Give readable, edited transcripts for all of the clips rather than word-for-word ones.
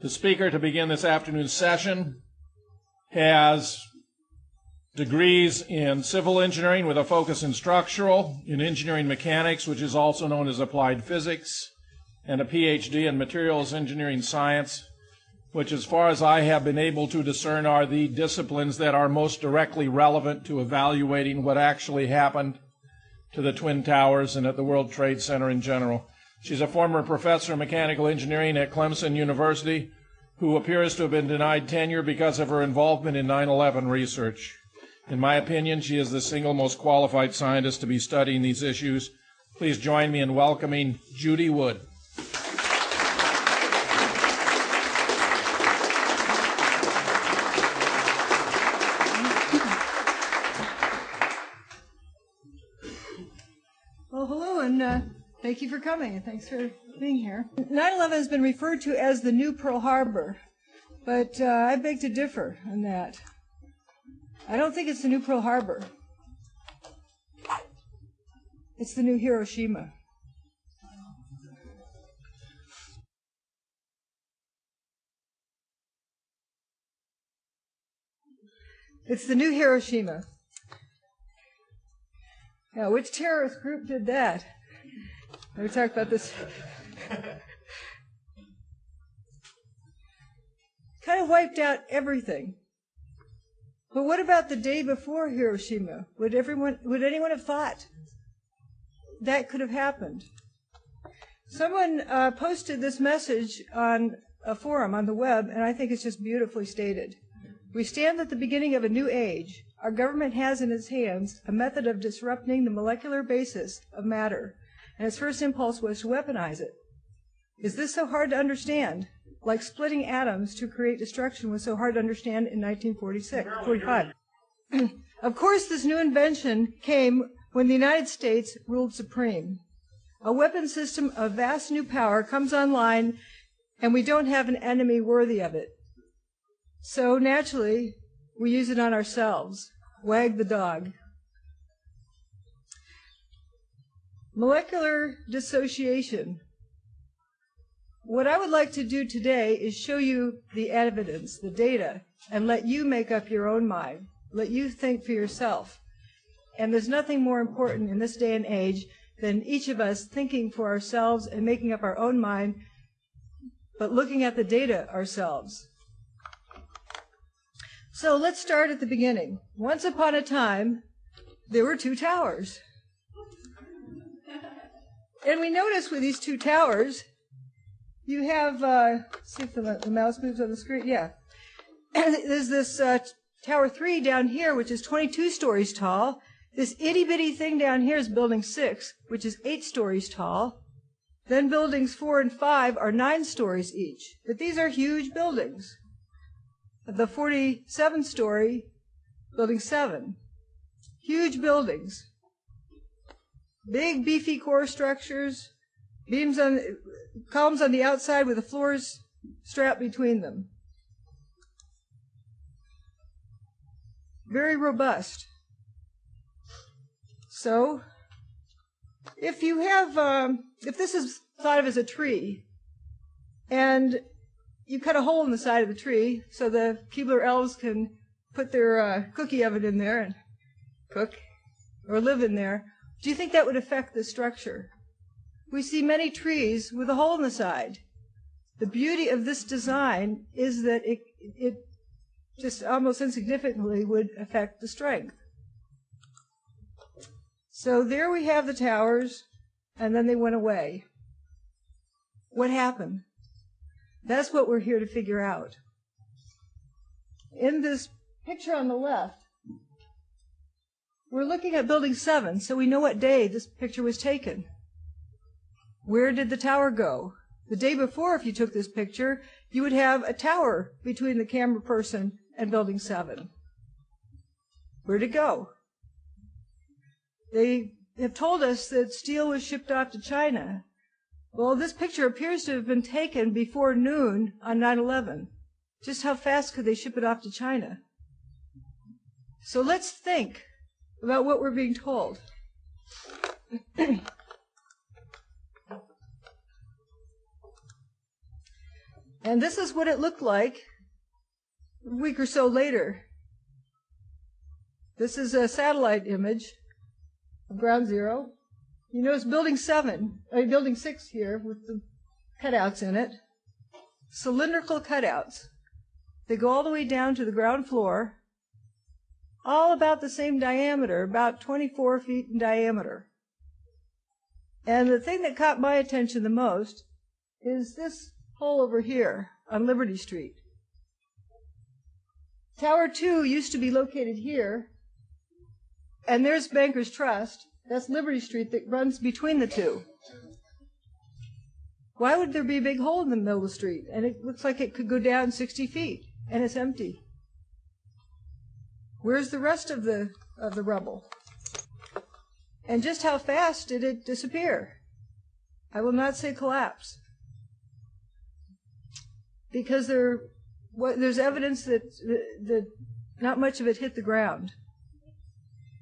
The speaker to begin this afternoon's session has degrees in civil engineering with a focus in structural, in engineering mechanics, which is also known as applied physics, and a PhD in materials engineering science, which as far as I have been able to discern are the disciplines that are most directly relevant to evaluating what actually happened to the Twin Towers and at the World Trade Center in general. She's a former professor of mechanical engineering at Clemson University who appears to have been denied tenure because of her involvement in 9/11 research. In my opinion, she is the single most qualified scientist to be studying these issues. Please join me in welcoming Judy Wood. Well, hello, and thank you for coming, and thanks for being here. 9/11 has been referred to as the new Pearl Harbor, but I beg to differ on that. I don't think it's the new Pearl Harbor. It's the new Hiroshima. It's the new Hiroshima. Now, which terrorist group did that? We talked about this. Kind of wiped out everything. But what about the day before Hiroshima? Would anyone have thought that could have happened? Someone posted this message on a forum on the web, and I think it's just beautifully stated. We stand at the beginning of a new age. Our government has in its hands a method of disrupting the molecular basis of matter, and its first impulse was to weaponize it. Is this so hard to understand? Like splitting atoms to create destruction was so hard to understand in 1945. Of course, this new invention came when the United States ruled supreme. A weapon system of vast new power comes online, and we don't have an enemy worthy of it. So naturally, we use it on ourselves. Wag the dog. Molecular dissociation. What I would like to do today is show you the evidence, the data, and let you make up your own mind. Let you think for yourself. And there's nothing more important in this day and age than each of us thinking for ourselves and making up our own mind, but looking at the data ourselves. So let's start at the beginning. Once upon a time, there were two towers. And we notice with these two towers, you have, see if the mouse moves on the screen, yeah. There's this Tower 3 down here, which is 22 stories tall. This itty-bitty thing down here is Building 6, which is 8 stories tall. Then Buildings 4 and 5 are 9 stories each. But these are huge buildings. The 47-story Building 7. Huge buildings. Big, beefy core structures, columns on the outside with the floors strapped between them. Very robust. So, if you have, if this is thought of as a tree, and you cut a hole in the side of the tree so the Keebler elves can put their cookie oven in there and cook or live in there, do you think that would affect the structure? We see many trees with a hole in the side. The beauty of this design is that it just almost insignificantly would affect the strength. So there we have the towers, and then they went away. What happened? That's what we're here to figure out. In this picture on the left, we're looking at Building 7, so we know what day this picture was taken. Where did the tower go? The day before, if you took this picture, you would have a tower between the camera person and Building 7. Where'd it go? They have told us that steel was shipped off to China. Well, this picture appears to have been taken before noon on 9/11. Just how fast could they ship it off to China? So let's think about what we're being told. And this is what it looked like a week or so later. This is a satellite image of Ground Zero. You notice Building 6 here with the cutouts in it. Cylindrical cutouts. They go all the way down to the ground floor, all about the same diameter, about 24 feet in diameter. And the thing that caught my attention the most is this hole over here on Liberty Street. Tower 2 used to be located here, and there's Bankers Trust. That's Liberty Street that runs between the two. Why would there be a big hole in the middle of the street? And it looks like it could go down 60 feet, and it's empty. Where's the rest of the rubble? And just how fast did it disappear? I will not say collapse, because there's evidence that not much of it hit the ground.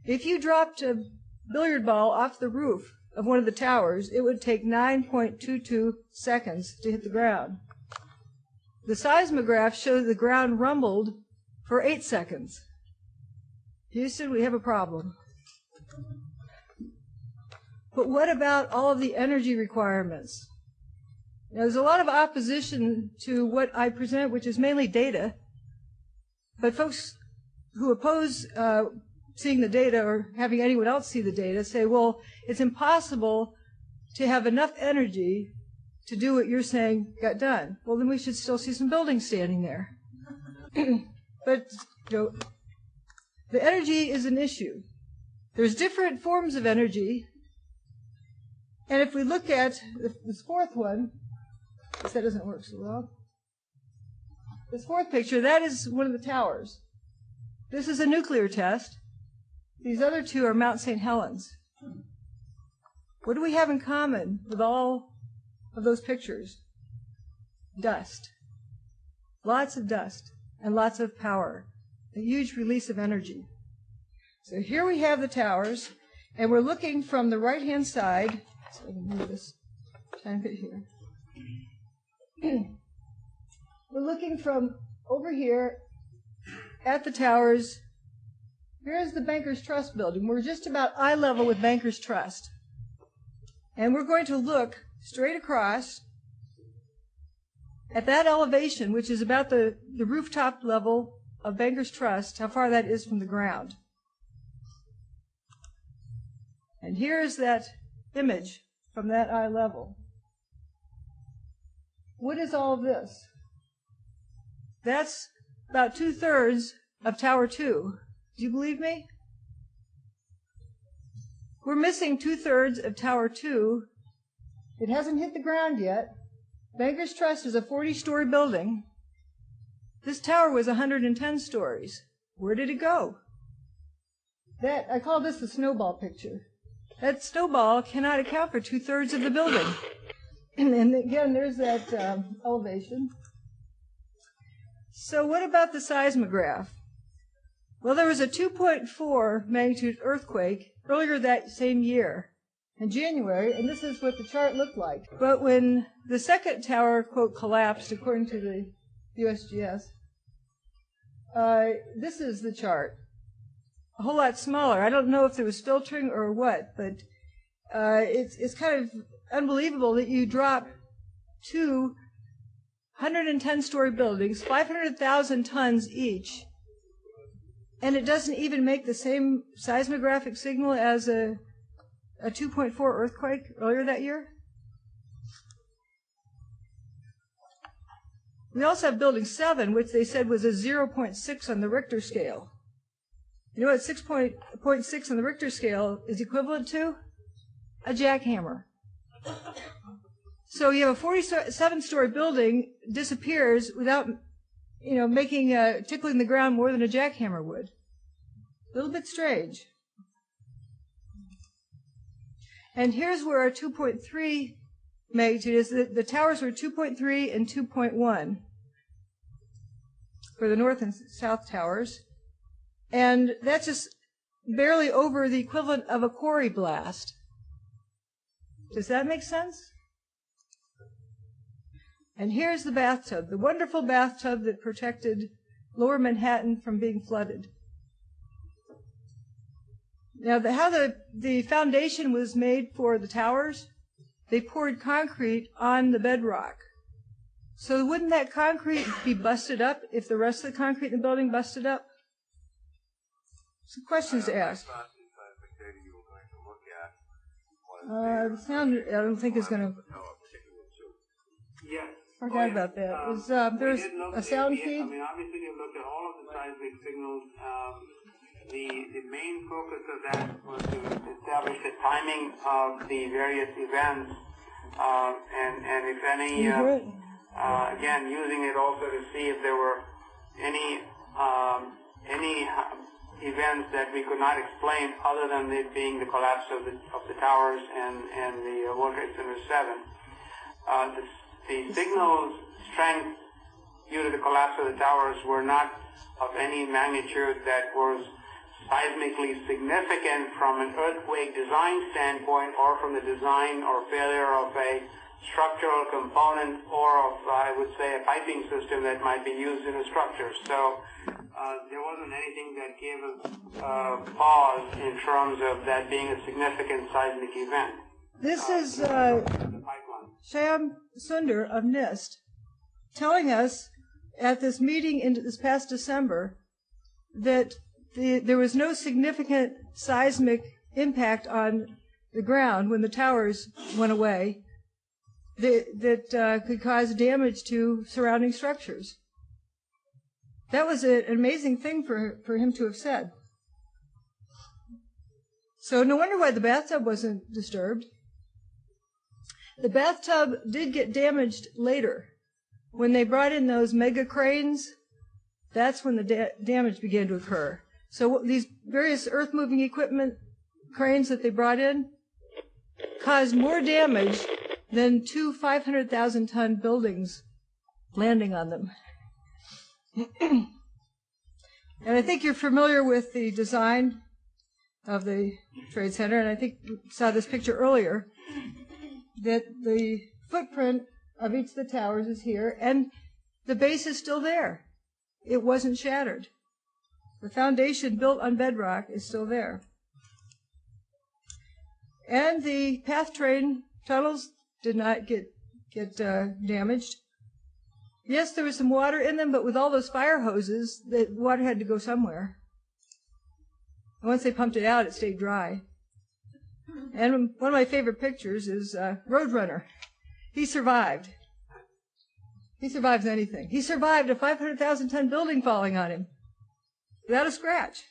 If you dropped a billiard ball off the roof of one of the towers, it would take 9.22 seconds to hit the ground. The seismograph showed the ground rumbled for 8 seconds. Houston, we have a problem. But what about all of the energy requirements? Now, there's a lot of opposition to what I present, which is mainly data. But folks who oppose seeing the data or having anyone else see the data say, well, it's impossible to have enough energy to do what you're saying got done. Well, then we should still see some buildings standing there. But the energy is an issue. There's different forms of energy. And if we look at this fourth one, that doesn't work so well. This fourth picture, that is one of the towers. This is a nuclear test. These other two are Mount St. Helens. What do we have in common with all of those pictures? Dust. Lots of dust and lots of power. A huge release of energy. So here we have the towers, and we're looking from the right-hand side. So I can move this tiny bit here. We're looking from over here at the towers. Here's the Bankers Trust building. We're just about eye level with Bankers Trust. And we're going to look straight across at that elevation, which is about the rooftop level of Bankers Trust, how far that is from the ground. And here's that image from that eye level. What is all of this? That's about 2/3 of Tower 2. Do you believe me? We're missing 2/3 of Tower 2. It hasn't hit the ground yet. Bankers Trust is a 40-story building. This tower was 110 stories. Where did it go? I call this the snowball picture. That snowball cannot account for 2/3 of the building. And again, there's that elevation. So what about the seismograph? Well, there was a 2.4 magnitude earthquake earlier that same year in January, and this is what the chart looked like. But when the second tower, quote, collapsed, according to the USGS, this is the chart. A whole lot smaller. I don't know if there was filtering or what, but it's kind of unbelievable that you drop two 110-story buildings, 500,000 tons each, and it doesn't even make the same seismographic signal as a 2.4 earthquake earlier that year. We also have Building 7, which they said was a 0.6 on the Richter scale. You know what 6.6 on the Richter scale is equivalent to? A jackhammer. So you have a 47-story building disappears without, making tickling the ground more than a jackhammer would. A little bit strange. And here's where our 2.3 magnitude is. The towers were 2.3 and 2.1 for the north and south towers. And that's just barely over the equivalent of a quarry blast. Does that make sense? And here's the bathtub, the wonderful bathtub that protected lower Manhattan from being flooded. Now, how the foundation was made for the towers, they poured concrete on the bedrock. So wouldn't that concrete be busted up if the rest of the concrete in the building busted up? Some questions to ask. The sound, I don't think is going to... Yes. Forgot about that. There's a sound feed? I mean, obviously, we've looked at all of the seismic signals. The main focus of that was to establish the timing of the various events, and if any, again, using it also to see if there were any events that we could not explain other than it being the collapse of the towers and the World Trade Center 7. The signal strength due to the collapse of the towers were not of any magnitude that was seismically significant from an earthquake design standpoint, or from the design or failure of a structural component, or of, I would say, a piping system that might be used in a structure. So there wasn't anything that gave us pause in terms of that being a significant seismic event. This is Shyam Sundar of NIST telling us at this meeting this past December that there was no significant seismic impact on the ground when the towers went away that could cause damage to surrounding structures. That was an amazing thing for him to have said. So no wonder why the bathtub wasn't disturbed. The bathtub did get damaged later. When they brought in those mega cranes, that's when the damage began to occur. So these various earth-moving equipment cranes that they brought in caused more damage than 2 500,000-ton buildings landing on them. And I think you're familiar with the design of the Trade Center, and I think you saw this picture earlier, that the footprint of each of the towers is here, and the base is still there. It wasn't shattered. The foundation built on bedrock is still there. And the PATH train tunnels did not get damaged. Yes, there was some water in them, but with all those fire hoses, the water had to go somewhere. And once they pumped it out, it stayed dry. And one of my favorite pictures is Roadrunner. He survived. He survives anything. He survived a 500,000-ton building falling on him without a scratch.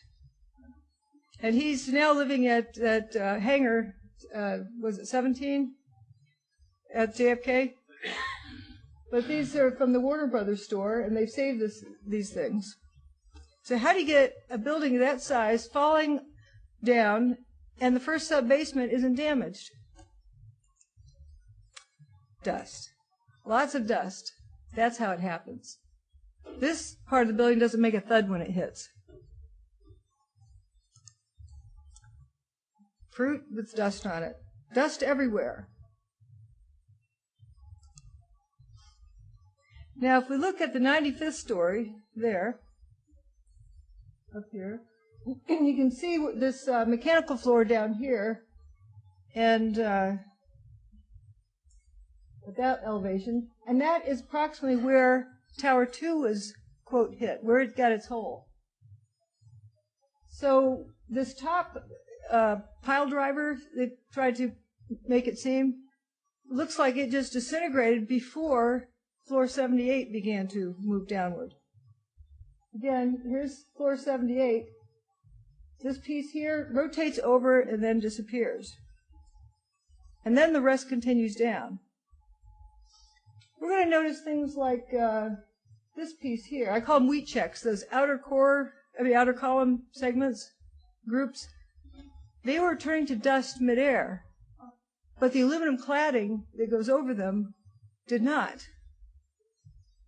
And he's now living at hangar, was it 17 at JFK? But these are from the Warner Brothers store, and they've saved these things. So how do you get a building of that size falling down and the first sub-basement isn't damaged? Dust. Lots of dust. That's how it happens. This part of the building doesn't make a thud when it hits. Fruit with dust on it. Dust everywhere. Now, if we look at the 95th story there, up here, you can see this mechanical floor down here, and at that elevation, and that is approximately where Tower 2 was, quote, hit, where it got its hole. So this top pile driver, they tried to make it seem, looks like it just disintegrated before floor 78 began to move downward. Again, here's floor 78. This piece here rotates over and then disappears. And then the rest continues down. We're going to notice things like this piece here. I call them wheat checks, those outer column segments, groups. They were turning to dust midair, but the aluminum cladding that goes over them did not,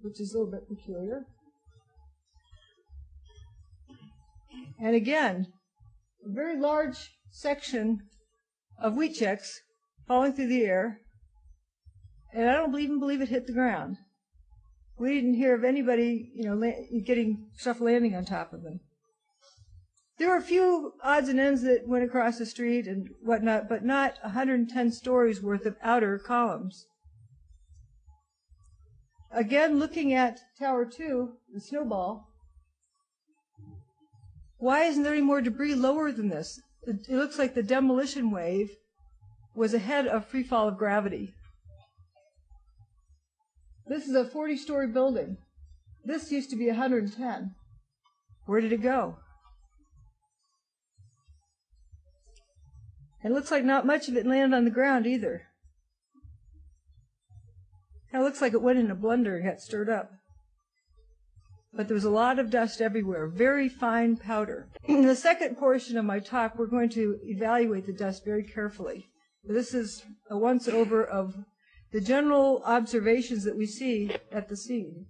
which is a little bit peculiar. And again, a very large section of wheat checks falling through the air, and I don't even believe it hit the ground. We didn't hear of anybody, getting stuff landing on top of them. There were a few odds and ends that went across the street and whatnot, but not 110 stories worth of outer columns. Again, looking at Tower 2, the snowball, why isn't there any more debris lower than this? It looks like the demolition wave was ahead of free fall of gravity. This is a 40-story building. This used to be 110. Where did it go? It looks like not much of it landed on the ground either. It looks like it went in a blender and got stirred up. But there was a lot of dust everywhere, very fine powder. In the second portion of my talk, we're going to evaluate the dust very carefully. This is a once-over of the general observations that we see at the scene.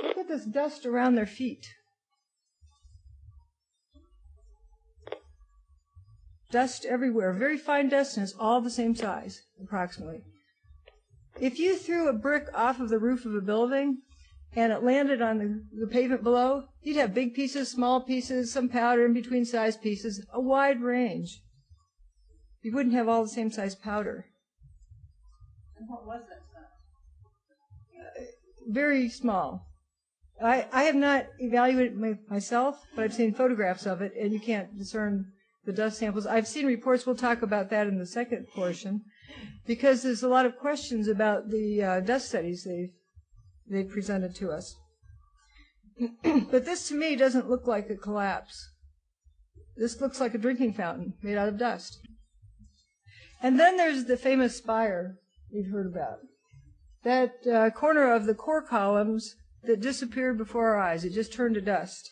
Look at this dust around their feet. Dust everywhere, very fine dust, and it's all the same size, approximately. If you threw a brick off of the roof of a building and it landed on the pavement below, you'd have big pieces, small pieces, some powder in between size pieces, a wide range. You wouldn't have all the same size powder. And what was that size? Very small. I have not evaluated it myself, but I've seen photographs of it, and you can't discern the dust samples. I've seen reports, we'll talk about that in the second portion, because there's a lot of questions about the dust studies they've presented to us. But this to me doesn't look like a collapse. This looks like a drinking fountain made out of dust. And then there's the famous spire we've heard about. That corner of the core columns that disappeared before our eyes. It just turned to dust.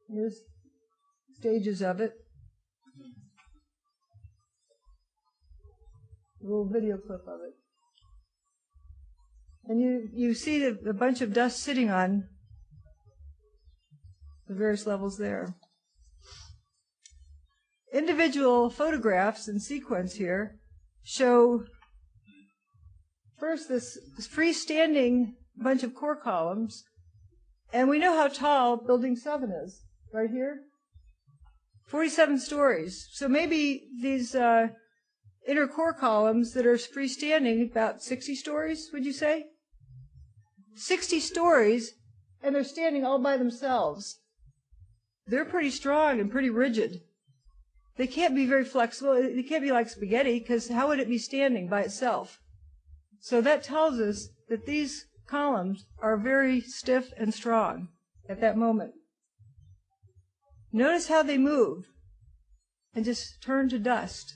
Here's stages of it. A little video clip of it. And you see a bunch of dust sitting on the various levels there. Individual photographs in sequence here show first this freestanding bunch of core columns, and we know how tall Building 7 is, right here. 47 stories. So maybe these inner core columns that are freestanding, about 60 stories, would you say? 60 stories, and they're standing all by themselves. They're pretty strong and pretty rigid. They can't be very flexible. They can't be like spaghetti, because how would it be standing by itself? So that tells us that these columns are very stiff and strong at that moment. Notice how they move and just turn to dust.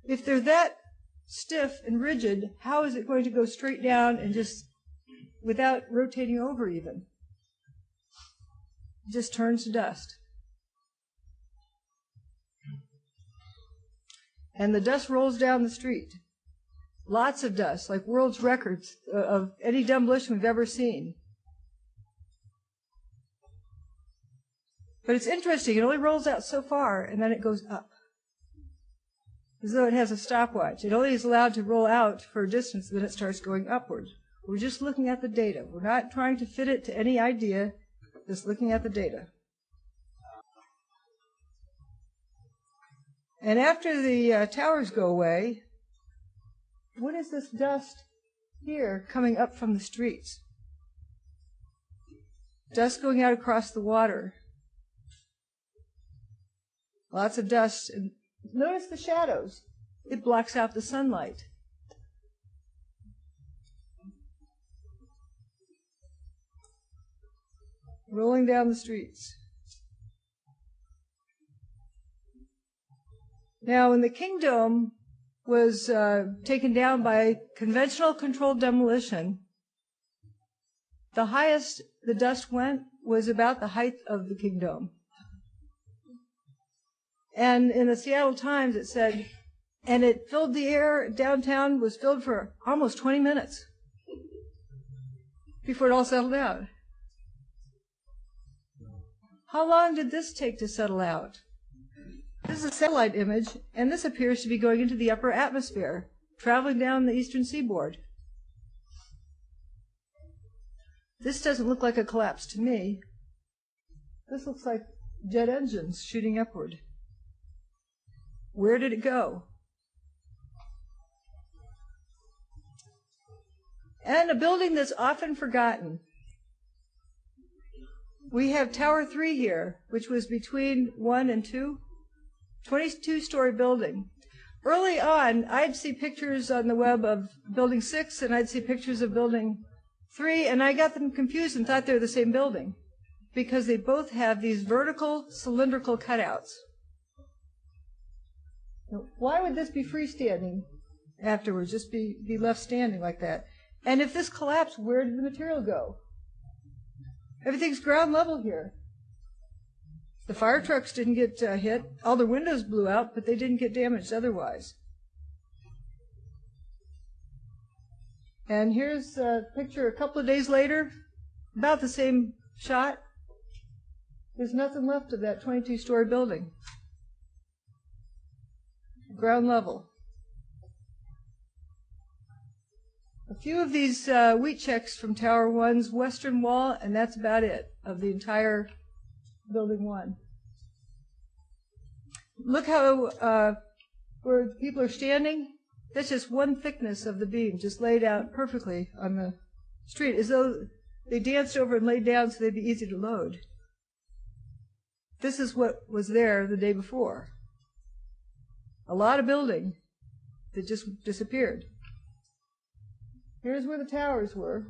If they're that stiff and rigid, how is it going to go straight down and just, without rotating over even? It just turns to dust. And the dust rolls down the street. Lots of dust, like world's records of any demolition we've ever seen. But it's interesting, it only rolls out so far, and then it goes up, as though it has a stopwatch. It only is allowed to roll out for a distance, then it starts going upward. We're just looking at the data. We're not trying to fit it to any idea, just looking at the data. And after the towers go away, what is this dust here coming up from the streets? Dust going out across the water. Lots of dust. And notice the shadows. It blocks out the sunlight. Rolling down the streets. Now, when the Kingdom was taken down by conventional controlled demolition, the highest the dust went was about the height of the Kingdom. And in the Seattle Times it said, and it filled the air downtown, was filled for almost 20 minutes before it all settled out. How long did this take to settle out? This is a satellite image, and this appears to be going into the upper atmosphere, traveling down the eastern seaboard. This doesn't look like a collapse to me. This looks like jet engines shooting upward. Where did it go? And a building that's often forgotten. We have Tower 3 here, which was between 1 and 2, 22-story building. Early on, I'd see pictures on the web of Building 6, and I'd see pictures of Building 3, and I got them confused and thought they were the same building, because they both have these vertical cylindrical cutouts. Now, why would this be freestanding afterwards, just be left standing like that? And if this collapsed, where did the material go? Everything's ground level here. The fire trucks didn't get hit. All the windows blew out, but they didn't get damaged otherwise. And here's a picture a couple of days later, about the same shot. There's nothing left of that 22-story building. Ground level. A few of these wheat checks from Tower 1's western wall, and that's about it, of the entire Building 1. Look how where people are standing. That's just one thickness of the beam, just laid out perfectly on the street, as though they danced over and laid down so they'd be easy to load. This is what was there the day before. A lot of building that just disappeared. Here's where the towers were,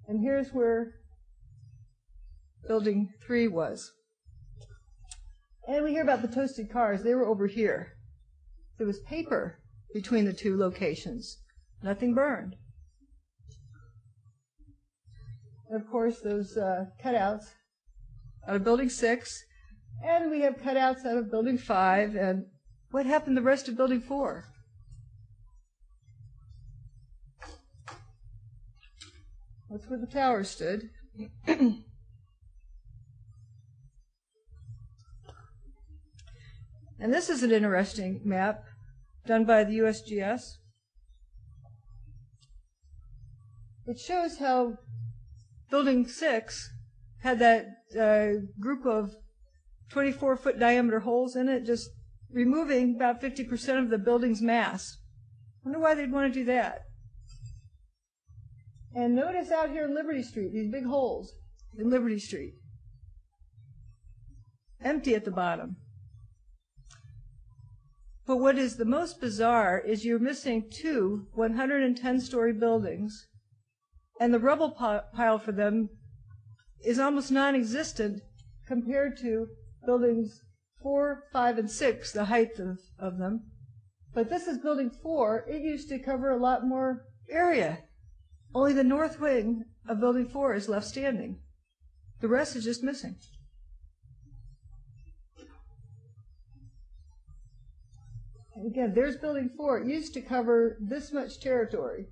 and here's where Building 3 was. And we hear about the toasted cars. They were over here. There was paper between the two locations. Nothing burned. And of course, those cutouts out of Building 6, and we have cutouts out of Building 5, and what happened to the rest of Building 4? That's where the tower stood. And this is an interesting map done by the USGS. It shows how Building 6 had that group of 24-foot diameter holes in it, just removing about 50% of the building's mass. I wonder why they'd want to do that. And notice out here in Liberty Street, these big holes in Liberty Street. Empty at the bottom. But what is the most bizarre is you're missing two 110-story buildings, and the rubble pile for them is almost non-existent compared to Buildings 4, 5, and 6, the height of them. But this is Building 4. It used to cover a lot more area. Only the north wing of Building 4 is left standing. The rest is just missing. And again, there's Building 4. It used to cover this much territory.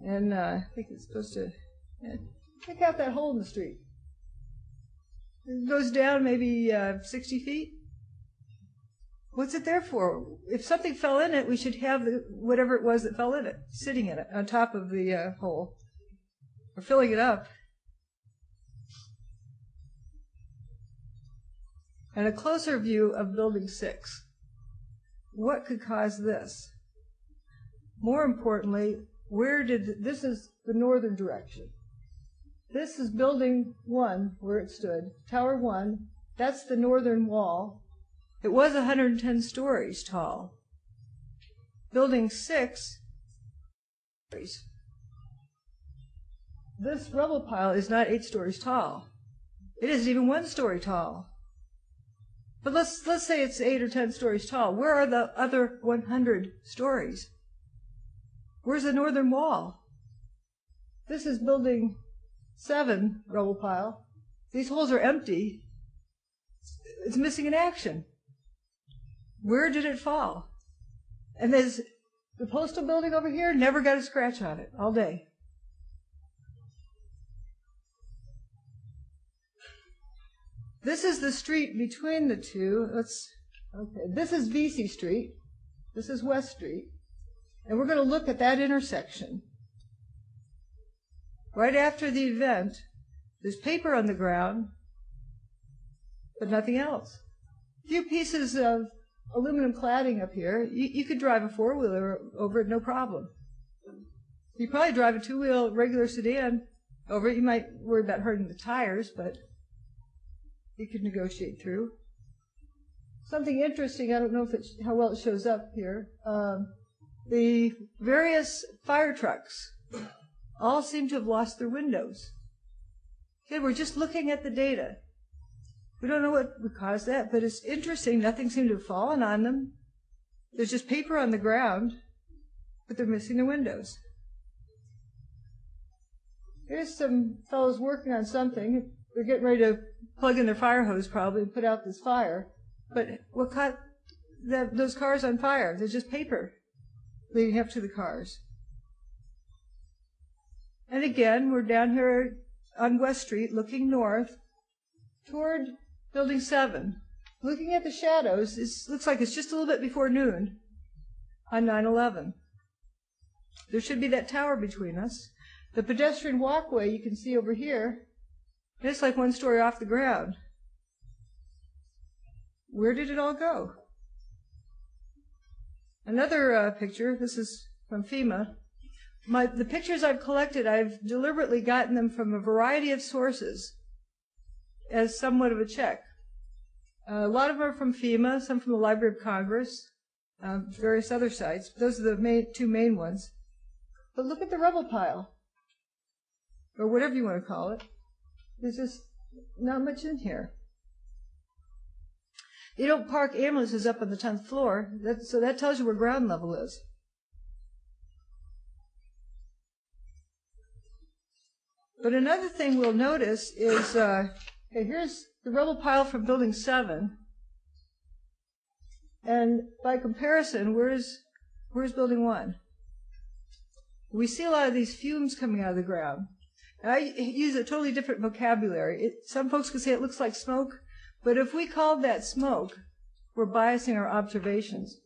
And I think it's supposed to check out that hole in the street. It goes down maybe 60 feet. What's it there for? If something fell in it, we should have whatever it was that fell in it, sitting in it, on top of the hole, or filling it up. And a closer view of Building 6. What could cause this? More importantly, this is the northern direction. This is Building 1, where it stood, Tower 1. That's the northern wall. It was 110 stories tall. Building 6, this rubble pile is not 8 stories tall. It isn't even 1 story tall. But let's say it's 8 or 10 stories tall. Where are the other 100 stories? Where's the northern wall? This is Building 7 rubble pile. These holes are empty. It's missing in action. Where did it fall? And there's the postal building over here, never got a scratch on it all day. This is the street between the two. Okay, this is Vesey Street. This is West Street. And we're going to look at that intersection. Right after the event, there's paper on the ground, but nothing else. A few pieces of aluminum cladding up here. You could drive a four-wheeler over it, no problem. You probably drive a two-wheel regular sedan over it. You might worry about hurting the tires, but you could negotiate through. Something interesting, I don't know how well it shows up here. The various fire trucks all seem to have lost their windows. Okay, we're just looking at the data. We don't know what would cause that, but it's interesting. Nothing seemed to have fallen on them. There's just paper on the ground, but they're missing the windows. Here's some fellows working on something. They're getting ready to plug in their fire hose probably and put out this fire. But what caught those cars on fire? There's just paper leading up to the cars. And again, we're down here on West Street looking north toward Building 7. Looking at the shadows, it looks like it's just a little bit before noon on 9/11. There should be that tower between us. The pedestrian walkway you can see over here, it's like one story off the ground. Where did it all go? Another picture, this is from FEMA. The pictures I've collected, I've deliberately gotten them from a variety of sources as somewhat of a check. A lot of them are from FEMA, some from the Library of Congress, various other sites. Those are the two main ones. But look at the rubble pile, or whatever you want to call it. There's just not much in here. You don't park ambulances up on the 10th floor, so that tells you where ground level is. But another thing we'll notice is, okay, here's the rubble pile from Building 7. And by comparison, where's Building 1? We see a lot of these fumes coming out of the ground. And I use a totally different vocabulary. Some folks could say it looks like smoke, but if we called that smoke, we're biasing our observations.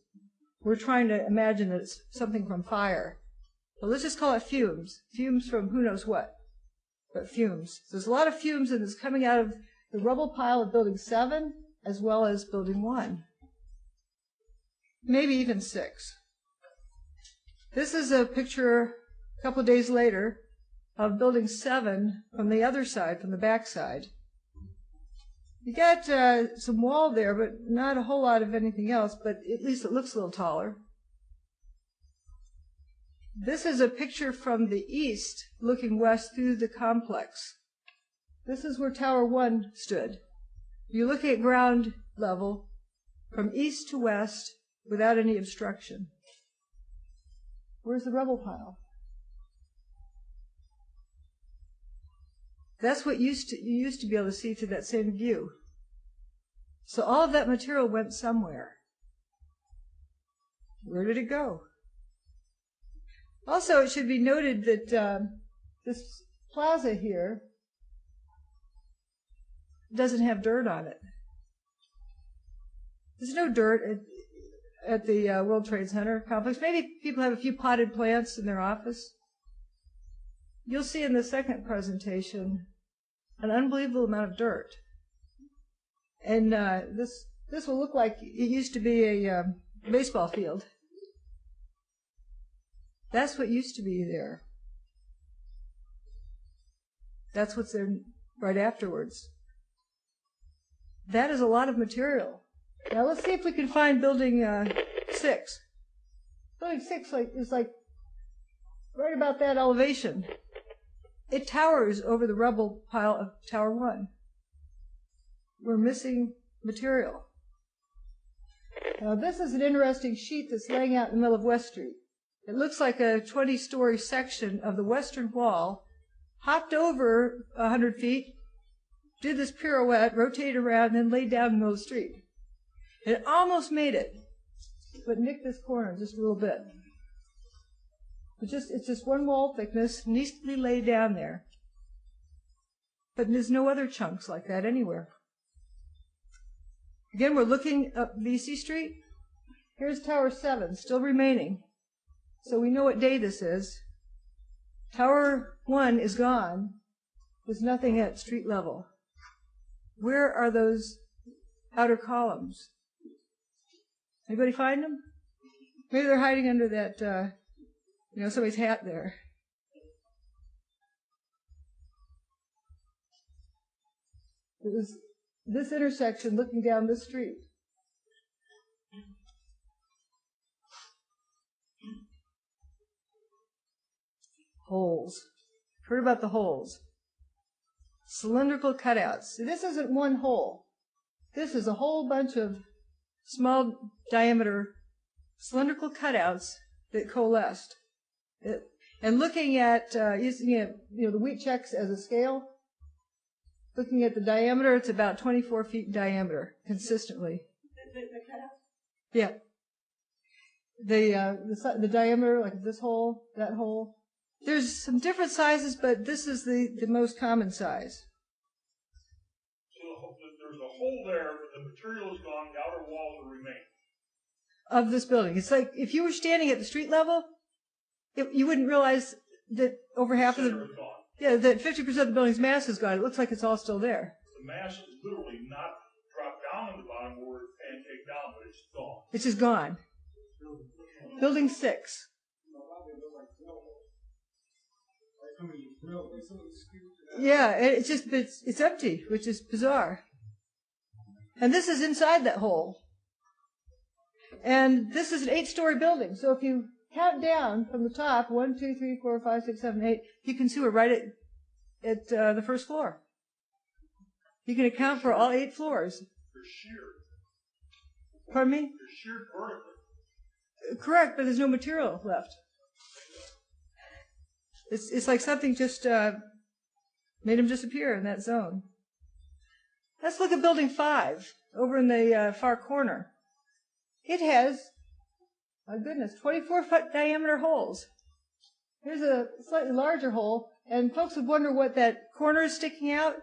We're trying to imagine that it's something from fire. Well, let's just call it fumes. Fumes from who knows what, but fumes. So there's a lot of fumes and it's coming out of the rubble pile of Building 7 as well as Building 1. Maybe even 6. This is a picture a couple of days later of Building 7 from the other side, from the back side. You got some wall there, but not a whole lot of anything else, but at least it looks a little taller. This is a picture from the east looking west through the complex. This is where Tower 1 stood. You're looking at ground level from east to west without any obstruction. Where's the rubble pile? That's what you used to be able to see through that same view. So all of that material went somewhere. Where did it go? Also, it should be noted that this plaza here doesn't have dirt on it. There's no dirt at the World Trade Center complex. Maybe people have a few potted plants in their office. You'll see in the second presentation an unbelievable amount of dirt. And this will look like it used to be a baseball field. That's what used to be there. That's what's there right afterwards. That is a lot of material. Now let's see if we can find Building 6. Building 6 is like right about that elevation. It towers over the rubble pile of Tower 1. We're missing material. Now this is an interesting sheet that's laying out in the middle of West Street. It looks like a 20-story section of the western wall, hopped over 100 feet, did this pirouette, rotated around, and then laid down in the middle of the street. It almost made it, but nicked this corner just a little bit. It's just one wall thickness, neatly laid down there. But there's no other chunks like that anywhere. Again, we're looking up VC Street. Here's Tower 7, still remaining. So we know what day this is. Tower 1 is gone. There's nothing at street level. Where are those outer columns? Anybody find them? Maybe they're hiding under that, somebody's hat there. It was this intersection looking down this street. Holes. Heard about the holes. Cylindrical cutouts. See, this isn't one hole. This is a whole bunch of small diameter cylindrical cutouts that coalesced. And looking at, using the wheat checks as a scale, looking at the diameter, it's about 24 feet in diameter, consistently. The cutout? Yeah. The diameter, like this hole, that hole. There's some different sizes, but this is the most common size. So there's a hole there, but the material is gone, the outer walls will remain. Of this building. It's like if you were standing at the street level, you wouldn't realize that over half of the... Yeah, that 50% of the building's mass is gone. It looks like it's all still there. The mass is literally not dropped down on the bottom where it's pancaked down, but it's gone. It's just gone. Building 6. Yeah, it's empty, which is bizarre. And this is inside that hole. And this is an 8-story building. So if you count down from the top, 1, 2, 3, 4, 5, 6, 7, 8, you can see we're right at the first floor. You can account for all 8 floors. They're sheared. Pardon me? They're sheared vertically. Correct, but there's no material left. It's like something just made them disappear in that zone. Let's look at Building 5 over in the far corner. It has, my goodness, 24-foot diameter holes. Here's a slightly larger hole, and folks would wonder what that corner is sticking out.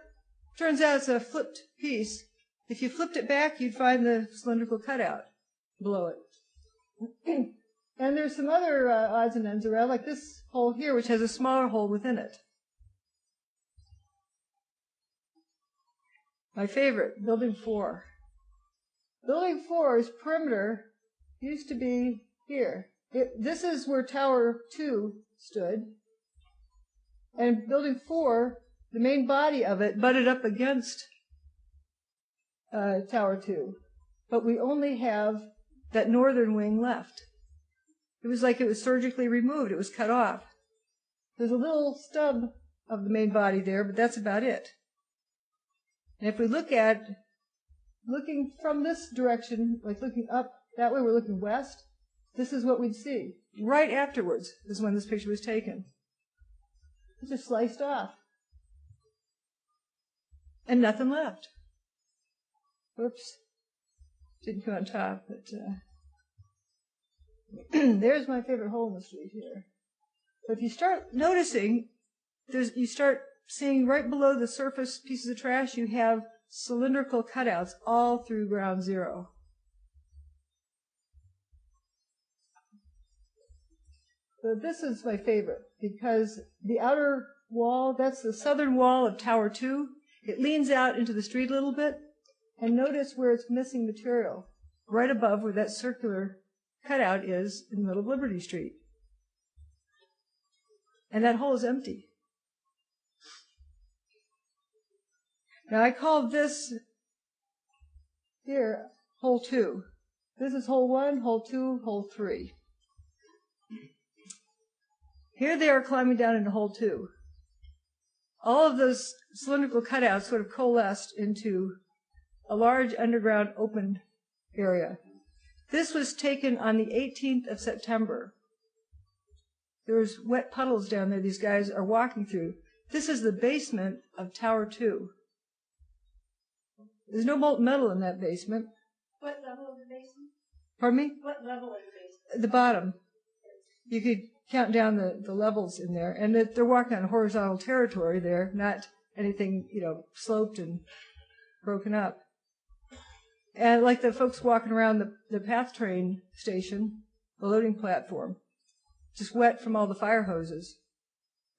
Turns out it's a flipped piece. If you flipped it back, you'd find the cylindrical cutout below it. And there's some other odds and ends around, like this hole here, which has a smaller hole within it. My favorite, Building 4. Building 4's perimeter used to be here. This is where Tower 2 stood. And Building 4, the main body of it, butted up against Tower 2. But we only have that northern wing left. It was like it was surgically removed. It was cut off. There's a little stub of the main body there, but that's about it. And if we looking from this direction, like looking up, that way we're looking west, this is what we'd see. Right afterwards is when this picture was taken. It's just sliced off. And nothing left. Whoops. Didn't go on top, but there's my favorite hole in the street here. But if you start noticing, you start seeing right below the surface pieces of trash, you have cylindrical cutouts all through ground zero. So this is my favorite because the outer wall, that's the southern wall of Tower 2. It leans out into the street a little bit, and notice where it's missing material, right above where that circular cutout is in the middle of Liberty Street. And that hole is empty. Now I call this here hole 2. This is hole 1, hole 2, hole 3. Here they are climbing down into hole 2. All of those cylindrical cutouts sort of coalesced into a large underground open area. This was taken on the 18th of September. There's wet puddles down there these guys are walking through. This is the basement of Tower 2. There's no molten metal in that basement. What level of the basement? Pardon me? What level of the basement? The bottom. You could count down the levels in there. And they're walking on horizontal territory there, not anything, sloped and broken up. And like the folks walking around the PATH train station, the loading platform, just wet from all the fire hoses.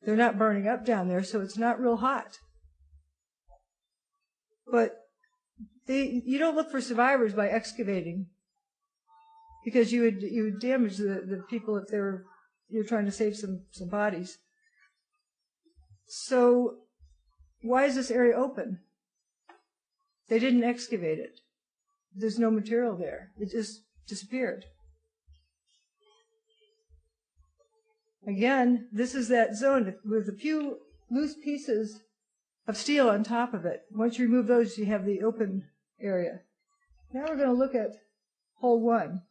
They're not burning up down there, so it's not real hot. But you don't look for survivors by excavating, because you would damage the people if you're trying to save some bodies. So why is this area open? They didn't excavate it. There's no material there. It just disappeared. Again, this is that zone with a few loose pieces of steel on top of it. Once you remove those, you have the open area. Now we're going to look at hole 1.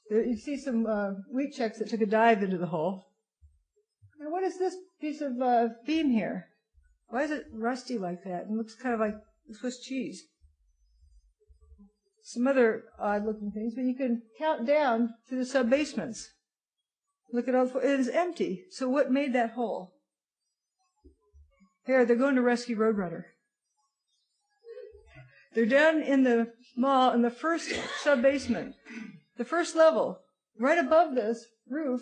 There, you see some wheat checks that took a dive into the hole. Now, what is this piece of beam here? Why is it rusty like that? It looks kind of like Swiss cheese. Some other odd-looking things, but you can count down to the sub-basements. Look at all four. It is empty. So what made that hole? Here, they're going to rescue Roadrunner. They're down in the mall in the first sub-basement. The first level, right above this roof,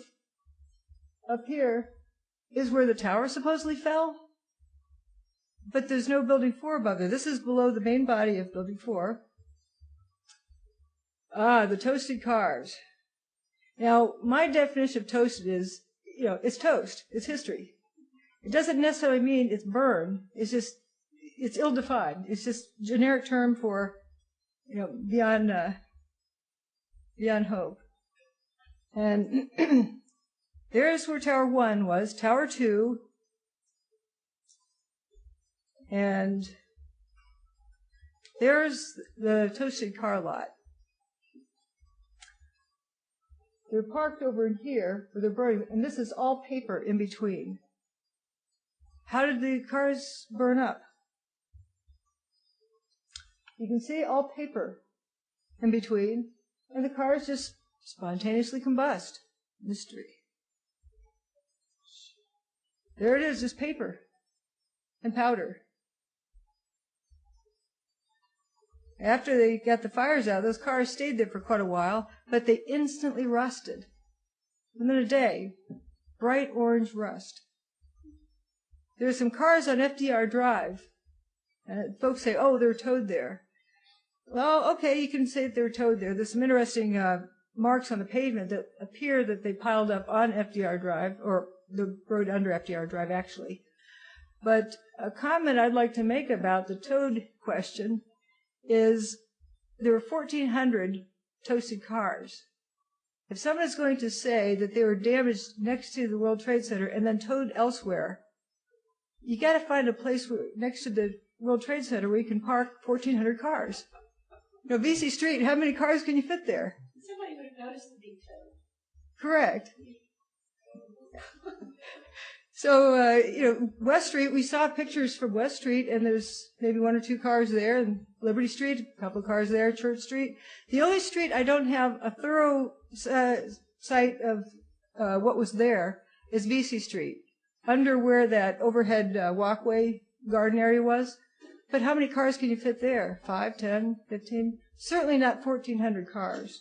up here, is where the tower supposedly fell. But there's no Building 4 above there. This is below the main body of Building 4. The toasted cars. Now, my definition of toasted is, it's toast. It's history. It doesn't necessarily mean it's burned. It's ill-defined. It's just a generic term for, beyond hope. And there's where Tower 1 was. Tower 2. And there's the toasted car lot. They're parked over in here where they're burning, and this is all paper in between. How did the cars burn up? You can see all paper in between, and the cars just spontaneously combust. Mystery. There it is, just paper and powder. After they got the fires out, those cars stayed there for quite a while, but they instantly rusted. Within a day, bright orange rust. There are some cars on FDR Drive, and folks say, oh, they're towed there. Well, okay, you can say that they're towed there. There's some interesting marks on the pavement that appear that they piled up on FDR Drive, or the road under FDR Drive, actually. But a comment I'd like to make about the towed question is there were 1,400 toasted cars. If someone is going to say that they were damaged next to the World Trade Center and then towed elsewhere, you got to find a place next to the World Trade Center where you can park 1,400 cars. VC Street, how many cars can you fit there? Somebody would have noticed the big towed. Correct. So, West Street, we saw pictures from West Street, and there's maybe 1 or 2 cars there, and Liberty Street, a couple of cars there, Church Street. The only street I don't have a thorough sight of what was there is VC Street, under where that overhead walkway garden area was. But how many cars can you fit there? 5, 10, 15? Certainly not 1,400 cars.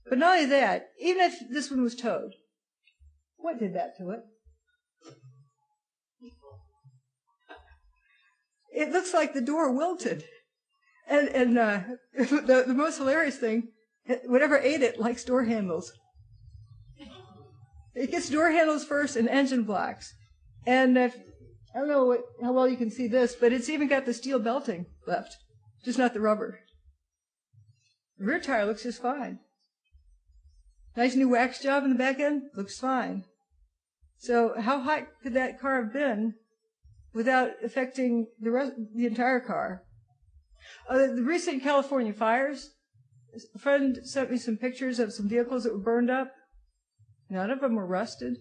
But not only that, even if this one was towed, what did that to it? It looks like the door wilted. And the most hilarious thing, whatever ate it likes door handles. It gets door handles first and engine blocks. And I don't know how well you can see this, but it's even got the steel belting left, just not the rubber. The rear tire looks just fine. Nice new wax job in the back end, looks fine. So how hot could that car have been without affecting the entire car? The recent California fires, a friend sent me some pictures of some vehicles that were burned up. None of them were rusted.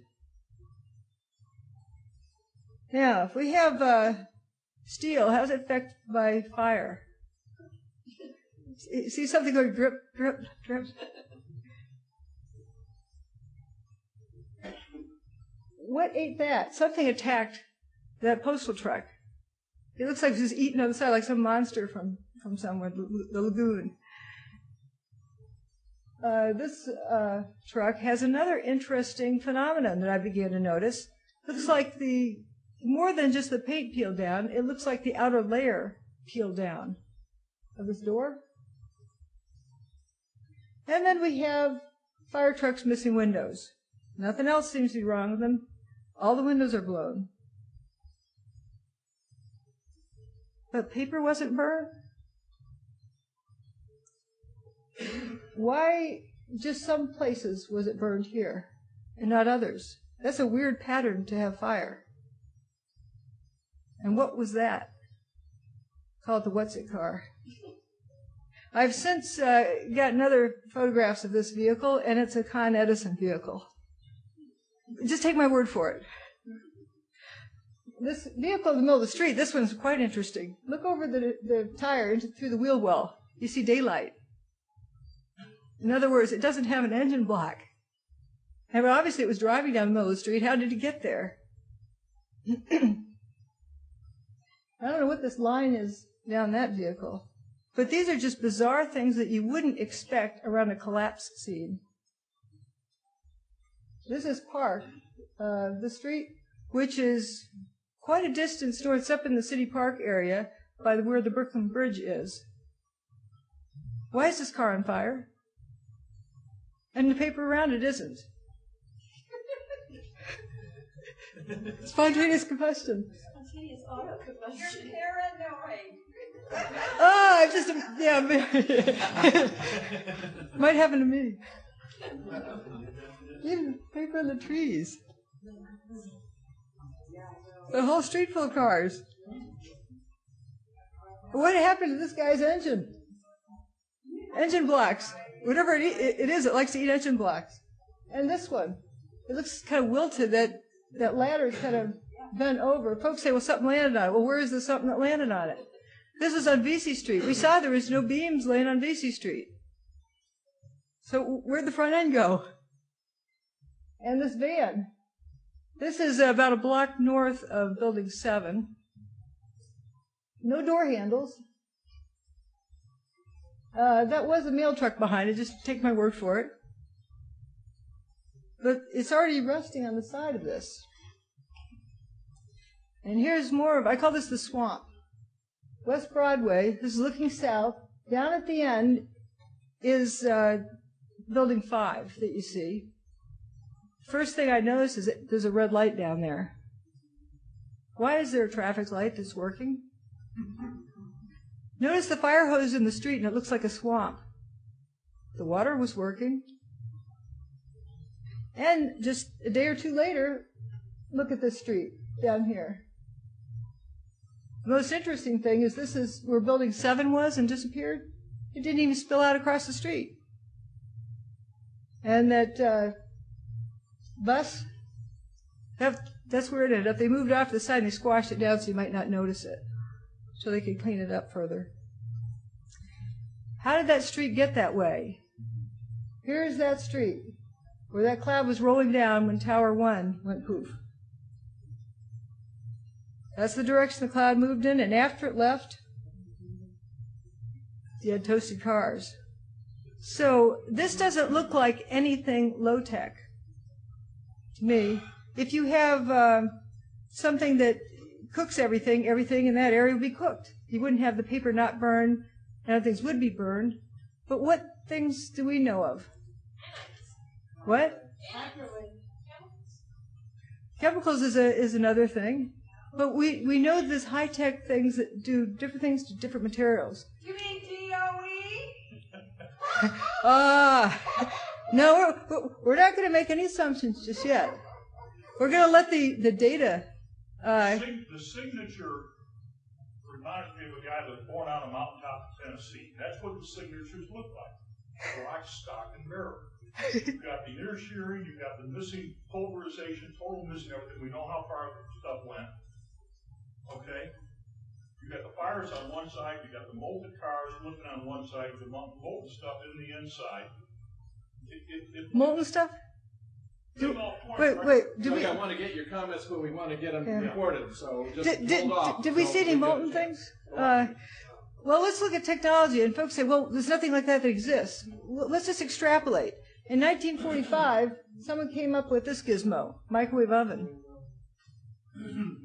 Now, if we have steel, how's it affected by fire? See something going drip, drip, drip? What ate that? Something attacked that postal truck. It looks like it's just eaten on the side, like some monster from somewhere, the lagoon. This truck has another interesting phenomenon that I began to notice. Looks like more than just the paint peeled down, it looks like the outer layer peeled down of this door. And then we have fire trucks missing windows. Nothing else seems to be wrong with them. All the windows are blown. But paper wasn't burned? Why just some places was it burned here and not others? That's a weird pattern to have fire. And what was that? Call it the what's-it car. I've since gotten other photographs of this vehicle, and it's a Con Edison vehicle. Just take my word for it. This vehicle in the middle of the street, this one's quite interesting. Look over the tire through the wheel well. You see daylight. In other words, it doesn't have an engine block. And obviously it was driving down the middle of the street. How did it get there? I don't know what this line is down that vehicle. But these are just bizarre things that you wouldn't expect around a collapse scene. This is Park, the street, which is quite a distance north. It's up in the City Park area by where the Brooklyn Bridge is. Why is this car on fire? And the paper around it isn't. Spontaneous combustion. Spontaneous auto combustion. Oh, I've just, yeah, might happen to me. Even paper in the trees. The whole street full of cars. What happened to this guy's engine? Engine blocks. Whatever it is, it likes to eat engine blocks. And this one, it looks kind of wilted. That ladder is kind of bent over. Folks say, well, something landed on it. Well, where is the something that landed on it? This was on Vesey Street. We saw there was no beams laying on Vesey Street. So where'd the front end go? And this van. This is about a block north of Building 7. No door handles. That was a mail truck behind it, just take my word for it. But it's already resting on the side of this. And here's more of, I call this the swamp. West Broadway, this is looking south. Down at the end is Building 5 that you see. First thing I notice is that there's a red light down there. Why is there a traffic light that's working? Notice the fire hose in the street and it looks like a swamp. The water was working. And just a day or two later, look at this street down here. The most interesting thing is this is where Building 7 was and disappeared. It didn't even spill out across the street. And that bus, that's where it ended up. They moved off to the side and they squashed it down so you might not notice it, so they could clean it up further. How did that street get that way? Here's that street where that cloud was rolling down when Tower 1 went poof. That's the direction the cloud moved in, and after it left, you had toasted cars. So this doesn't look like anything low-tech to me. If you have something that cooks everything in that area would be cooked. You wouldn't have the paper not burned, and other things would be burned. But what things do we know of? What? Chemicals is another thing. But we know there's high-tech things that do different things to different materials. You mean DOE? No, we're not going to make any assumptions just yet. We're going to let the data. The signature reminds me of a guy that was born on a mountaintop in Tennessee. That's what the signatures look like. Lock, stock, and barrel. You've got the inner shearing, you've got the missing pulverization, total missing everything. We know how far stuff went. Okay? You've got the fires on one side, you've got the molten cars looking on one side, with the molten stuff in the inside. Molten stuff? Wait, do Look, we? I want to get your comments, but we want to get them recorded, so just Did hold off. we see any molten things? Well, let's look at technology. And folks say, well, there's nothing like that exists. Let's just extrapolate. In 1945, someone came up with this gizmo, microwave oven.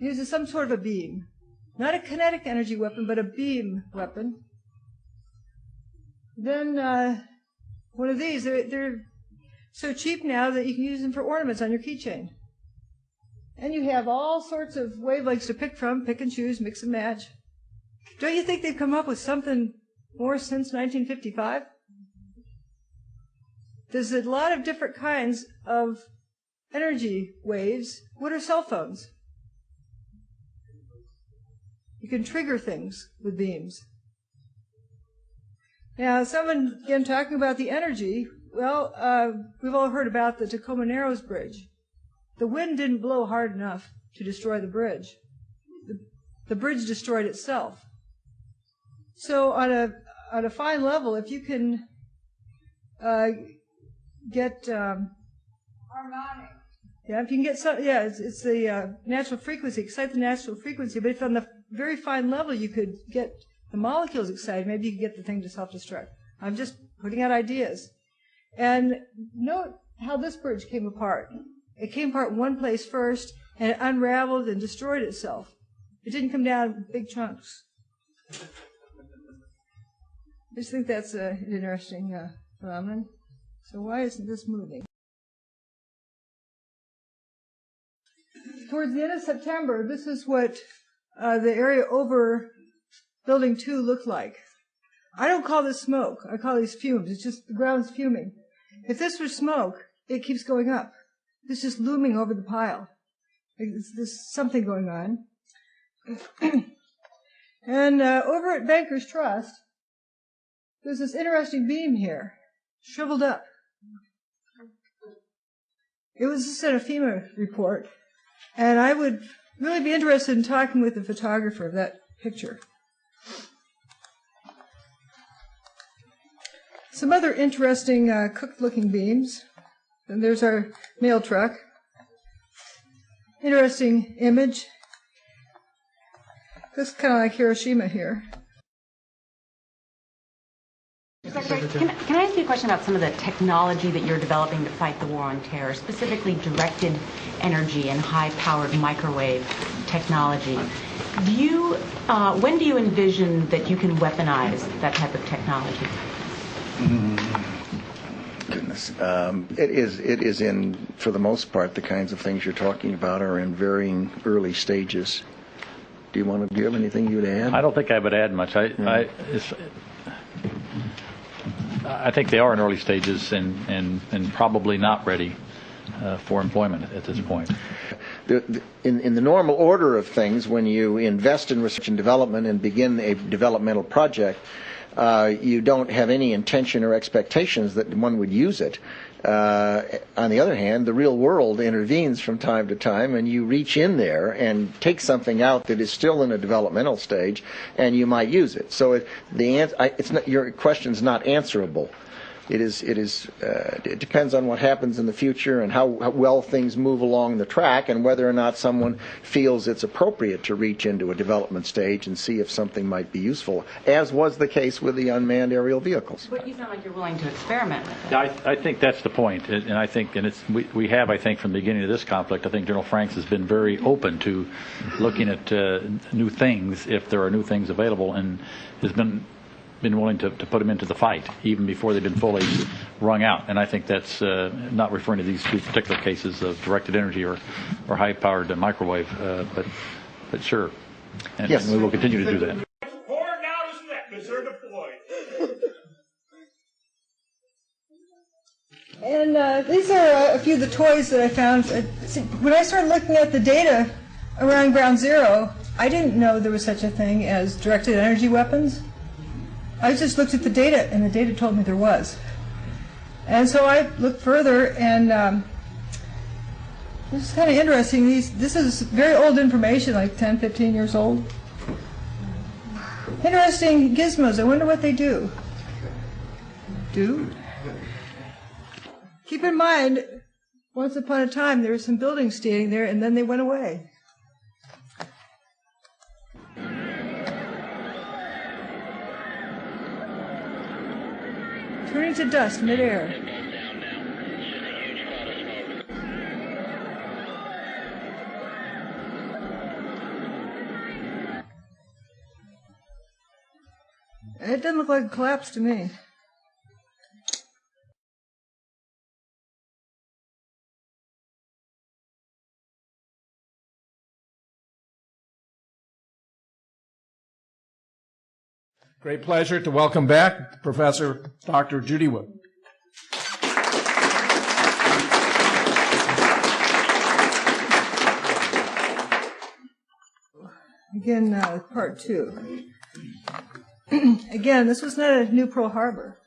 It uses some sort of a beam. Not a kinetic energy weapon, but a beam weapon. Then one of these, they're so cheap now that you can use them for ornaments on your keychain. And you have all sorts of wavelengths to pick from, pick and choose, mix and match. Don't you think they've come up with something more since 1955? There's a lot of different kinds of energy waves. What are cell phones? You can trigger things with beams. Now, someone, again, talking about the energy, well, we've all heard about the Tacoma Narrows Bridge. The wind didn't blow hard enough to destroy the bridge. The bridge destroyed itself. So on a fine level, if you can get Harmonic. yeah, if you can get some, yeah, it's the natural frequency, excite the natural frequency. But if on the very fine level you could get the molecules excited, maybe you could get the thing to self-destruct. I'm just putting out ideas. And note how this bridge came apart. It came apart in one place first, and it unraveled and destroyed itself. It didn't come down in big chunks. I just think that's an interesting phenomenon. So why isn't this moving? Towards the end of September, this is what the area over Building 2 looked like. I don't call this smoke. I call these fumes. It's just the ground's fuming. If this was smoke, it keeps going up. It's just looming over the pile. There's something going on. And over at Bankers Trust, there's this interesting beam here, shriveled up. It was just in a FEMA report, and I would really be interested in talking with the photographer of that picture. Some other interesting cooked-looking beams. And there's our mail truck. Interesting image. This is kind of like Hiroshima here. Can I ask you a question about some of the technology that you're developing to fight the war on terror, specifically directed energy and high-powered microwave technology? When do you envision that you can weaponize that type of technology? Goodness, it is in, for the most part, the kinds of things you're talking about are in varying early stages. Do you have anything you'd add? I don't think I would add much. I think they are in early stages and probably not ready for employment at this point. In the normal order of things, when you invest in research and development and begin a developmental project, you don't have any intention or expectations that one would use it. On the other hand, the real world intervenes from time to time, and you reach in there and take something out that is still in a developmental stage, and you might use it. So your question's not answerable. It depends on what happens in the future and how well things move along the track, and whether or not someone feels it's appropriate to reach into a development stage and see if something might be useful, as was the case with the unmanned aerial vehicles. But you sound like you're willing to experiment with it. I think that's the point, and I think, we have, I think, from the beginning of this conflict, I think General Franks has been very open to looking at new things if there are new things available, and has been willing to put them into the fight even before they've been fully wrung out. And I think that's not referring to these two particular cases of directed energy or high-powered microwave, but sure. And yes. We will continue to do that. Pouring down his neck as they're deployed. And these are a few of the toys that I found. When I started looking at the data around Ground Zero, I didn't know there was such a thing as directed energy weapons. I just looked at the data, and the data told me there was. And so I looked further, and this is kind of interesting. This is very old information, like 10, 15 years old. Interesting gizmos. I wonder what they do. Keep in mind, Once upon a time, there were some buildings standing there, and then they went away. Turning to dust midair. It doesn't look like a collapse to me. Great pleasure to welcome back Professor Dr. Judy Wood. Again, part 2. Again, this was not a new Pearl Harbor.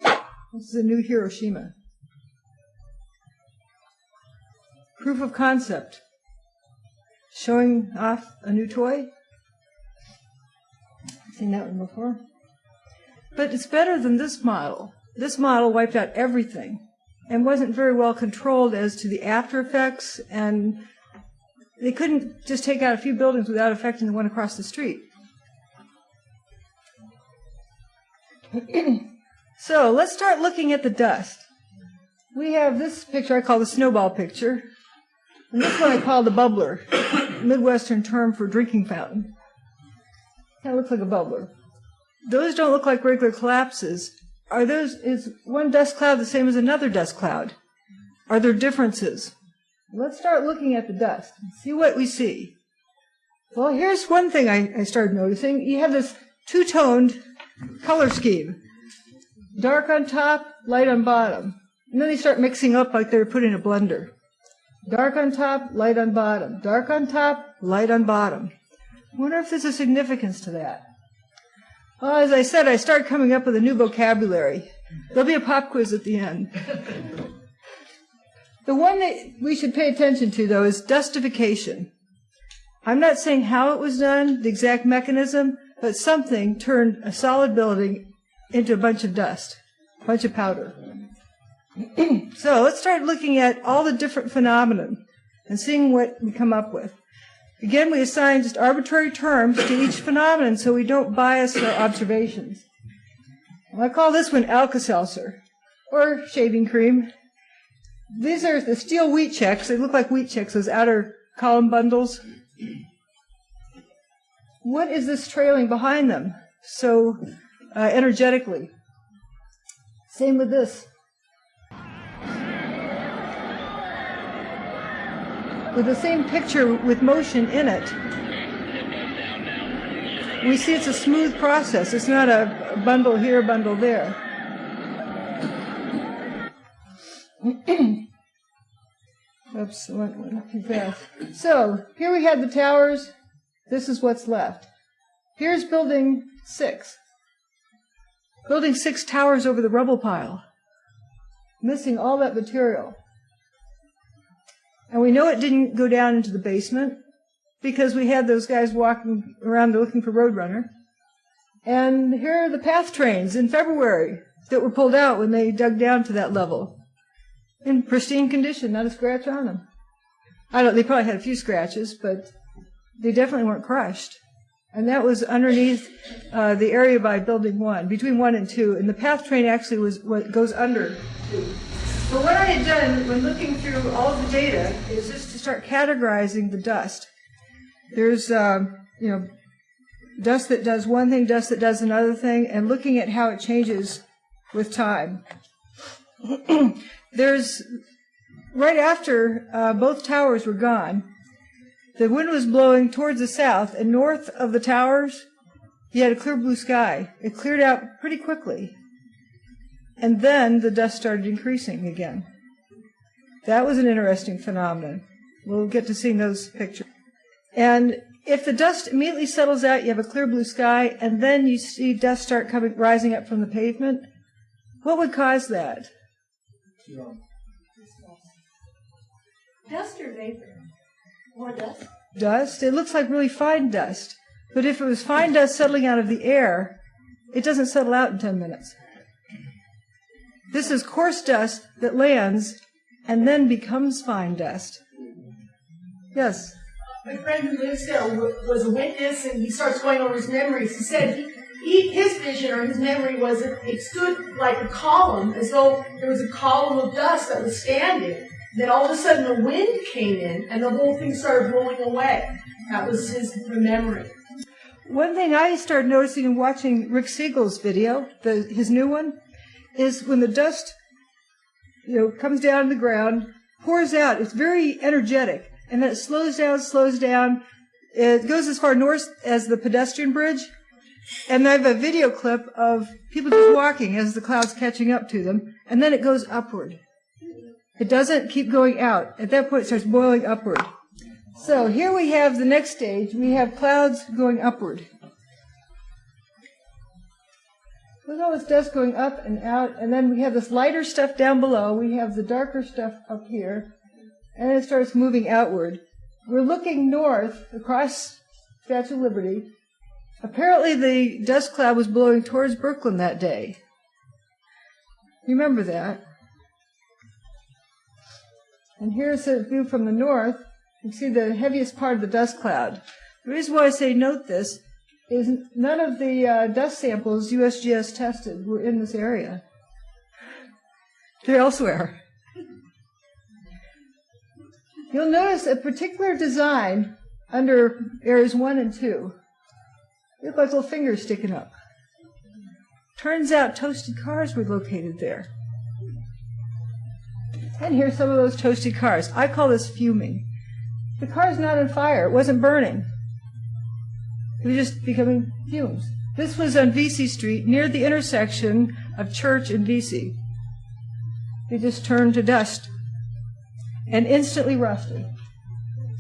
This is a new Hiroshima. Proof of concept. Showing off a new toy. Seen that one before. But it's better than this model. This model wiped out everything and wasn't very well controlled as to the after effects, and they couldn't just take out a few buildings without affecting the one across the street. So let's start looking at the dust. We have this picture I call the snowball picture, and this one I call the bubbler, Midwestern term for drinking fountain. That looks like a bubbler. Those don't look like regular collapses. Is one dust cloud the same as another dust cloud? Are there differences? Let's start looking at the dust and see what we see. Well, here's one thing I started noticing. You have this two-toned color scheme. Dark on top, light on bottom. And then they start mixing up like they're put in a blender. Dark on top, light on bottom. Dark on top, light on bottom. I wonder if there's a significance to that. Well, as I said, I started coming up with a new vocabulary. There'll be a pop quiz at the end. The one that we should pay attention to, though, is dustification. I'm not saying how it was done, the exact mechanism, but something turned a solid building into a bunch of dust, a bunch of powder. So let's start looking at all the different phenomena and seeing what we come up with. Again, we assign just arbitrary terms to each phenomenon so we don't bias our observations. I call this one Alka-Seltzer, or shaving cream. These are the steel wheat checks. They look like wheat checks, those outer column bundles. What is this trailing behind them so energetically? Same with this. With the same picture with motion in it. We see it's a smooth process. It's not a bundle here, bundle there. Oops, went too fast. So, here we had the towers. This is what's left. Here's Building 6. Building 6 towers over the rubble pile. Missing all that material. And we know it didn't go down into the basement because we had those guys walking around looking for Roadrunner. And here are the path trains in February that were pulled out when they dug down to that level. In pristine condition, not a scratch on them. They probably had a few scratches, but they definitely weren't crushed. And that was underneath the area by Building 1, between 1 and 2. And the path train actually was what goes under 2. But what I had done when looking through all of the data is just to start categorizing the dust. There's, dust that does one thing, dust that does another thing, and looking at how it changes with time. There's, right after both towers were gone, the wind was blowing towards the south, and north of the towers, you had a clear blue sky. It cleared out pretty quickly. And then the dust started increasing again. That was an interesting phenomenon. We'll get to seeing those pictures. And if the dust immediately settles out, you have a clear blue sky, and then you see dust start rising up from the pavement, what would cause that? Dust or vapor? More dust? Dust. It looks like really fine dust. But if it was fine dust settling out of the air, it doesn't settle out in 10 minutes. This is coarse dust that lands and then becomes fine dust. Yes? My friend who lives there was a witness, and he starts going over his memories. He said his vision or his memory was it stood like a column, as though there was a column of dust that was standing. Then all of a sudden the wind came in, and the whole thing started blowing away. That was his memory. One thing I started noticing in watching Rick Siegel's video, his new one, is when the dust, comes down to the ground, pours out. It's very energetic, and then it slows down. It goes as far north as the pedestrian bridge, and I have a video clip of people just walking as the cloud's catching up to them, and then it goes upward. It doesn't keep going out. At that point, it starts boiling upward. So here we have the next stage. We have clouds going upward. Look at all this dust going up and out, and then we have this lighter stuff down below. We have the darker stuff up here, and then it starts moving outward. We're looking north across Statue of Liberty. Apparently the dust cloud was blowing towards Brooklyn that day. Remember that. And here's a view from the north. You can see the heaviest part of the dust cloud. The reason why I say note this is none of the dust samples USGS tested were in this area. They're elsewhere. You'll notice a particular design under areas 1 and 2. They look like little fingers sticking up. Turns out toasted cars were located there. And here's some of those toasted cars. I call this fuming. The car's not on fire. It wasn't burning. It was just becoming fumes. This was on Vesey Street, near the intersection of Church and Vesey. They just turned to dust and instantly rusted.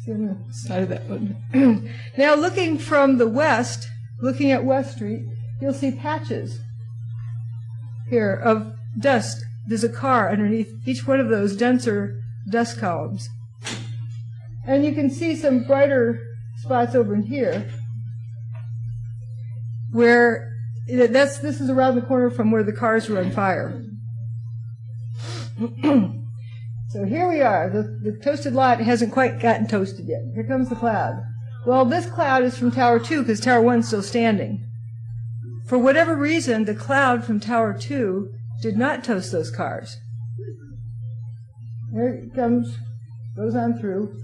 See on the side of that one. Now, looking from the west, looking at West Street, you'll see patches here of dust. There's a car underneath each one of those denser dust columns. And you can see some brighter spots over in here where this is around the corner from where the cars were on fire. So here we are. The toasted lot hasn't quite gotten toasted yet. Here comes the cloud. Well, this cloud is from Tower 2 because Tower 1 is still standing. For whatever reason, the cloud from Tower 2 did not toast those cars. There it comes, goes on through.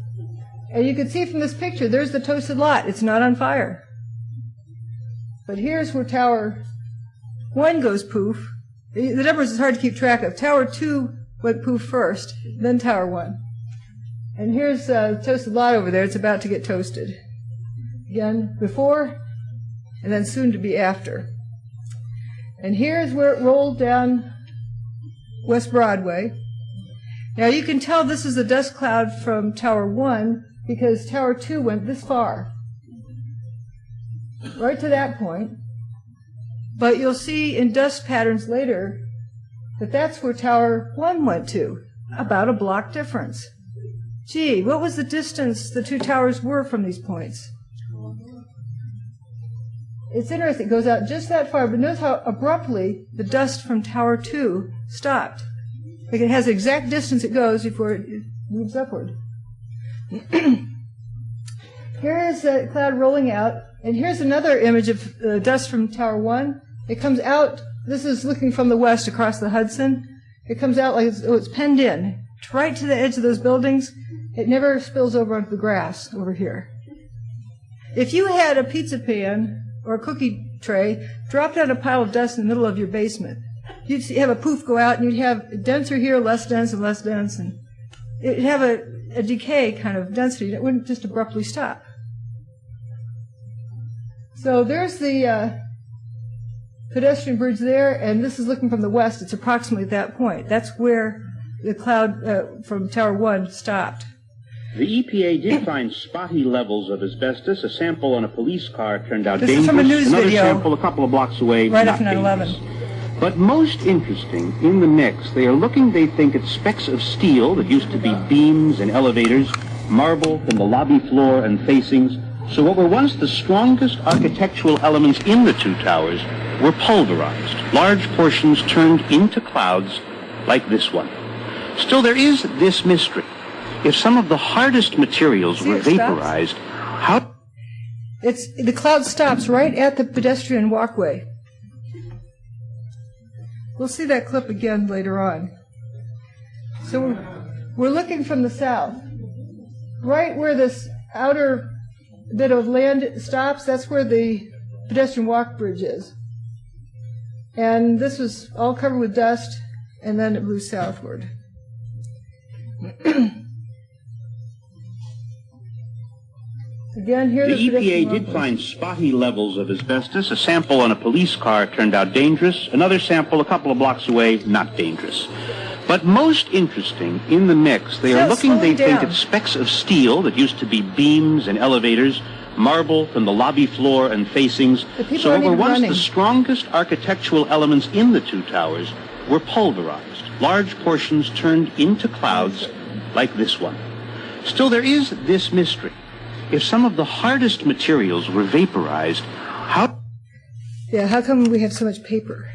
And you can see from this picture, there's the toasted lot. It's not on fire. But here's where Tower 1 goes poof. The numbers is hard to keep track of. Tower 2 went poof first, then Tower 1. And here's the toasted lot over there. It's about to get toasted. Again, before, and then soon to be after. And here's where it rolled down West Broadway. Now you can tell this is a dust cloud from Tower 1 because Tower 2 went this far, right to that point. But you'll see in dust patterns later that that's where Tower 1 went to, about a block difference. Gee, what was the distance the two towers were from these points? It's interesting. It goes out just that far, but notice how abruptly the dust from Tower 2 stopped. Like it has the exact distance it goes before it moves upward. Here is a cloud rolling out, and here's another image of dust from Tower 1. It comes out, this is looking from the west across the Hudson. It comes out like it's penned in, right to the edge of those buildings. It never spills over onto the grass over here. If you had a pizza pan or a cookie tray dropped on a pile of dust in the middle of your basement, you'd have a poof go out, and you'd have denser here, less dense, and less dense, and it'd have a decay kind of density. It wouldn't just abruptly stop. So there's the pedestrian bridge there, and this is looking from the west. It's approximately at that point. That's where the cloud from Tower 1 stopped. The EPA did find spotty levels of asbestos. A sample on a police car turned out this dangerous. Is from a news Another video sample a couple of blocks away, right not after 9/11. But most interesting, in the mix, they are looking, they think, at specks of steel that used to be beams and elevators, marble from the lobby floor and facings. So what were once the strongest architectural elements in the two towers were pulverized, large portions turned into clouds like this one. Still, there is this mystery. If some of the hardest materials were vaporized, how... The cloud stops right at the pedestrian walkway. We'll see that clip again later on. So we're looking from the south. Right where this outer bit of land stops, that's where the pedestrian walk bridge is. And this was all covered with dust, and then it moved southward. Again, here the EPA did find spotty levels of asbestos. A sample on a police car turned out dangerous. Another sample a couple of blocks away, not dangerous. But most interesting, in the mix, they are looking, they think, at specks of steel that used to be beams and elevators, marble from the lobby floor and facings. So what were once the strongest architectural elements in the two towers were pulverized, large portions turned into clouds like this one. Still, there is this mystery. If some of the hardest materials were vaporized, how... Yeah, how come we have so much paper?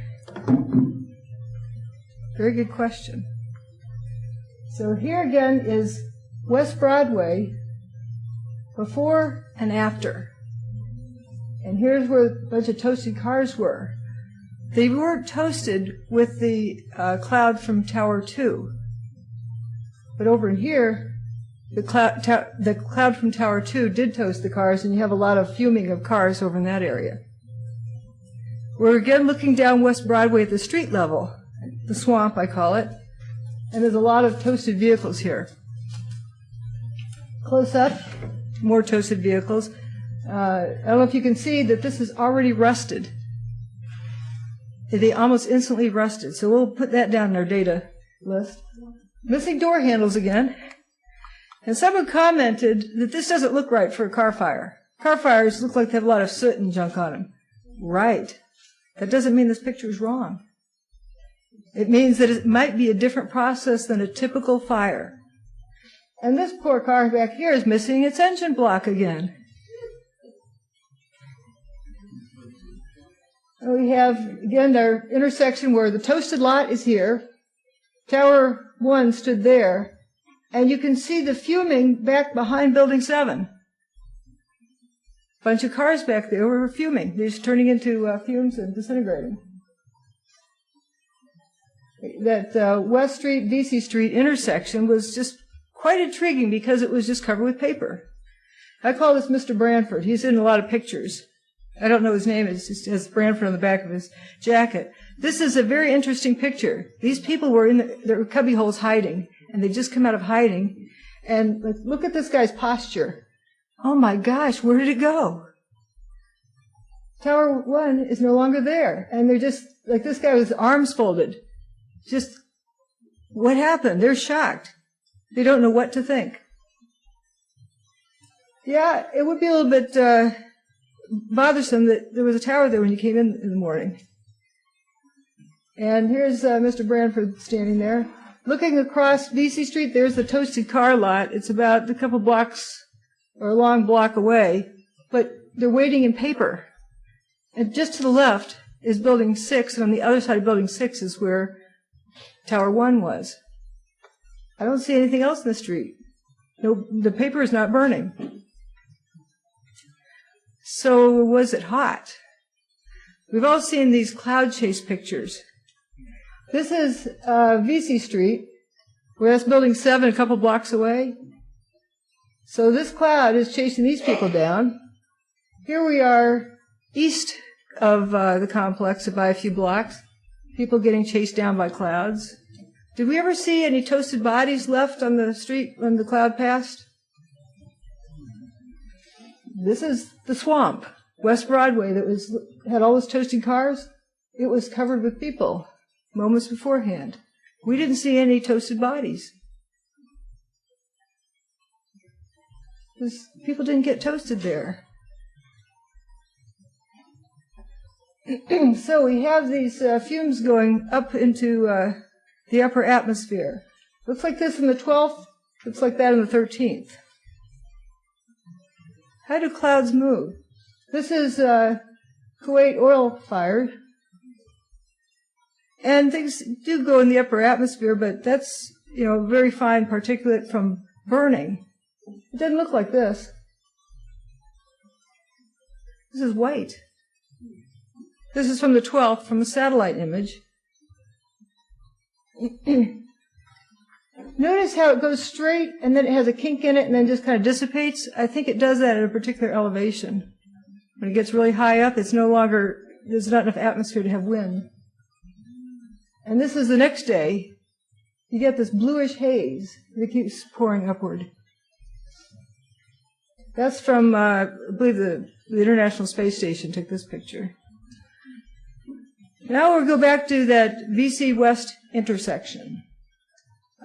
Very good question. So here again is West Broadway before and after. And here's where a bunch of toasted cars were. They weren't toasted with the cloud from Tower 2. But over in here, the cloud from Tower 2 did toast the cars, and you have a lot of fuming of cars over in that area. We're again looking down West Broadway at the street level, the swamp I call it, and there's a lot of toasted vehicles here. Close up, more toasted vehicles. I don't know if you can see that this is already rusted. They almost instantly rusted, so we'll put that down in our data list. Missing door handles again. And someone commented that this doesn't look right for a car fire. Car fires look like they have a lot of soot and junk on them. Right. That doesn't mean this picture is wrong. It means that it might be a different process than a typical fire. And this poor car back here is missing its engine block again. And we have, again, our intersection where the toasted lot is here. Tower 1 stood there. And you can see the fuming back behind Building 7. Bunch of cars back there were fuming. They're just turning into fumes and disintegrating. That West Street, VC Street intersection was just quite intriguing because it was just covered with paper. I call this Mr. Branford. He's in a lot of pictures. I don't know his name. It just has Branford on the back of his jacket. This is a very interesting picture. These people were in their cubby holes hiding. And they just come out of hiding, and look at this guy's posture. Oh my gosh, where did it go? Tower 1 is no longer there, and they're just, like this guy with his arms folded. Just, what happened? They're shocked. They don't know what to think. Yeah, it would be a little bit bothersome that there was a tower there when you came in the morning. And here's Mr. Branford standing there. Looking across VC Street, there's the toasted car lot. It's about a couple blocks or a long block away, but they're waiting in paper. And just to the left is Building 6, and on the other side of Building 6 is where Tower 1 was. I don't see anything else in the street. No, the paper is not burning. So was it hot? We've all seen these cloud chase pictures. This is VC Street, where that's Building 7 a couple blocks away. So this cloud is chasing these people down. Here we are east of the complex by a few blocks, people getting chased down by clouds. Did we ever see any toasted bodies left on the street when the cloud passed? This is the swamp, West Broadway, that had all those toasted cars. It was covered with people moments beforehand. We didn't see any toasted bodies. People didn't get toasted there. So we have these fumes going up into the upper atmosphere. Looks like this on the 12th, looks like that on the 13th. How do clouds move? This is Kuwait oil fire. And things do go in the upper atmosphere, but that's very fine particulate from burning. It doesn't look like this. This is white. This is from the 12th, from a satellite image. Notice how it goes straight and then it has a kink in it and then just kind of dissipates. I think it does that at a particular elevation. When it gets really high up, there's not enough atmosphere to have wind. And this is the next day. You get this bluish haze that keeps pouring upward. That's from, I believe, the International Space Station took this picture. Now we'll go back to that VC West intersection.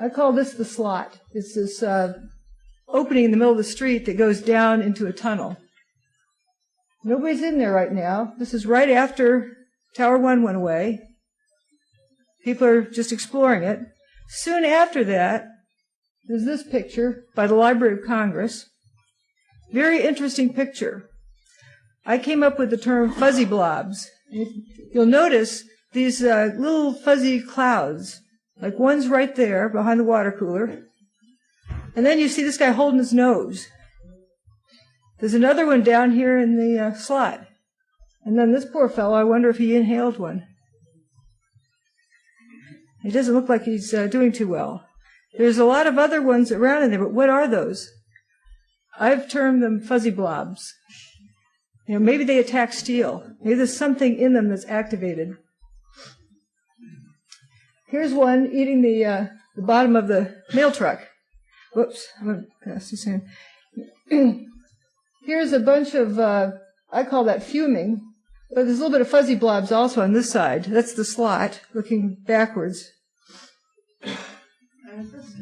I call this the slot. It's this opening in the middle of the street that goes down into a tunnel. Nobody's in there right now. This is right after Tower 1 went away. People are just exploring it. Soon after that, there's this picture by the Library of Congress. Very interesting picture. I came up with the term fuzzy blobs. You'll notice these little fuzzy clouds, like one's right there behind the water cooler. And then you see this guy holding his nose. There's another one down here in the slot. And then this poor fellow, I wonder if he inhaled one. It doesn't look like he's doing too well. There's a lot of other ones around in there, but what are those? I've termed them fuzzy blobs. Maybe they attack steel. Maybe there's something in them that's activated. Here's one eating the bottom of the mail truck. Whoops, I'm going to pass this in. Here's a bunch of, I call that fuming, but there's a little bit of fuzzy blobs also on this side. That's the slot, looking backwards. And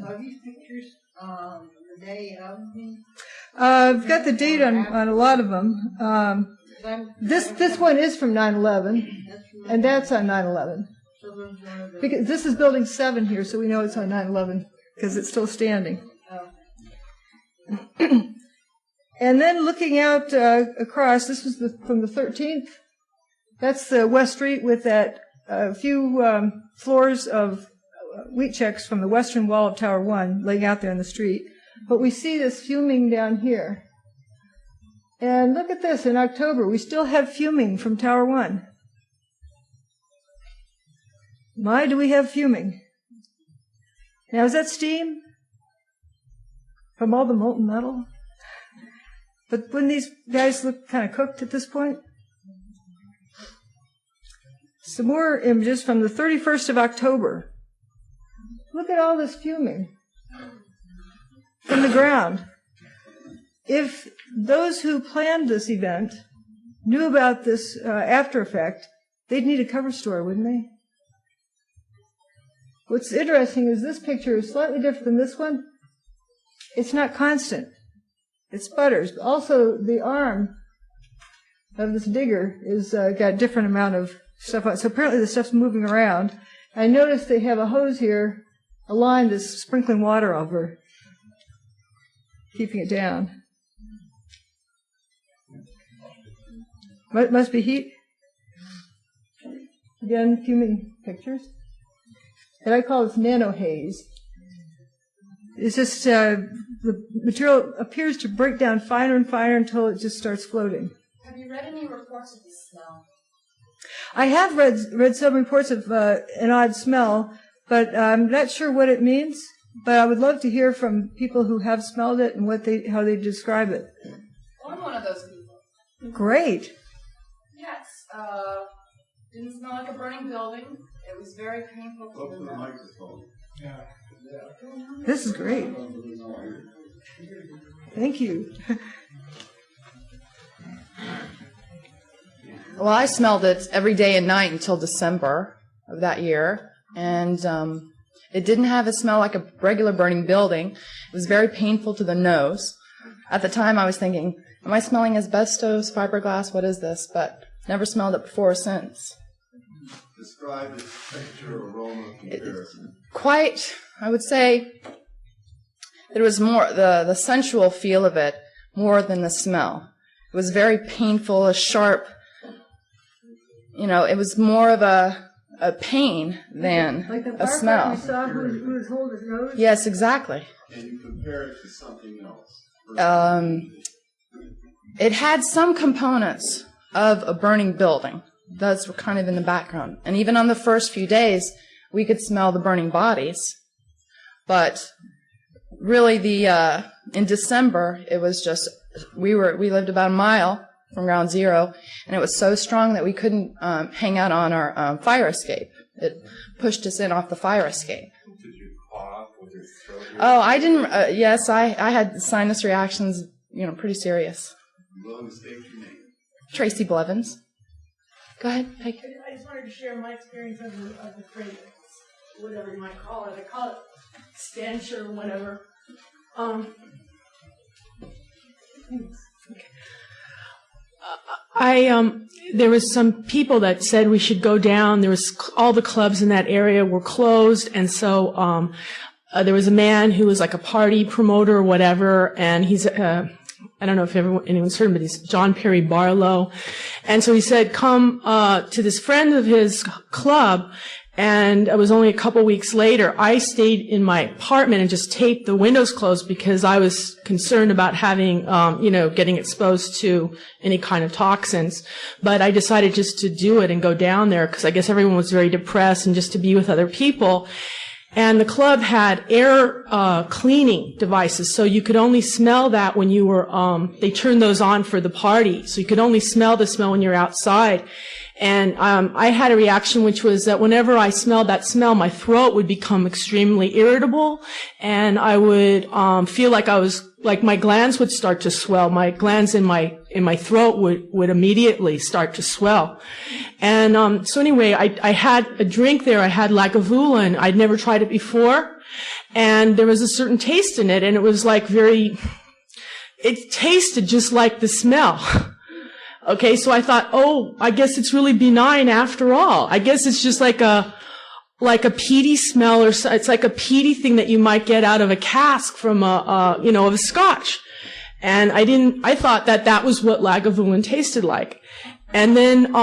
are these pictures the day of the... I've got the date on a lot of them. This one is from 9/11, and that's on 9/11. Because this is Building 7 here, so we know it's on 9/11 because it's still standing. And then looking out across, this was from the 13th. That's the West Street with that few floors of wheat checks from the western wall of Tower 1 laying out there in the street. But we see this fuming down here. And look at this, in October, we still have fuming from Tower 1. My, do we have fuming. Now, is that steam? From all the molten metal? But wouldn't these guys look kind of cooked at this point? Some more images from the 31st of October. Look at all this fuming from the ground. If those who planned this event knew about this after effect, they'd need a cover story, wouldn't they? What's interesting is this picture is slightly different than this one. It's not constant. It sputters. Also, the arm of this digger is got a different amount of stuff on it. So apparently the stuff's moving around. I noticed they have a hose here, a line that's sprinkling water over, keeping it down. Must be heat. Again, fuming pictures. And I call this nano haze. It's just the material appears to break down finer and finer until it just starts floating. Have you read any reports of the smell? I have read some reports of an odd smell, but I'm not sure what it means. But I would love to hear from people who have smelled it and how they describe it. I'm one of those people. Great. Yes. Didn't smell like a burning building. It was very painful to the microphone. Yeah. This is great. Thank you. Well, I smelled it every day and night until December of that year, and it didn't have a smell like a regular burning building. It was very painful to the nose. At the time, I was thinking, am I smelling asbestos, fiberglass, what is this? But never smelled it before or since. Describe its texture, aroma, comparison. Quite, I would say, it was more the sensual feel of it more than the smell. It was very painful, a sharp, it was more of a a pain than like the a smell. we saw who was holding his nose? Yes, exactly. And you compare it to something else. It had some components of a burning building. Those were kind of in the background. And even on the first few days, we could smell the burning bodies. But really, in December, it was just, we lived about a mile from ground zero, and it was so strong that we couldn't hang out on our fire escape. It pushed us in off the fire escape. Did you cough with your throat? Oh, I didn't, yes, I had sinus reactions, pretty serious. You willing to state your name? Tracy Blevins. Go ahead, Peggy. I just wanted to share my experience of the fragrance, whatever you might call it. I call it stench or whatever. There was some people that said we should go down. There was all the clubs in that area were closed, and so there was a man who was like a party promoter or whatever, and he's I don't know if anyone's heard of him, but he's John Perry Barlow. And so he said, come to this friend of his club. And it was only a couple weeks later, I stayed in my apartment and just taped the windows closed because I was concerned about having, getting exposed to any kind of toxins. But I decided just to do it and go down there because I guess everyone was very depressed and just to be with other people. And the club had air cleaning devices, so you could only smell that when you were, they turned those on for the party, so you could only smell the smell when you're outside. And I had a reaction which was that whenever I smelled that smell, my throat would become extremely irritable, and I would feel like my glands would start to swell. My glands in my throat would immediately start to swell. And so anyway, I had a drink there. I had Lagavulin. I'd never tried it before, and there was a certain taste in it, and it was like it tasted just like the smell. Okay, so I thought, I guess it's really benign after all. I guess it's just like a peaty smell, or it's like a peaty thing that you might get out of a cask from of a scotch. And I thought that was what Lagavulin tasted like. And then,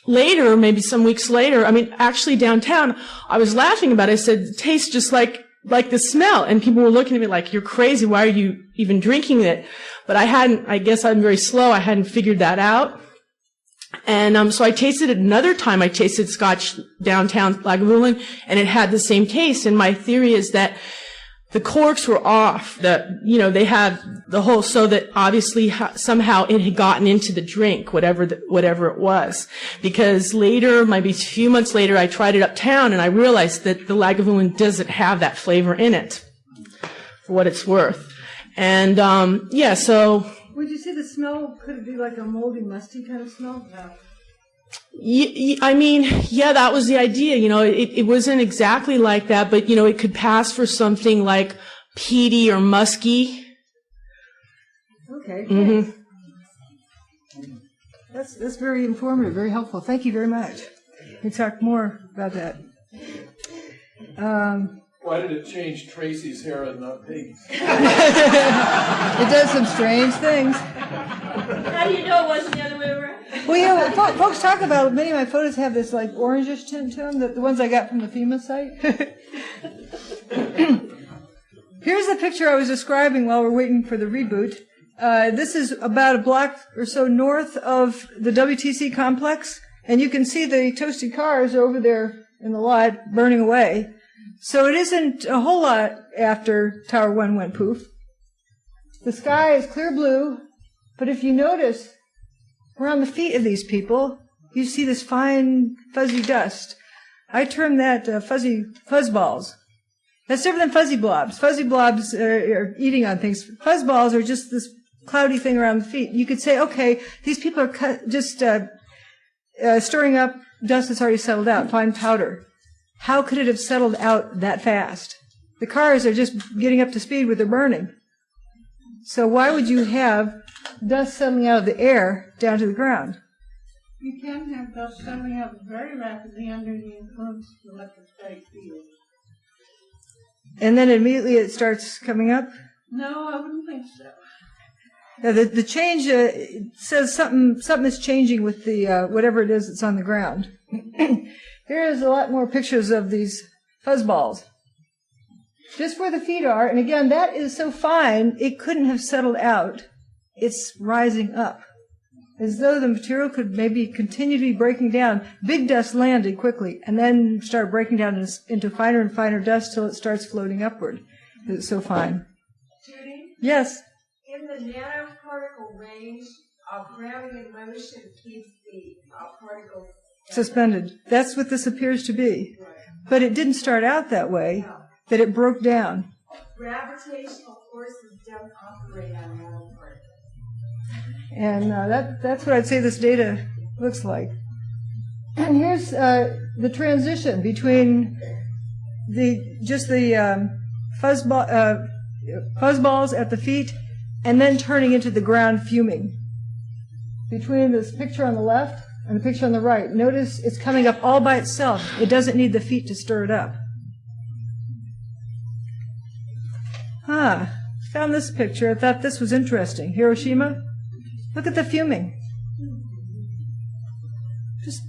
later, maybe some weeks later, actually downtown, I was laughing about it. I said, it tastes just like the smell. And people were looking at me like, you're crazy. Why are you even drinking it? But I guess I'm very slow. I hadn't figured that out. And so I tasted it another time. I tasted scotch downtown Lagavulin, and it had the same taste. And my theory is that the corks were off. They had the whole, so that obviously somehow it had gotten into the drink, whatever it was. Because later, maybe a few months later, I tried it uptown, and I realized that the Lagavulin doesn't have that flavor in it, for what it's worth. And so. Would you say the smell could be like a moldy, musty kind of smell? No. That was the idea. It wasn't exactly like that, but, it could pass for something like peaty or musky. Okay. Mm-hmm. That's very informative, very helpful. Thank you very much. We can talk more about that. Why did it change Tracy's hair and not Peggy's? It does some strange things. How do you know it wasn't the other way around? Well, folks talk about, many of my photos have this like orangish tint to them, the ones I got from the FEMA site. Here's the picture I was describing while we're waiting for the reboot. This is about a block or so north of the WTC complex, and you can see the toasted cars over there in the lot burning away. So it isn't a whole lot after Tower 1 went poof. The sky is clear blue, but if you notice, around the feet of these people, you see this fine, fuzzy dust. I term that fuzzy fuzzballs. That's different than fuzzy blobs. Fuzzy blobs are eating on things. Fuzzballs are just this cloudy thing around the feet. You could say, okay, these people are just stirring up dust that's already settled out, fine powder. How could it have settled out that fast? The cars are just getting up to speed with their burning. So why would you have dust settling out of the air down to the ground? You can have dust settling out very rapidly under the influence of electrostatic fields. And then immediately it starts coming up? No, I wouldn't think so. The change says something is changing with the whatever it is that's on the ground. Here's a lot more pictures of these fuzzballs. Just where the feet are, and again, that is so fine, it couldn't have settled out. It's rising up, as though the material could maybe continue to be breaking down. Big dust landed quickly, and then start breaking down into finer and finer dust till it starts floating upward. It's so fine. Judy? Yes? In the nanoparticle range, gravity and motion keeps the particle Suspended. That's what this appears to be. But it didn't start out that way, that it broke down. Gravitational forces don't operate on nanoparticles. And that's what I'd say this data looks like. And here's the transition between the fuzzballs at the feet and then turning into the ground fuming. Between this picture on the left and the picture on the right, notice it's coming up all by itself. It doesn't need the feet to stir it up. Found this picture. I thought this was interesting. Hiroshima. Look at the fuming. Just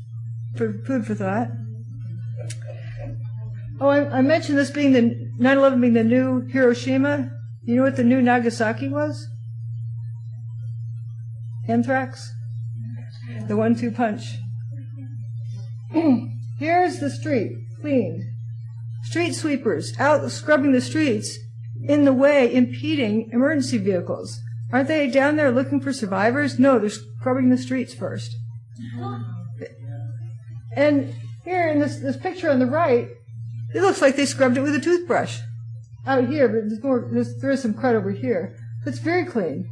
for food for thought. Oh, I mentioned this being 9/11 being the new Hiroshima. You know what the new Nagasaki was? Anthrax. The 1-2 punch. Here's the street, cleaned. Street sweepers out scrubbing the streets, in the way, impeding emergency vehicles. Aren't they down there looking for survivors? No, they're scrubbing the streets first. And here in this picture on the right, it looks like they scrubbed it with a toothbrush. Out here, but there is some crud over here. It's very clean.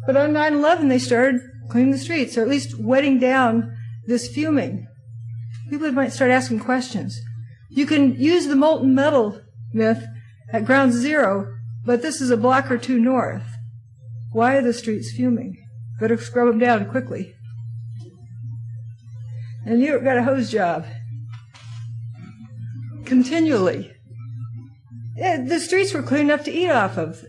But on 9/11, they started cleaning the streets, or at least wetting down this fuming. People might start asking questions. You can use the molten metal myth at ground zero, but this is a block or two north. Why are the streets fuming? Better scrub them down quickly. And you've got a hose job. Continually. The streets were clean enough to eat off of.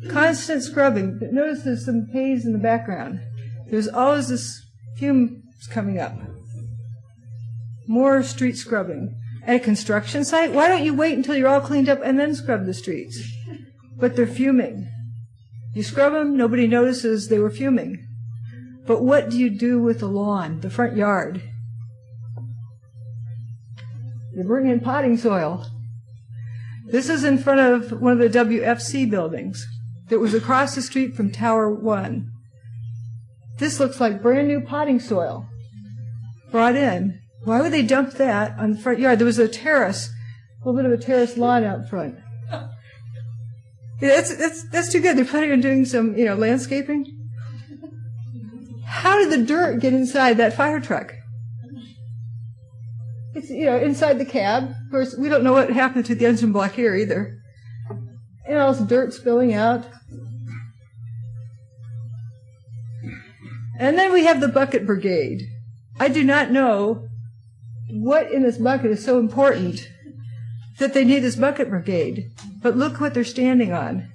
Constant scrubbing. But notice there's some haze in the background. There's always this fumes coming up. More street scrubbing. At a construction site, why don't you wait until you're all cleaned up and then scrub the streets? But they're fuming. You scrub them, nobody notices they were fuming. But what do you do with the lawn, the front yard? You bring in potting soil. This is in front of one of the WFC buildings that was across the street from Tower 1. This looks like brand new potting soil brought in. Why would they dump that on the front yard? There was a terrace, a little bit of a terrace lawn out front. Yeah, that's too good. They're planning on doing some, landscaping. How did the dirt get inside that fire truck? It's, inside the cab. Of course, we don't know what happened to the engine block here either. And all this dirt spilling out. And then we have the bucket brigade. I do not know what in this bucket is so important that they need this bucket brigade. But look what they're standing on.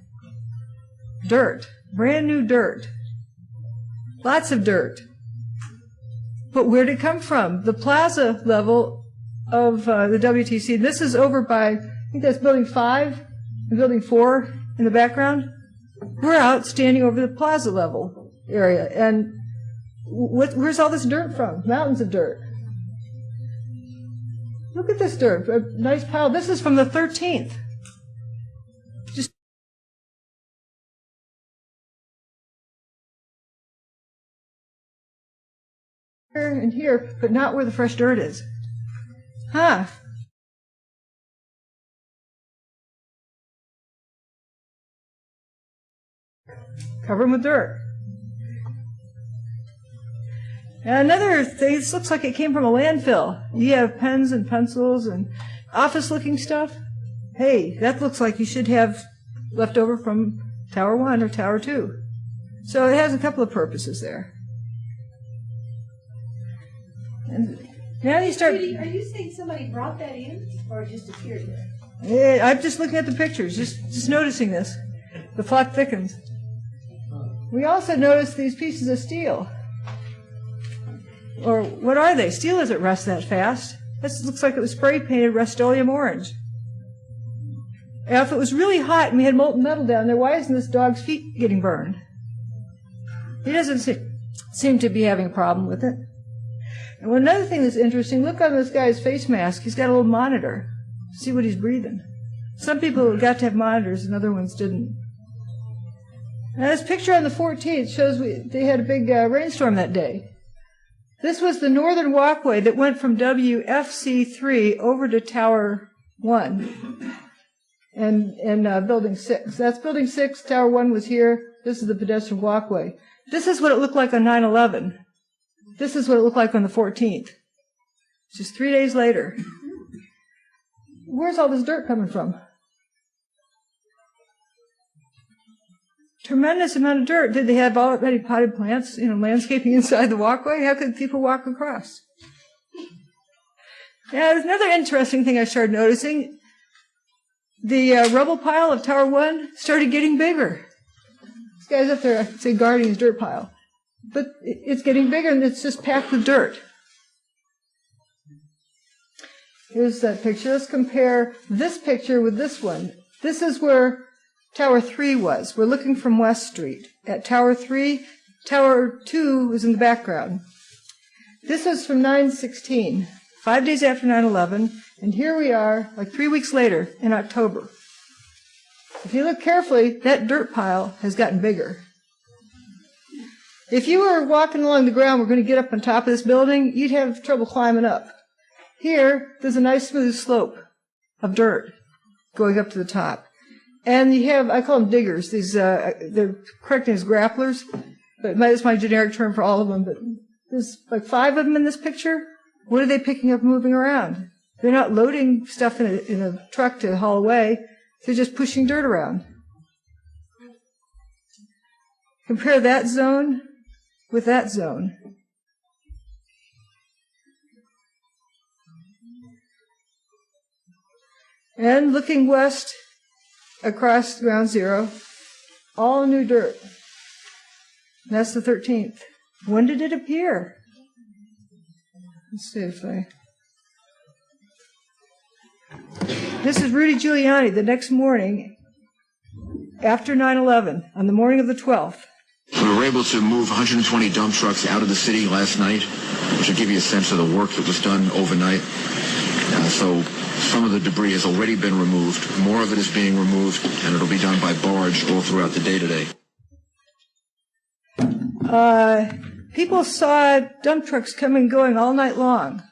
Dirt. Brand new dirt. Lots of dirt. But where did it come from? The plaza level of the WTC. This is over by, I think that's building 5 and building 4 in the background. We're out standing over the plaza level area. And where's all this dirt from? Mountains of dirt. Look at this dirt. A nice pile. This is from the 13th. Just here and here, but not where the fresh dirt is. Huh. Cover them with dirt. And another thing, this looks like it came from a landfill. You have pens and pencils and office-looking stuff. Hey, that looks like you should have left over from Tower 1 or Tower 2. So it has a couple of purposes there. And now you start... Judy, are you saying somebody brought that in or it just appeared there? I'm just looking at the pictures, just noticing this. The plot thickens. We also noticed these pieces of steel. Or what are they? Steel doesn't rust that fast. This looks like it was spray painted Rust-Oleum orange. Now, if it was really hot and we had molten metal down there, why isn't this dog's feet getting burned? He doesn't seem to be having a problem with it. And another thing that's interesting, look on this guy's face mask. He's got a little monitor. See what he's breathing. Some people got to have monitors and other ones didn't. Now, this picture on the 14th shows they had a big rainstorm that day. This was the northern walkway that went from WFC3 over to Tower 1 and Building 6. That's Building 6. Tower 1 was here. This is the pedestrian walkway. This is what it looked like on 9/11. This is what it looked like on the 14th. Just 3 days later. Where's all this dirt coming from? Tremendous amount of dirt. Did they have already potted plants, landscaping inside the walkway? How could people walk across? Now, there's another interesting thing I started noticing. The rubble pile of Tower 1 started getting bigger. This guy's up there, I'd say, guarding his dirt pile. But it's getting bigger, and it's just packed with dirt. Here's that picture. Let's compare this picture with this one. This is where Tower 3 was. We're looking from West Street. At Tower 3, Tower 2 was in the background. This was from 9/16, 5 days after 9/11, and here we are, like 3 weeks later, in October. If you look carefully, that dirt pile has gotten bigger. If you were walking along the ground, we're going to get up on top of this building, you'd have trouble climbing up. Here, there's a nice smooth slope of dirt going up to the top. And you have, I call them diggers. These, they're correct as grapplers, but that's my generic term for all of them. But there's like 5 of them in this picture. What are they picking up and moving around? They're not loading stuff in a truck to haul away. They're just pushing dirt around. Compare that zone with that zone. And looking west across ground zero, all new dirt. That's the 13th. When did it appear? Let's see if I... This is Rudy Giuliani the next morning after 9/11, on the morning of the 12th. We were able to move 120 dump trucks out of the city last night, which will give you a sense of the work that was done overnight. So some of the debris has already been removed. More of it is being removed, and it'll be done by barge all throughout the day today. People saw dump trucks coming and going all night long.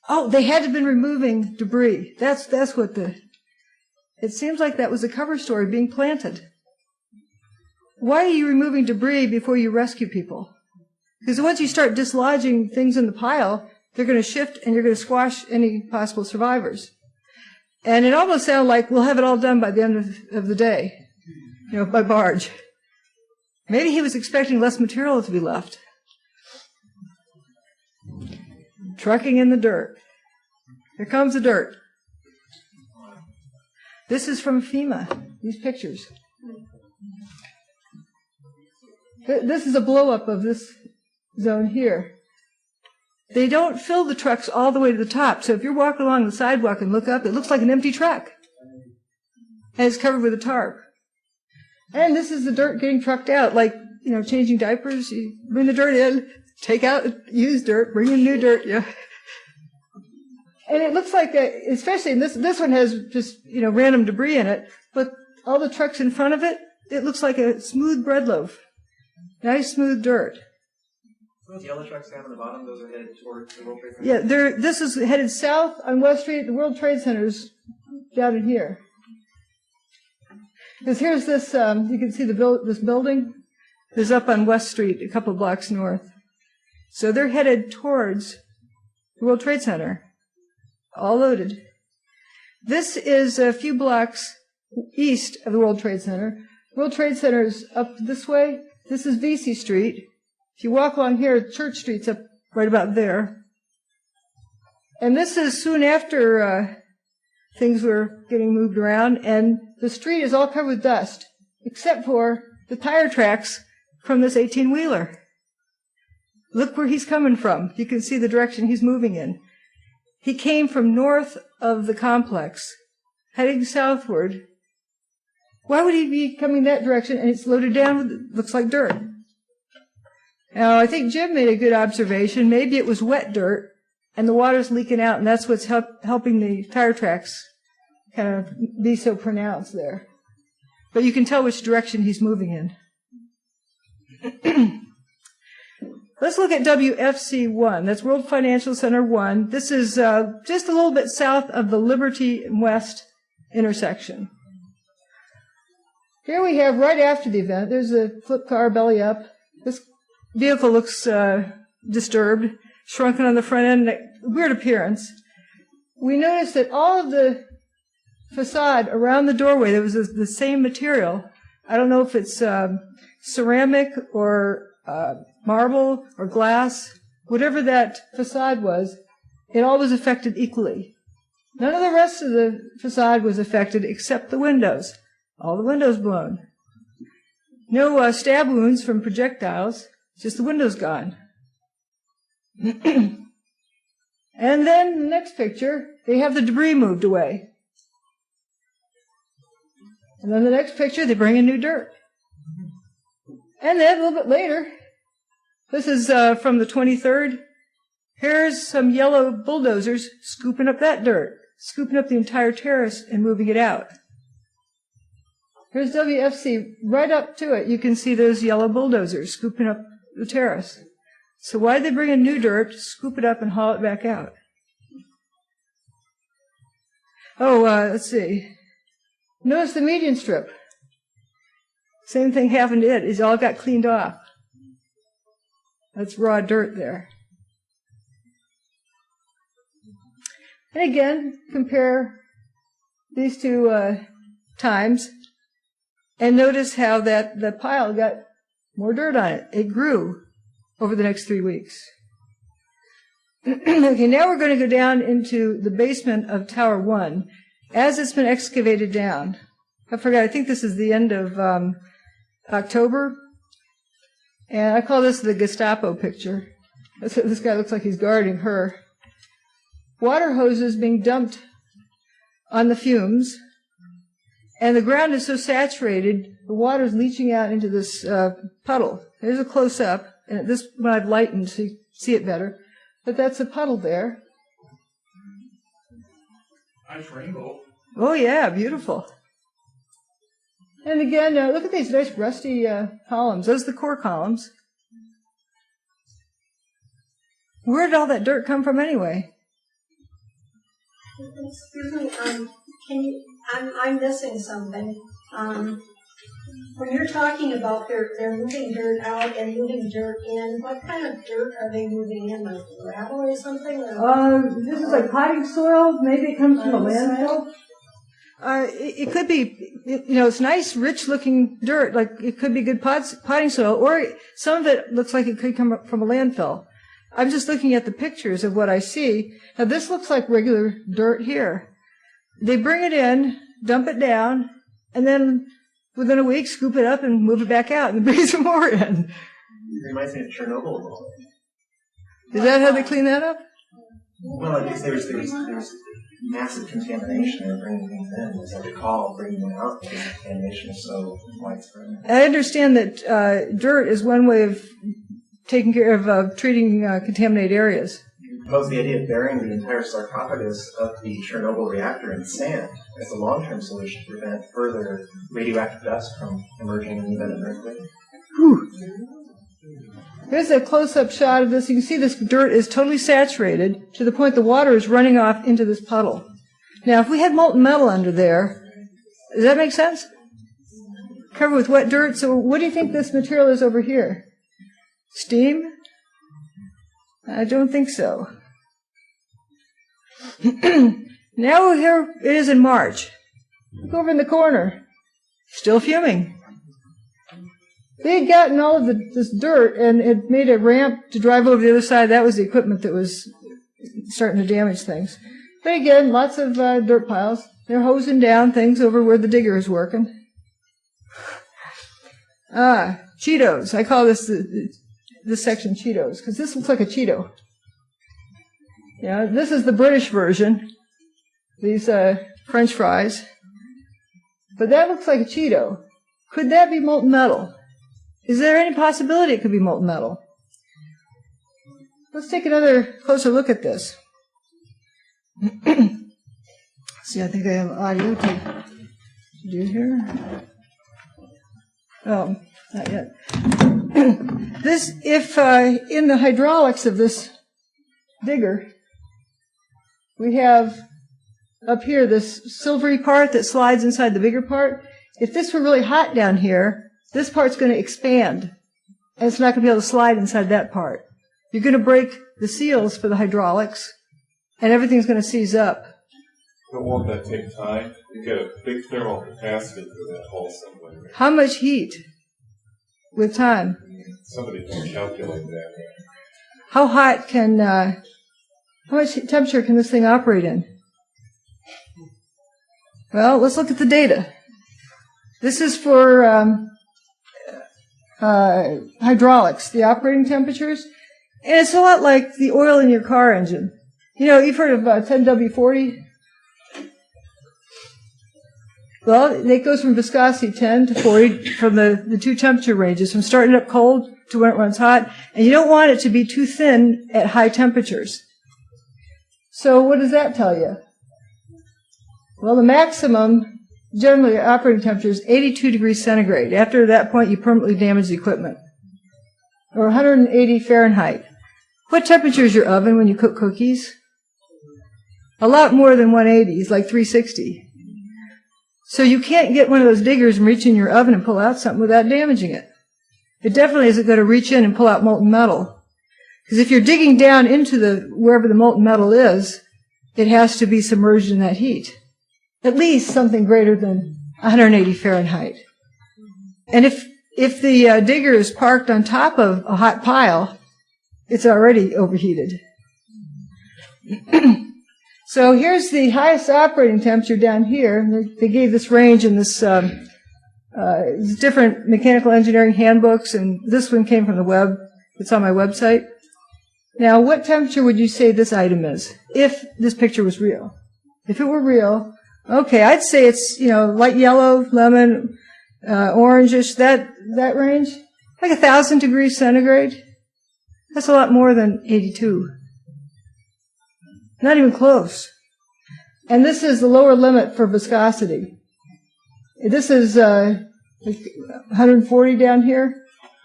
Oh, they had to have been removing debris. That's what it seems like that was a cover story being planted. Why are you removing debris before you rescue people? Because once you start dislodging things in the pile, they're going to shift and you're going to squash any possible survivors. And it almost sounded like we'll have it all done by the end of the day, by barge. Maybe he was expecting less material to be left. Trucking in the dirt. Here comes the dirt. This is from FEMA, these pictures. This is a blow-up of this zone here. They don't fill the trucks all the way to the top, so if you're walking along the sidewalk and look up, it looks like an empty truck. And it's covered with a tarp. And this is the dirt getting trucked out, like, changing diapers. You bring the dirt in, take out used dirt, bring in new dirt, yeah. And it looks like, especially in this one has just, random debris in it, but all the trucks in front of it, it looks like a smooth bread loaf. Nice smooth dirt. Those yellow trucks down on the bottom, those are headed towards the World Trade Center? Yeah, this is headed south on West Street. The World Trade Center's down in here. Because here's this, you can see this building is up on West Street, a couple of blocks north. So they're headed towards the World Trade Center, all loaded. This is a few blocks east of the World Trade Center. World Trade Center is up this way. This is Vesey Street. If you walk along here, Church Street's up right about there. And this is soon after things were getting moved around, and the street is all covered with dust, except for the tire tracks from this 18-wheeler. Look where he's coming from. You can see the direction he's moving in. He came from north of the complex, heading southward. Why would he be coming that direction and it's loaded down with, looks like dirt? Now, I think Jim made a good observation. Maybe it was wet dirt and the water's leaking out, and that's what's helping the tire tracks kind of be so pronounced there. But you can tell which direction he's moving in. Let's look at WFC1. That's World Financial Center 1. This is just a little bit south of the Liberty and West intersection. Here we have, right after the event, there's a flip car belly up. This vehicle looks disturbed, shrunken on the front end, weird appearance. We noticed that all of the facade around the doorway, there was the same material. I don't know if it's ceramic or marble or glass. Whatever that facade was, it all was affected equally. None of the rest of the facade was affected except the windows. All the windows blown. No stab wounds from projectiles, just the windows gone. And then the next picture, they have the debris moved away. And then the next picture, they bring in new dirt. And then a little bit later, this is from the 23rd, here's some yellow bulldozers scooping up that dirt, scooping up the entire terrace and moving it out. Here's WFC, right up to it, you can see those yellow bulldozers scooping up the terrace. So why did they bring in new dirt, scoop it up, and haul it back out? Oh, let's see. Notice the median strip. Same thing happened to it. It all got cleaned off. That's raw dirt there. And again, compare these two times. And notice how the pile got more dirt on it. It grew over the next 3 weeks. Okay, now we're going to go down into the basement of Tower 1 as it's been excavated down. I forgot, I think this is the end of October. And I call this the Gestapo picture. This guy looks like he's guarding her. Water hoses being dumped on the fumes. And the ground is so saturated, the water is leaching out into this puddle. There's a close-up, and this one I've lightened so you see it better. But that's a puddle there. Nice rainbow. Oh, yeah, beautiful. And again, look at these nice rusty columns. Those are the core columns. Where did all that dirt come from anyway? Excuse me, I'm missing something. When you're talking about they're moving dirt out and moving dirt in, what kind of dirt are they moving in? Like gravel or something? This is like potting soil. Maybe it comes from a landfill. It could be, it's nice, rich-looking dirt. Like it could be good potting soil, or some of it looks like it could come from a landfill. I'm just looking at the pictures of what I see. Now this looks like regular dirt here. They bring it in, dump it down, and then within a week scoop it up and move it back out and bring some more in. It reminds me of Chernobyl. Is that how they clean that up? Well, I guess there's massive contamination and bringing things in. As I recall, bringing them out because the contamination is so widespread. I understand that dirt is one way of taking care of treating contaminated areas. Propose the idea of burying the entire sarcophagus of the Chernobyl reactor in sand as a long-term solution to prevent further radioactive dust from emerging in the event of an earthquake. Whew. Here's a close-up shot of this. You can see this dirt is totally saturated to the point the water is running off into this puddle. Now, if we had molten metal under there, does that make sense? Covered with wet dirt. So what do you think this material is over here? Steam? I don't think so. Now here it is in March. Look over in the corner. Still fuming. They had gotten all of this dirt and had made a ramp to drive over the other side. That was the equipment that was starting to damage things. But again, lots of dirt piles. They're hosing down things over where the digger is working. Cheetos. I call this this section Cheetos because this looks like a Cheeto. Yeah, this is the British version. These French fries. But that looks like a Cheeto. Could that be molten metal? Is there any possibility it could be molten metal? Let's take another closer look at this. See, I think I have audio to do here. Oh, not yet. This, if in the hydraulics of this digger, we have up here this silvery part that slides inside the bigger part. If this were really hot down here, this part's going to expand, and it's not going to be able to slide inside that part. You're going to break the seals for the hydraulics, and everything's going to seize up. But won't that take time? You get a big thermal capacity for that whole assembly. How much heat with time? Somebody can calculate that. How hot can, how much temperature can this thing operate in? Well, let's look at the data. This is for hydraulics, the operating temperatures. And it's a lot like the oil in your car engine. You know, you've heard of 10W40? Well, it goes from viscosity 10 to 40 from the two temperature ranges, from starting up cold to when it runs hot. And you don't want it to be too thin at high temperatures. So what does that tell you? Well, the maximum, generally, operating temperature is 82 degrees centigrade. After that point, you permanently damage the equipment. Or 180 Fahrenheit. What temperature is your oven when you cook cookies? A lot more than 180. It's like 360. So you can't get one of those diggers and reach in your oven and pull out something without damaging it. It definitely isn't going to reach in and pull out molten metal. Because if you're digging down into wherever the molten metal is, it has to be submerged in that heat. At least something greater than 180 Fahrenheit. And if the digger is parked on top of a hot pile, it's already overheated. So here's the highest operating temperature down here. They gave this range in this different mechanical engineering handbooks, and this one came from the web. It's on my website. Now, what temperature would you say this item is if this picture was real? If it were real, okay, I'd say it's, light yellow, lemon, orangish, that range, like 1,000 degrees centigrade. That's a lot more than 82. Not even close. And this is the lower limit for viscosity. This is 140 down here,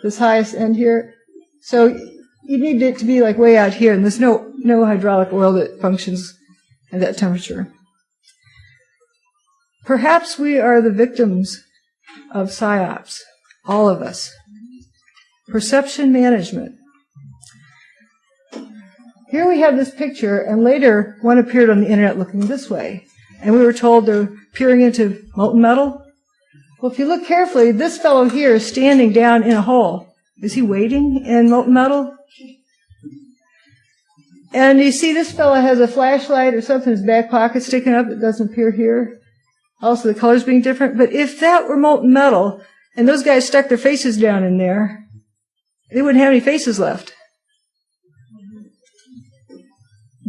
this highest end here. So you need it to be like way out here, and there's no hydraulic oil that functions at that temperature. Perhaps we are the victims of PSYOPs, all of us. Perception management. Here we have this picture, and later one appeared on the internet looking this way. And we were told they're peering into molten metal. Well, if you look carefully, this fellow here is standing down in a hole. Is he waiting in molten metal? And you see this fellow has a flashlight or something in his back pocket sticking up that doesn't appear here. Also, the colors being different. But if that were molten metal, and those guys stuck their faces down in there, they wouldn't have any faces left.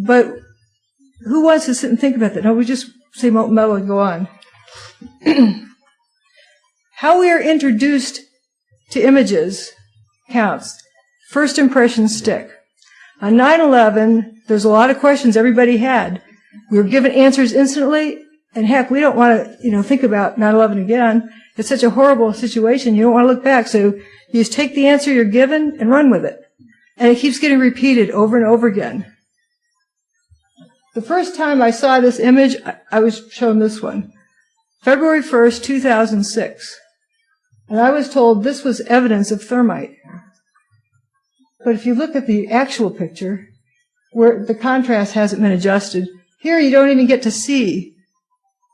But who wants to sit and think about that? No, we just say molten metal and go on. How we are introduced to images counts. First impressions stick. On 9/11, there's a lot of questions everybody had. We were given answers instantly, and heck, we don't want to, think about 9/11 again. It's such a horrible situation. You don't want to look back, so you just take the answer you're given and run with it. And it keeps getting repeated over and over again. The first time I saw this image, I was shown this one. February 1st, 2006. And I was told this was evidence of thermite. But if you look at the actual picture, where the contrast hasn't been adjusted, here you don't even get to see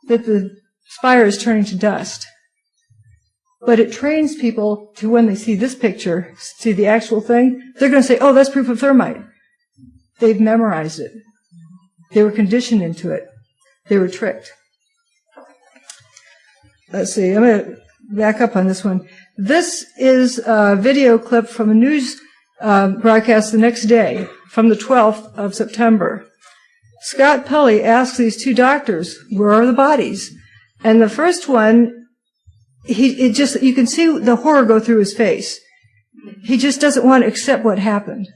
that the spire is turning to dust. But it trains people to, when they see this picture, see the actual thing, they're going to say, oh, that's proof of thermite. They've memorized it. They were conditioned into it. They were tricked. Let's see. I'm going to back up on this one. This is a video clip from a news broadcast the next day, from the 12th of September. Scott Pelley asks these two doctors, where are the bodies? And the first one, you can see the horror go through his face. He just doesn't want to accept what happened.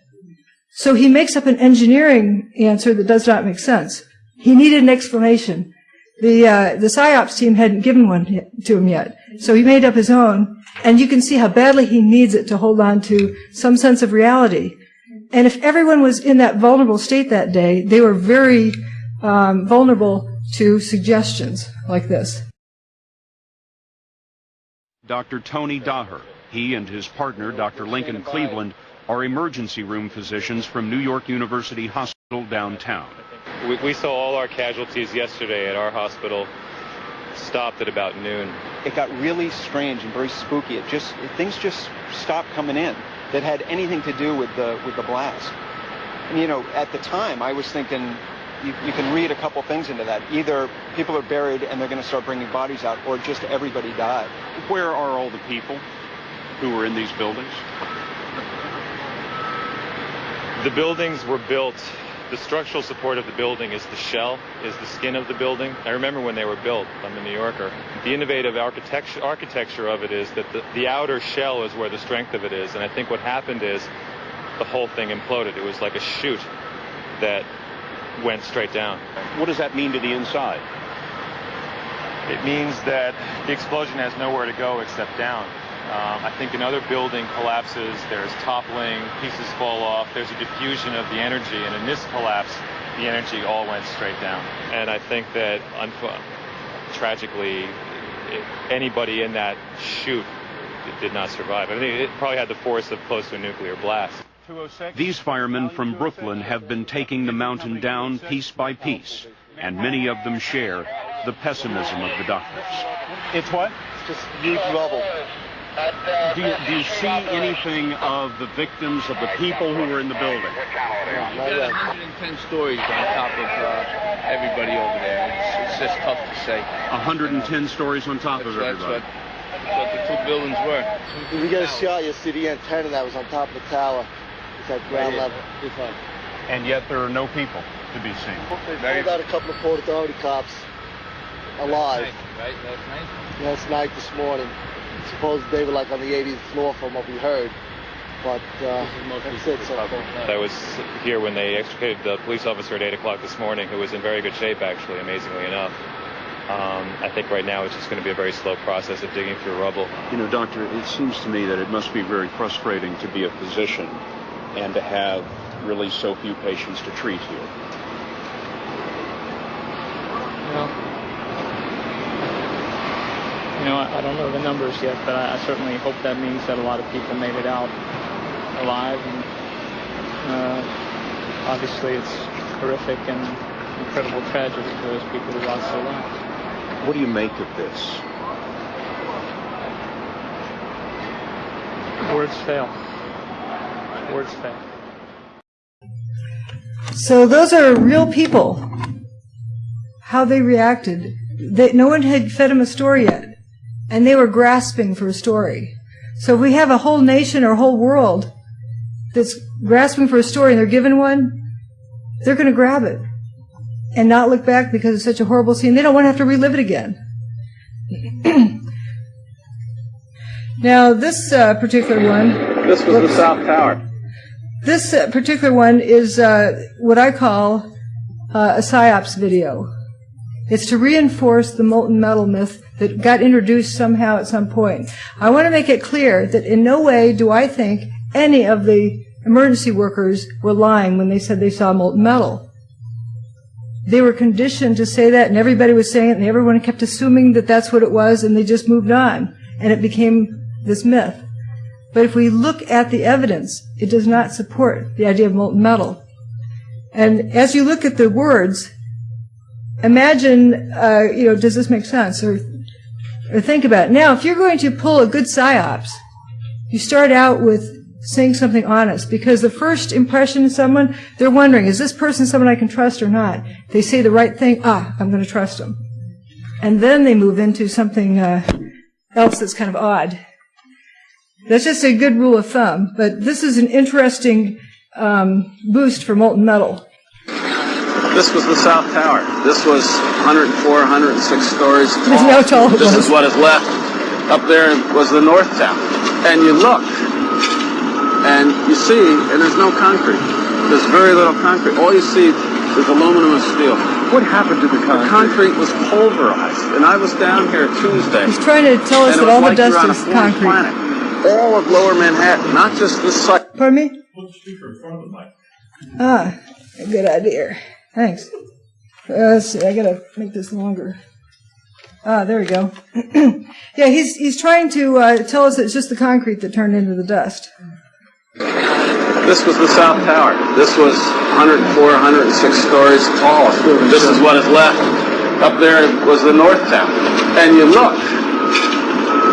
So he makes up an engineering answer that does not make sense. He needed an explanation. The PSYOPs team hadn't given one to him yet, so he made up his own, and you can see how badly he needs it to hold on to some sense of reality. And if everyone was in that vulnerable state that day, they were very vulnerable to suggestions like this. Dr. Tony Daher, he and his partner, Dr. Lincoln Cleveland, are emergency room physicians from New York University Hospital downtown. We saw all our casualties yesterday at our hospital stopped at about noon. It got really strange and very spooky. Things just stopped coming in that had anything to do with the blast. And you know, at the time, I was thinking you can read a couple things into that. Either people are buried and they're going to start bringing bodies out, or just everybody died. Where are all the people who were in these buildings? The buildings were built. The structural support of the building is the shell, is the skin of the building. I remember when they were built. I'm a New Yorker. The innovative architecture of it is that the outer shell is where the strength of it is. And I think what happened is the whole thing imploded. It was like a chute that went straight down. What does that mean to the inside? It means that the explosion has nowhere to go except down. I think another building collapses, there's toppling, pieces fall off, there's a diffusion of the energy, and in this collapse, the energy all went straight down. And I think that, tragically, anybody in that chute did not survive. I mean, it probably had the force of close to a nuclear blast. These firemen from Brooklyn have been taking the mountain down piece by piece, and many of them share the pessimism of the doctors. It's what? It's just huge rubble. Do you see anything of the victims, of the people who were in the building? Yeah, you got 110 stories on top of everybody over there. It's just tough to say. 110 stories on top of everybody. That's what the two buildings were. We got a shot, you see the antenna that was on top of the tower. It's at ground level. And yet there are no people to be seen. They pulled out a couple of Port Authority cops alive. Right, last night? Last night, this morning. Suppose they were like on the 80th floor from what we heard, but that's it so far. I was here when they extricated the police officer at 8 o'clock this morning, who was in very good shape, actually, amazingly enough. I think right now it's just going to be a very slow process of digging through rubble. You know, Doctor, it seems to me that it must be very frustrating to be a physician and to have really so few patients to treat here. You know, I don't know the numbers yet, but I certainly hope that means that a lot of people made it out alive. And obviously it's horrific and incredible tragedy for those people who lost their lives. What do you make of this? Words fail. Words fail. So those are real people. How they reacted. No one had fed them a story yet. And they were grasping for a story. So if we have a whole nation or a whole world that's grasping for a story and they're given one, they're going to grab it and not look back because it's such a horrible scene. They don't want to have to relive it again. Now, this particular one... This was the South Tower. This particular one is what I call a PSYOPs video. It's to reinforce the molten metal myth that got introduced somehow at some point. I want to make it clear that in no way do I think any of the emergency workers were lying when they said they saw molten metal. They were conditioned to say that, and everybody was saying it, and everyone kept assuming that that's what it was, and they just moved on, and it became this myth. But if we look at the evidence, it does not support the idea of molten metal. And as you look at the words, imagine, does this make sense? Or think about it. Now, if you're going to pull a good PSYOPs, you start out with saying something honest, because the first impression of someone, they're wondering, is this person someone I can trust or not? They say the right thing, I'm going to trust them. And then they move into something else that's kind of odd. That's just a good rule of thumb, but this is an interesting boost for molten metal. This was the South Tower. This was 104, 106 stories tall. There's no tall. This is what is left. Up there was the North Tower. And you look, and you see, and there's no concrete. There's very little concrete. All you see is aluminum and steel. What happened to the concrete? The concrete was pulverized. And I was down here Tuesday. He's trying to tell us that all the dust is concrete. Planet. All of Lower Manhattan, not just this site. Pardon me? Put the speaker in front of the mic. Ah, a good idea. Thanks. Let's see, I gotta make this longer. Ah, there we go. Yeah, he's trying to tell us it's just the concrete that turned into the dust. This was the South Tower. This was 104, 106 stories tall. This is what is left. Up there was the North Tower. And you look,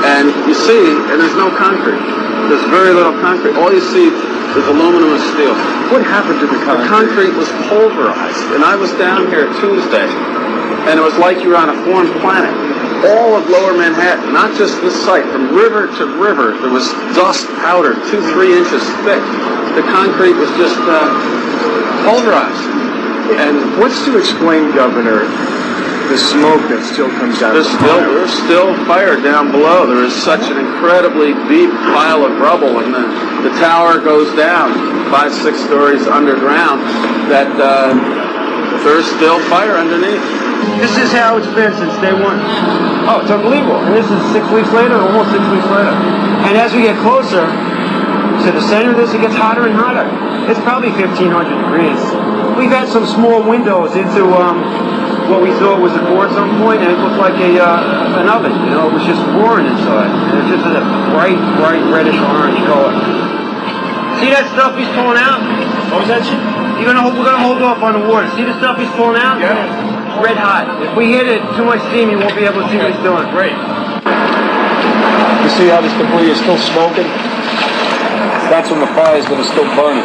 and you see, and there's no concrete. There's very little concrete. All you see is aluminum and steel. What happened to the concrete? The concrete was pulverized. And I was down here Tuesday, and it was like you were on a foreign planet. All of Lower Manhattan, not just this site, from river to river, there was dust powder 2-3 inches thick. The concrete was just pulverized. And what's to explain, Governor, the smoke that still comes out? There's still fire down below. There is such an incredibly deep pile of rubble, and the tower goes down 5-6 stories underground. That there's still fire underneath. This is how it's been since day one. Oh, it's unbelievable. And this is 6 weeks later, almost 6 weeks later. And as we get closer to the center of this, it gets hotter and hotter. It's probably 1,500 degrees. We've had some small windows into what we thought was a core at some point, and it looked like an oven. You know, it was just roaring inside. And it's just a bright reddish orange color. See that stuff he's pulling out? What was that shit? We're gonna hold off on the water. See the stuff he's pulling out? Yeah. Red hot. If we hit it too much steam, you won't be able to see what he's doing. Great. You see how this debris is still smoking? That's when the fire is going to still burning.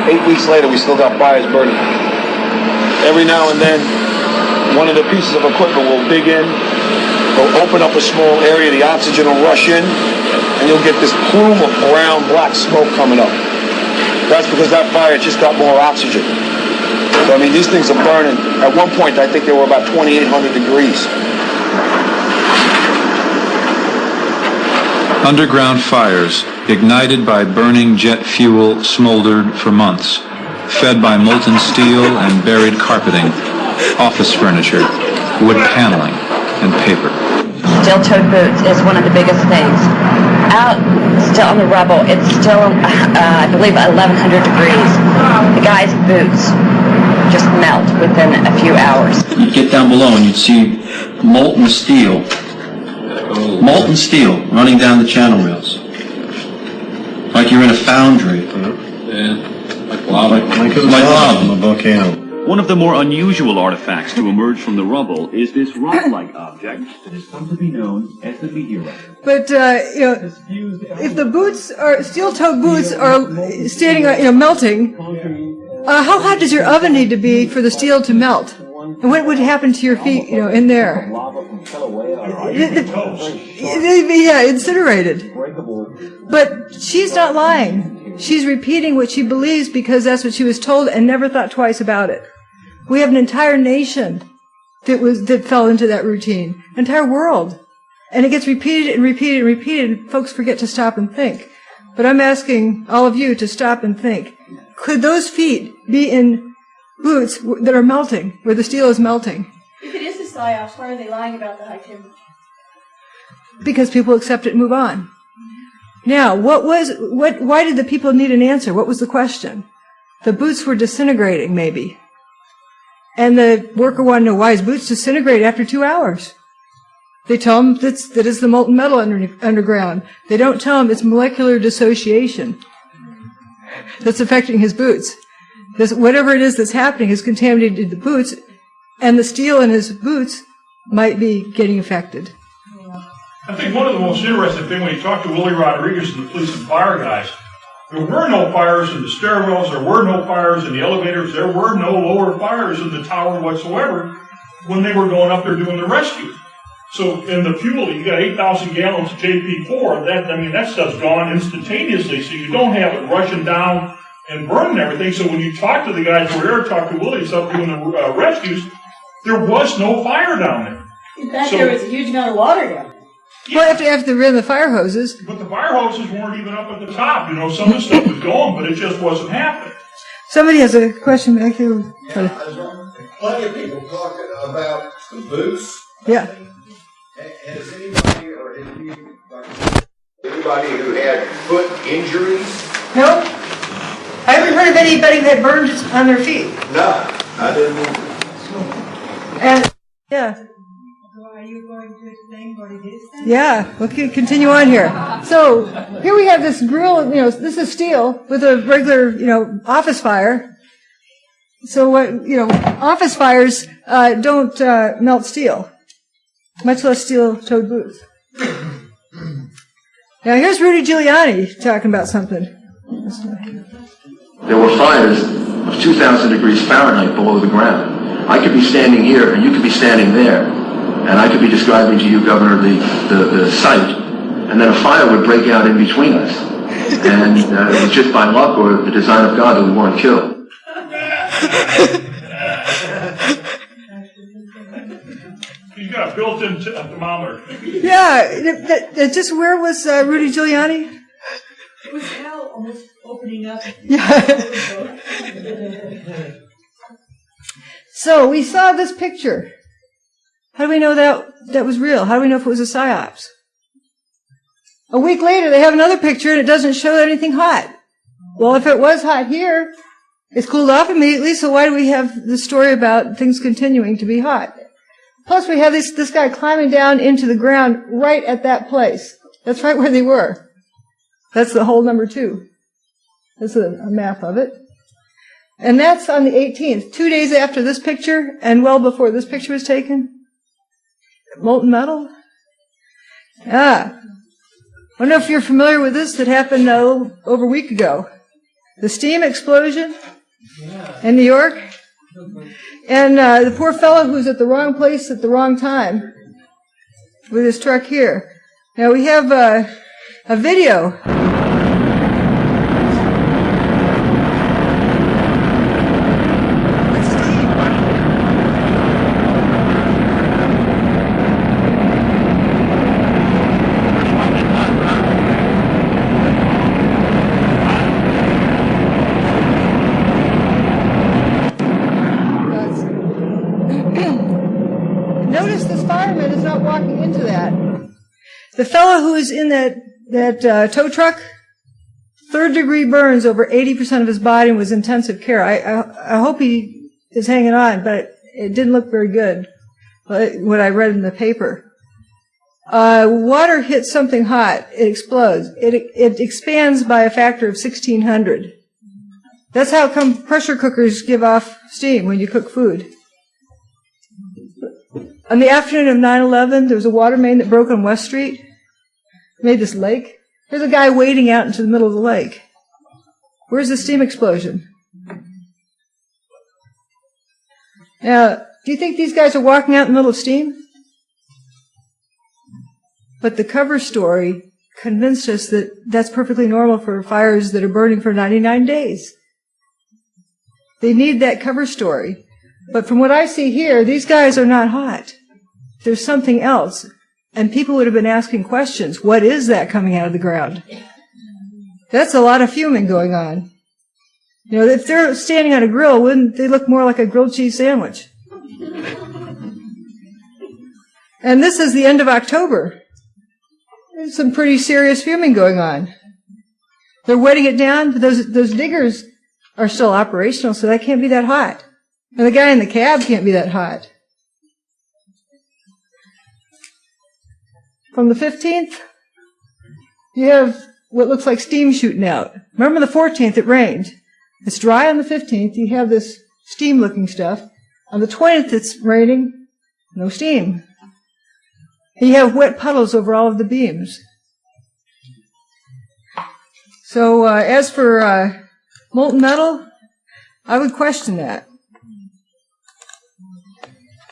8 weeks later, we still got fires burning. Every now and then, one of the pieces of equipment will dig in, will open up a small area, the oxygen will rush in, and you'll get this plume of brown, black smoke coming up. That's because that fire just got more oxygen. So, I mean, these things are burning. At one point, I think they were about 2,800 degrees. Underground fires, ignited by burning jet fuel, smoldered for months, fed by molten steel and buried carpeting, office furniture, wood paneling, and paper. Steel-toed boots is one of the biggest things. Out, still on the rubble, it's still, I believe, 1,100 degrees. The guy's boots just melt within a few hours. You'd get down below and you'd see molten steel running down the channel rails. Like you're in a foundry. Yeah, like lava. Like lava from a volcano. One of the more unusual artifacts to emerge from the rubble is this rock-like object that has come to be known as the meteorite. But you know, if the boots are steel-toed boots are standing, melting, how hot does your oven need to be for the steel to melt? And what would happen to your feet, in there? They'd be incinerated. But she's not lying. She's repeating what she believes because that's what she was told and never thought twice about it. We have an entire nation that fell into that routine, entire world. And it gets repeated and repeated and repeated, and folks forget to stop and think. But I'm asking all of you to stop and think. Could those feet be in boots that are melting, where the steel is melting? If it is a psyops, why are they lying about the high temperature? Because people accept it and move on. Now, why did the people need an answer? What was the question? The boots were disintegrating, maybe. And the worker wanted to know why his boots disintegrate after 2 hours. They tell him that it's the molten metal underground. They don't tell him it's molecular dissociation that's affecting his boots. Whatever it is that's happening is contaminated the boots, and the steel in his boots might be getting affected. I think one of the most interesting things when you talk to Willie Rodriguez and the police and fire guys, there were no fires in the stairwells, there were no fires in the elevators, there were no lower fires in the tower whatsoever when they were going up there doing the rescue. So in the fuel, you got 8,000 gallons of JP4. That stuff's gone instantaneously. So you don't have it rushing down and burning everything. So when you talk to the guys who were there, talk to Willie, up doing the rescues, there was no fire down there. In fact, there was a huge amount of water down there. Well, after they ran the fire hoses. But the fire hoses weren't even up at the top. Some of the stuff was going, but it just wasn't happening. Somebody has a question back here. Plenty of people talking about the boots. Yeah. Has anybody who had foot injuries? No. I haven't heard of anybody who had burns on their feet. No, I didn't either. And yeah. Are you going to explain what it is then? Yeah, we'll continue on here. So here we have this grill, this is steel with a regular, office fire. So what, office fires don't melt steel, much less steel-toed boots. Now here's Rudy Giuliani talking about something. There were fires of 2,000 degrees Fahrenheit below the ground. I could be standing here and you could be standing there. And I could be describing to you, Governor, the site, and then a fire would break out in between us. And it was just by luck or the design of God that we weren't killed. He's got a built-in thermometer. Yeah, just where was Rudy Giuliani? It was hell almost opening up. Yeah. So we saw this picture. How do we know that was real? How do we know if it was a psyops? A week later, they have another picture, and it doesn't show anything hot. Well, if it was hot here, it's cooled off immediately, so why do we have the story about things continuing to be hot? Plus, we have this guy climbing down into the ground right at that place. That's right where they were. That's the hole number 2. That's a map of it. And that's on the 18th, 2 days after this picture, and well before this picture was taken. Molten metal? I don't know if you're familiar with this that happened over a week ago. The steam explosion in New York. And the poor fellow who was at the wrong place at the wrong time with his truck here. Now we have a video. Notice this fireman is not walking into that. The fellow who is in that tow truck, 3rd-degree burns over 80% of his body and was intensive care. I hope he is hanging on, but it didn't look very good, what I read in the paper. Water hits something hot, it explodes. It expands by a factor of 1,600. That's how come pressure cookers give off steam when you cook food. On the afternoon of 9/11, there was a water main that broke on West Street. Made this lake. There's a guy wading out into the middle of the lake. Where's the steam explosion? Now, do you think these guys are walking out in the middle of steam? But the cover story convinced us that that's perfectly normal for fires that are burning for 99 days. They need that cover story. But from what I see here, these guys are not hot. There's something else. And people would have been asking questions. What is that coming out of the ground? That's a lot of fuming going on. If they're standing on a grill, wouldn't they look more like a grilled cheese sandwich? And this is the end of October. There's some pretty serious fuming going on. They're wetting it down, but those diggers are still operational, so that can't be that hot. And the guy in the cab can't be that hot. From the 15th, you have what looks like steam shooting out. Remember the 14th, it rained. It's dry on the 15th, you have this steam-looking stuff. On the 20th, it's raining, no steam. And you have wet puddles over all of the beams. So as for molten metal, I would question that.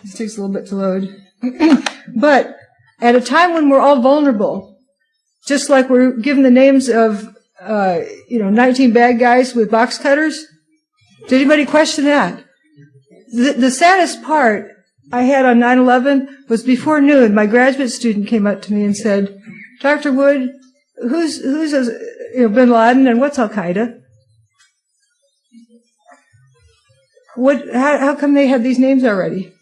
This takes a little bit to load. But at a time when we're all vulnerable, just like we're given the names of 19 bad guys with box cutters. Did anybody question that? The saddest part I had on 9/11 was before noon. My graduate student came up to me and said, "Dr. Wood, who's Bin Laden and what's Al Qaeda? How come they had these names already?"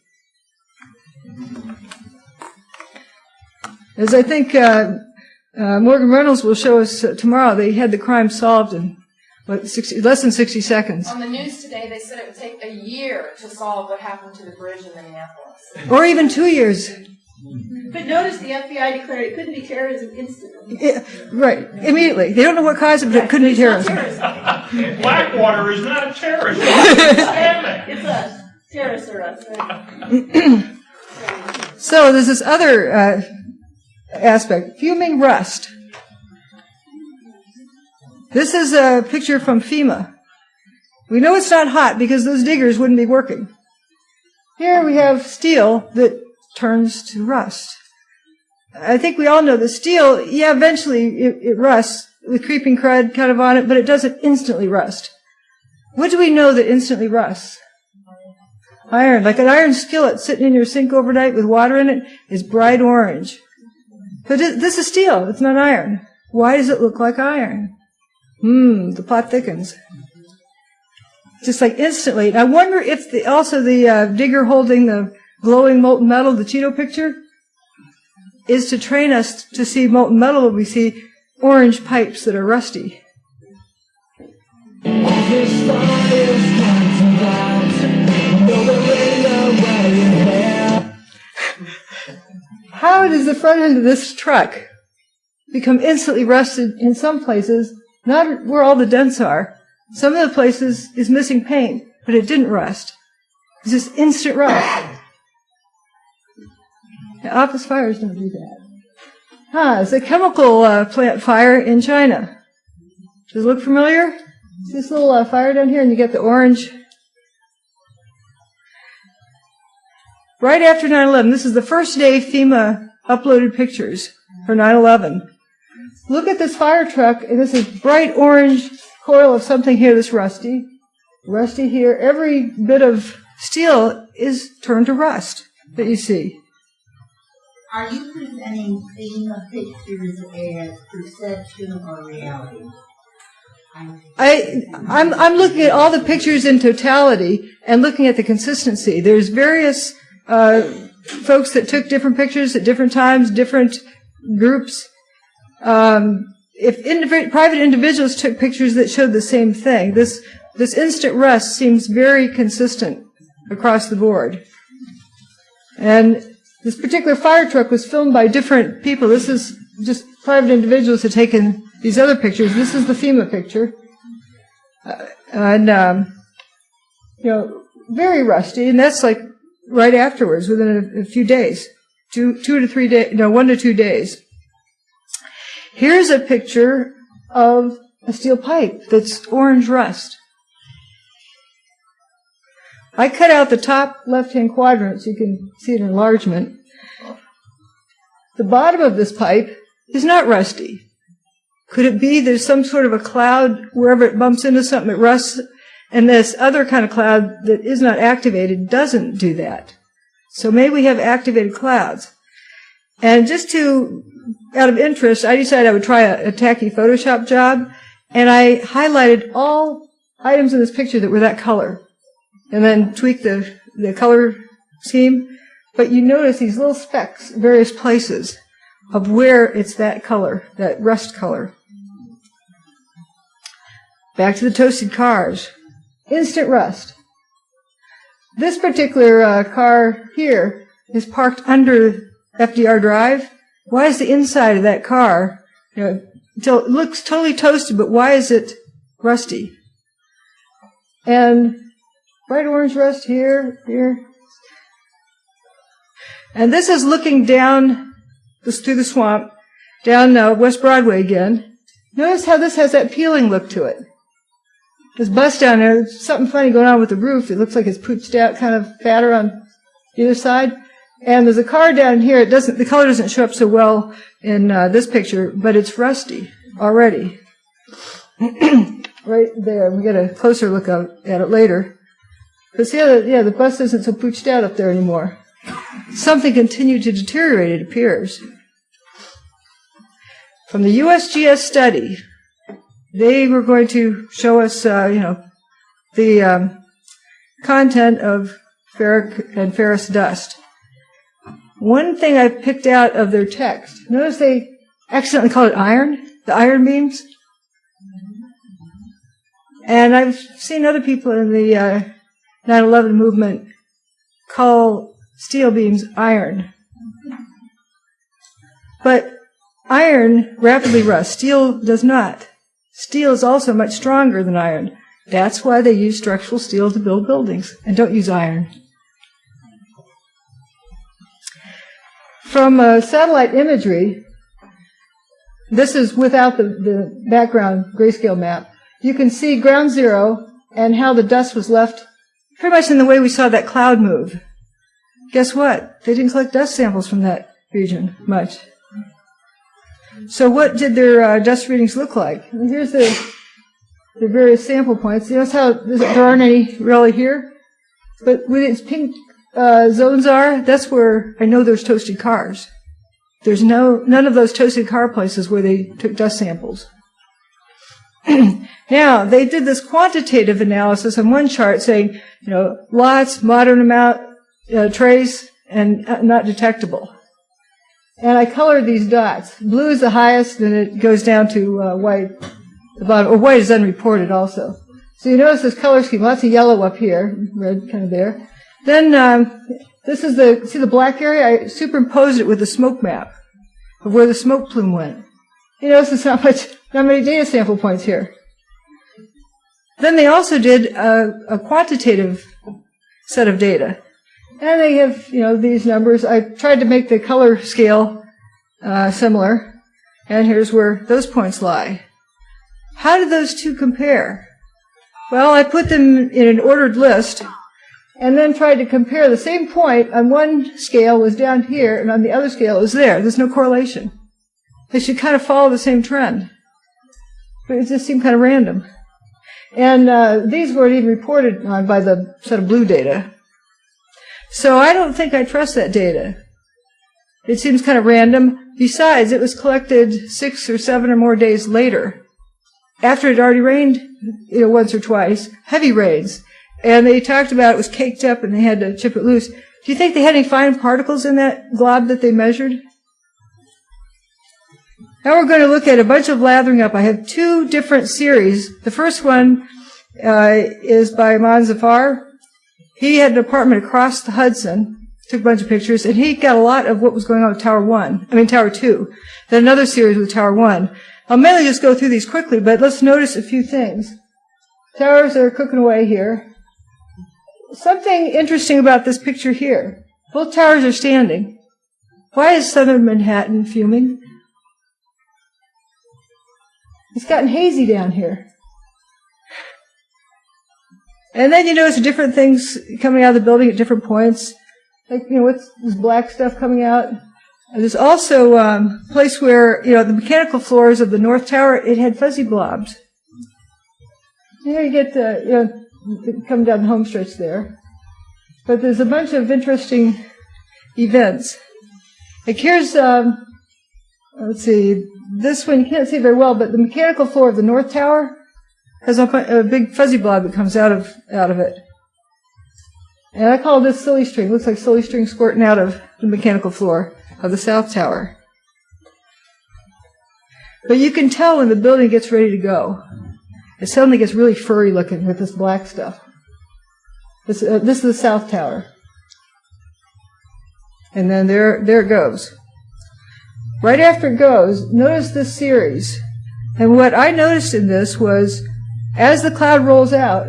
As I think Morgan Reynolds will show us tomorrow, they had the crime solved in less than 60 seconds. On the news today, they said it would take a year to solve what happened to the bridge in Minneapolis. Or even 2 years. But notice the FBI declared it couldn't be terrorism instantly. Right, immediately. They don't know what caused it, but it couldn't be terrorism. Blackwater is not a terrorist. It's us. Terrorists are us, right? So there's this other aspect, fuming rust. This is a picture from FEMA. We know it's not hot because those diggers wouldn't be working. Here we have steel that turns to rust. I think we all know the steel, eventually it rusts with creeping crud kind of on it, but it doesn't instantly rust. What do we know that instantly rusts? Iron. Like an iron skillet sitting in your sink overnight with water in it is bright orange. But this is steel. It's not iron. Why does it look like iron? The plot thickens. Just like instantly. And I wonder if the digger holding the glowing molten metal, the Cheeto picture, is to train us to see molten metal when we see orange pipes that are rusty. How does the front end of this truck become instantly rusted in some places, not where all the dents are? Some of the places is missing paint, but it didn't rust. It's just instant rust. The office fires don't do that. It's a chemical plant fire in China. Does it look familiar? It's this little fire down here, and you get the orange. Right after 9/11, this is the first day FEMA uploaded pictures for 9/11. Look at this fire truck, and this is bright orange coil of something here that's rusty. Rusty here. Every bit of steel is turned to rust that you see. Are you presenting FEMA pictures as perception or reality? I'm looking at all the pictures in totality and looking at the consistency. There's various folks that took different pictures at different times, different groups. If private individuals took pictures that showed the same thing, this instant rust seems very consistent across the board. And this particular fire truck was filmed by different people. This is just private individuals had taken these other pictures. This is the FEMA picture. Very rusty, and that's like right afterwards, within a few days. 1 to 2 days. Here's a picture of a steel pipe that's orange rust. I cut out the top left-hand quadrant so you can see an enlargement. The bottom of this pipe is not rusty. Could it be there's some sort of a cloud wherever it bumps into something it rusts, and this other kind of cloud that is not activated doesn't do that? So maybe we have activated clouds. And just out of interest, I decided I would try a tacky Photoshop job, and I highlighted all items in this picture that were that color, and then tweaked the color scheme. But you notice these little specks, various places, of where it's that color, that rust color. Back to the toasted cars. Instant rust. This particular car here is parked under FDR Drive. Why is the inside of that car, it looks totally toasted, but why is it rusty? And bright orange rust here. And this is looking down through the swamp, down West Broadway again. Notice how this has that peeling look to it. This bus down there, there's something funny going on with the roof. It looks like it's pooched out, kind of fatter on either side. And there's a car down here. The color doesn't show up so well in this picture, but it's rusty already. Right there. We get a closer look at it later. But see, the bus isn't so pooched out up there anymore. Something continued to deteriorate, it appears. From the USGS study, they were going to show us, the content of ferric and ferrous dust. One thing I picked out of their text, notice they accidentally called it iron, the iron beams. And I've seen other people in the 9/11 movement call steel beams iron. But iron rapidly rusts. Steel does not. Steel is also much stronger than iron. That's why they use structural steel to build buildings and don't use iron. From satellite imagery, this is without the background grayscale map, you can see ground zero and how the dust was left pretty much in the way we saw that cloud move. Guess what? They didn't collect dust samples from that region much. So what did their dust readings look like? And here's the various sample points. You notice how there aren't any really here? But where its pink zones are, that's where I know there's toasted cars. There's none of those toasted car places where they took dust samples. Now, they did this quantitative analysis on one chart saying, lots, moderate amount, trace, and not detectable. And I colored these dots. Blue is the highest, then it goes down to white. The bottom, or white is unreported also. So you notice this color scheme, lots of yellow up here, red kind of there. Then this is see the black area? I superimposed it with the smoke map of where the smoke plume went. You notice there's not many data sample points here. Then they also did a quantitative set of data. And they have, these numbers. I tried to make the color scale similar. And here's where those points lie. How did those two compare? Well, I put them in an ordered list and then tried to compare the same point on one scale was down here and on the other scale it was there. There's no correlation. They should kind of follow the same trend. But it just seemed kind of random. And these weren't even reported on by the set of blue data. So I don't think I trust that data. It seems kind of random. Besides, it was collected 6 or 7 or more days later, after it had already rained once or twice, heavy rains. And they talked about it was caked up and they had to chip it loose. Do you think they had any fine particles in that glob that they measured? Now we're going to look at a bunch of lathering up. I have 2 different series. The first one is by Ahmad Zafar. He had an apartment across the Hudson, took a bunch of pictures, and he got a lot of what was going on with Tower 2. Then another series with Tower 1. I'll mainly just go through these quickly, but let's notice a few things. Towers are cooking away here. Something interesting about this picture here. Both towers are standing. Why is southern Manhattan fuming? It's gotten hazy down here. And then you notice different things coming out of the building at different points. Like, what's this black stuff coming out? And there's also a place where, the mechanical floors of the North Tower, it had fuzzy blobs. You get, coming down the home stretch there. But there's a bunch of interesting events. Like here's, let's see, this one you can't see very well, but the mechanical floor of the North Tower has a big fuzzy blob that comes out of it. And I call this silly string. It looks like silly string squirting out of the mechanical floor of the South Tower. But you can tell when the building gets ready to go. It suddenly gets really furry looking with this black stuff. This is the South Tower. And then there it goes. Right after it goes, notice this series. And what I noticed in this was, as the cloud rolls out,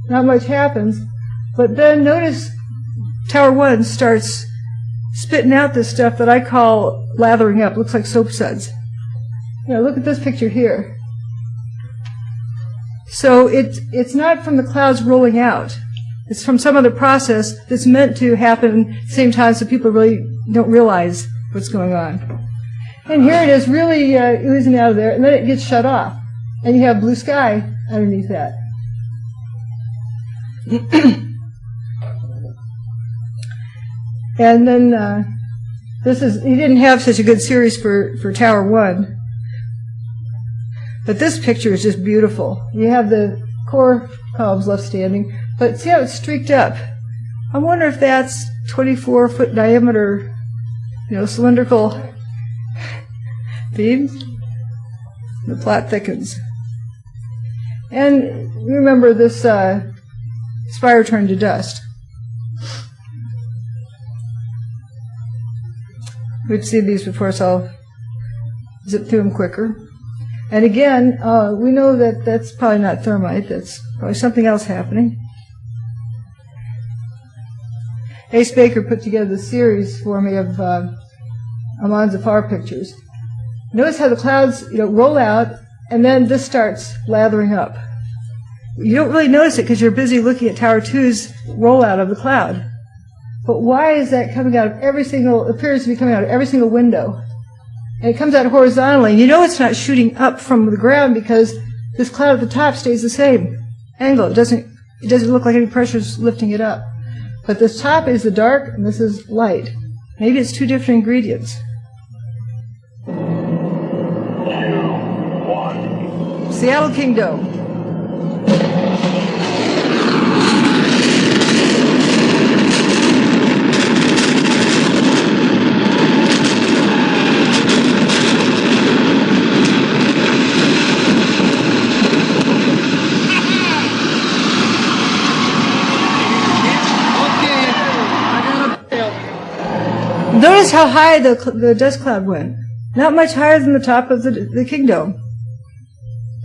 not much happens, but then notice Tower 1 starts spitting out this stuff that I call lathering up. Looks like soap suds. Look at this picture here. So it's not from the clouds rolling out. It's from some other process that's meant to happen at the same time so people really don't realize what's going on. And here it is really oozing out of there, and then it gets shut off. And you have blue sky underneath that. And then he didn't have such a good series for Tower 1. But this picture is just beautiful. You have the core columns left standing, but see how it's streaked up? I wonder if that's 24-foot diameter, cylindrical beams. The plot thickens. And remember this spire turned to dust. We've seen these before, so I'll zip through them quicker. And again, we know that that's probably not thermite. That's probably something else happening. Ace Baker put together the series for me of Aman Zafar pictures. Notice how the clouds roll out, and then this starts lathering up. You don't really notice it because you're busy looking at Tower 2's rollout of the cloud. But why is that coming out of appears to be coming out of every single window? And it comes out horizontally. You know it's not shooting up from the ground because this cloud at the top stays the same angle. It doesn't look like any pressure's lifting it up. But this top is the dark, and this is light. Maybe it's two different ingredients. Seattle Kingdom. Notice how high the dust cloud went. Not much higher than the top of the kingdom.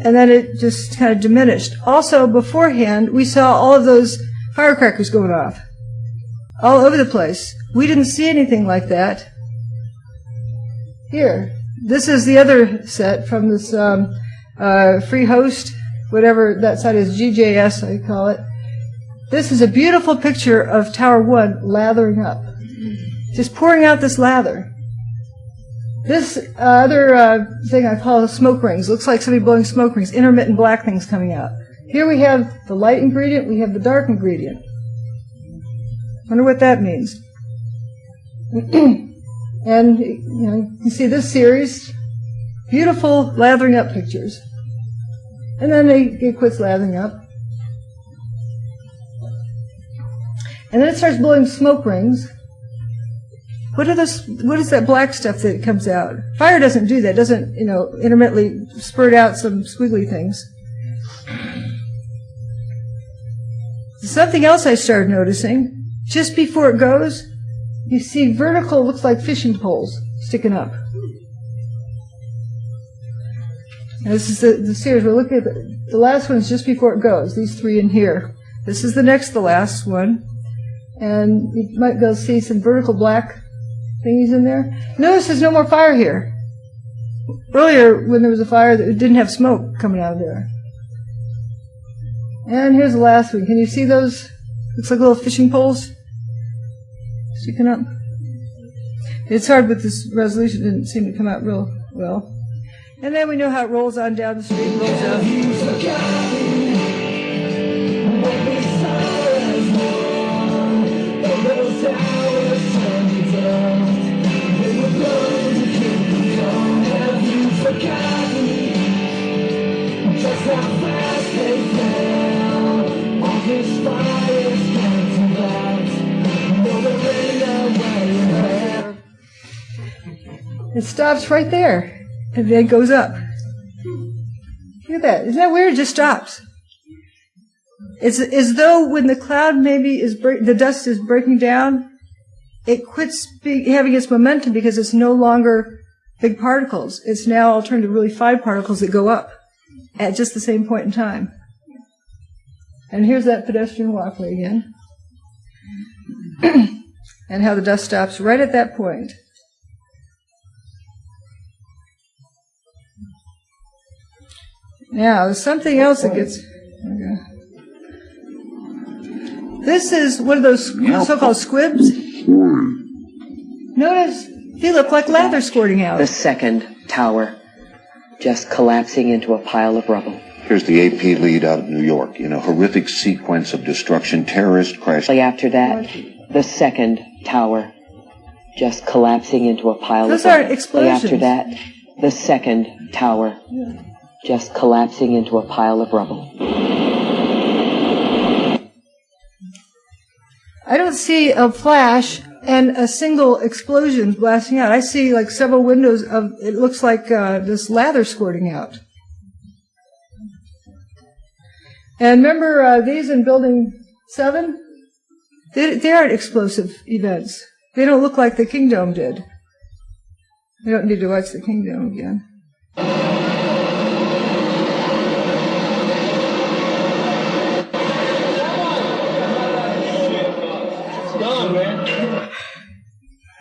And then it just kind of diminished. Also, beforehand, we saw all of those firecrackers going off all over the place. We didn't see anything like that here. This is the other set from this free host, whatever that site is, GJS I call it. This is a beautiful picture of Tower 1 lathering up. Just pouring out this lather. This other thing I call smoke rings. Looks like somebody blowing smoke rings. Intermittent black things coming out. Here we have the light ingredient. We have the dark ingredient. Wonder what that means. And you see this series. Beautiful lathering up pictures. And then it quits lathering up. And then it starts blowing smoke rings. What is that black stuff that comes out? Fire doesn't do that. It doesn't, intermittently spurt out some squiggly things. Something else I started noticing, just before it goes, you see vertical, looks like fishing poles sticking up. And this is the series. We're looking at the last one is just before it goes, these three in here. This is the next to last one. And you might be able to see some vertical black thingies in there. Notice there's no more fire here. Earlier, when there was a fire, it didn't have smoke coming out of there. And here's the last one. Can you see those? Looks like little fishing poles sticking up. It's hard with this resolution. It didn't seem to come out real well. And then we know how it rolls on down the street. Rolls down. It stops right there, and then goes up. Look at that. Isn't that weird? It just stops. It's as though when the cloud maybe the dust is breaking down, it quits having its momentum because it's no longer big particles. It's now all turned to really fine particles that go up at just the same point in time. And here's that pedestrian walkway again. And how the dust stops right at that point. Now, there's something else that gets... Okay. This is one of those so-called squibs. Notice they look like lather squirting out. The second tower just collapsing into a pile of rubble. Here's the AP lead out of New York. In a horrific sequence of destruction, terrorist crash. After that, the second tower just collapsing into a pile Those of rubble. aren't explosions. After that, the second tower just collapsing into a pile of rubble. I don't see a flash and a single explosion blasting out. I see like several windows of, it looks like this lather squirting out. And remember these in Building 7? They aren't explosive events. They don't look like the Kingdome did. We don't need to watch the Kingdome again.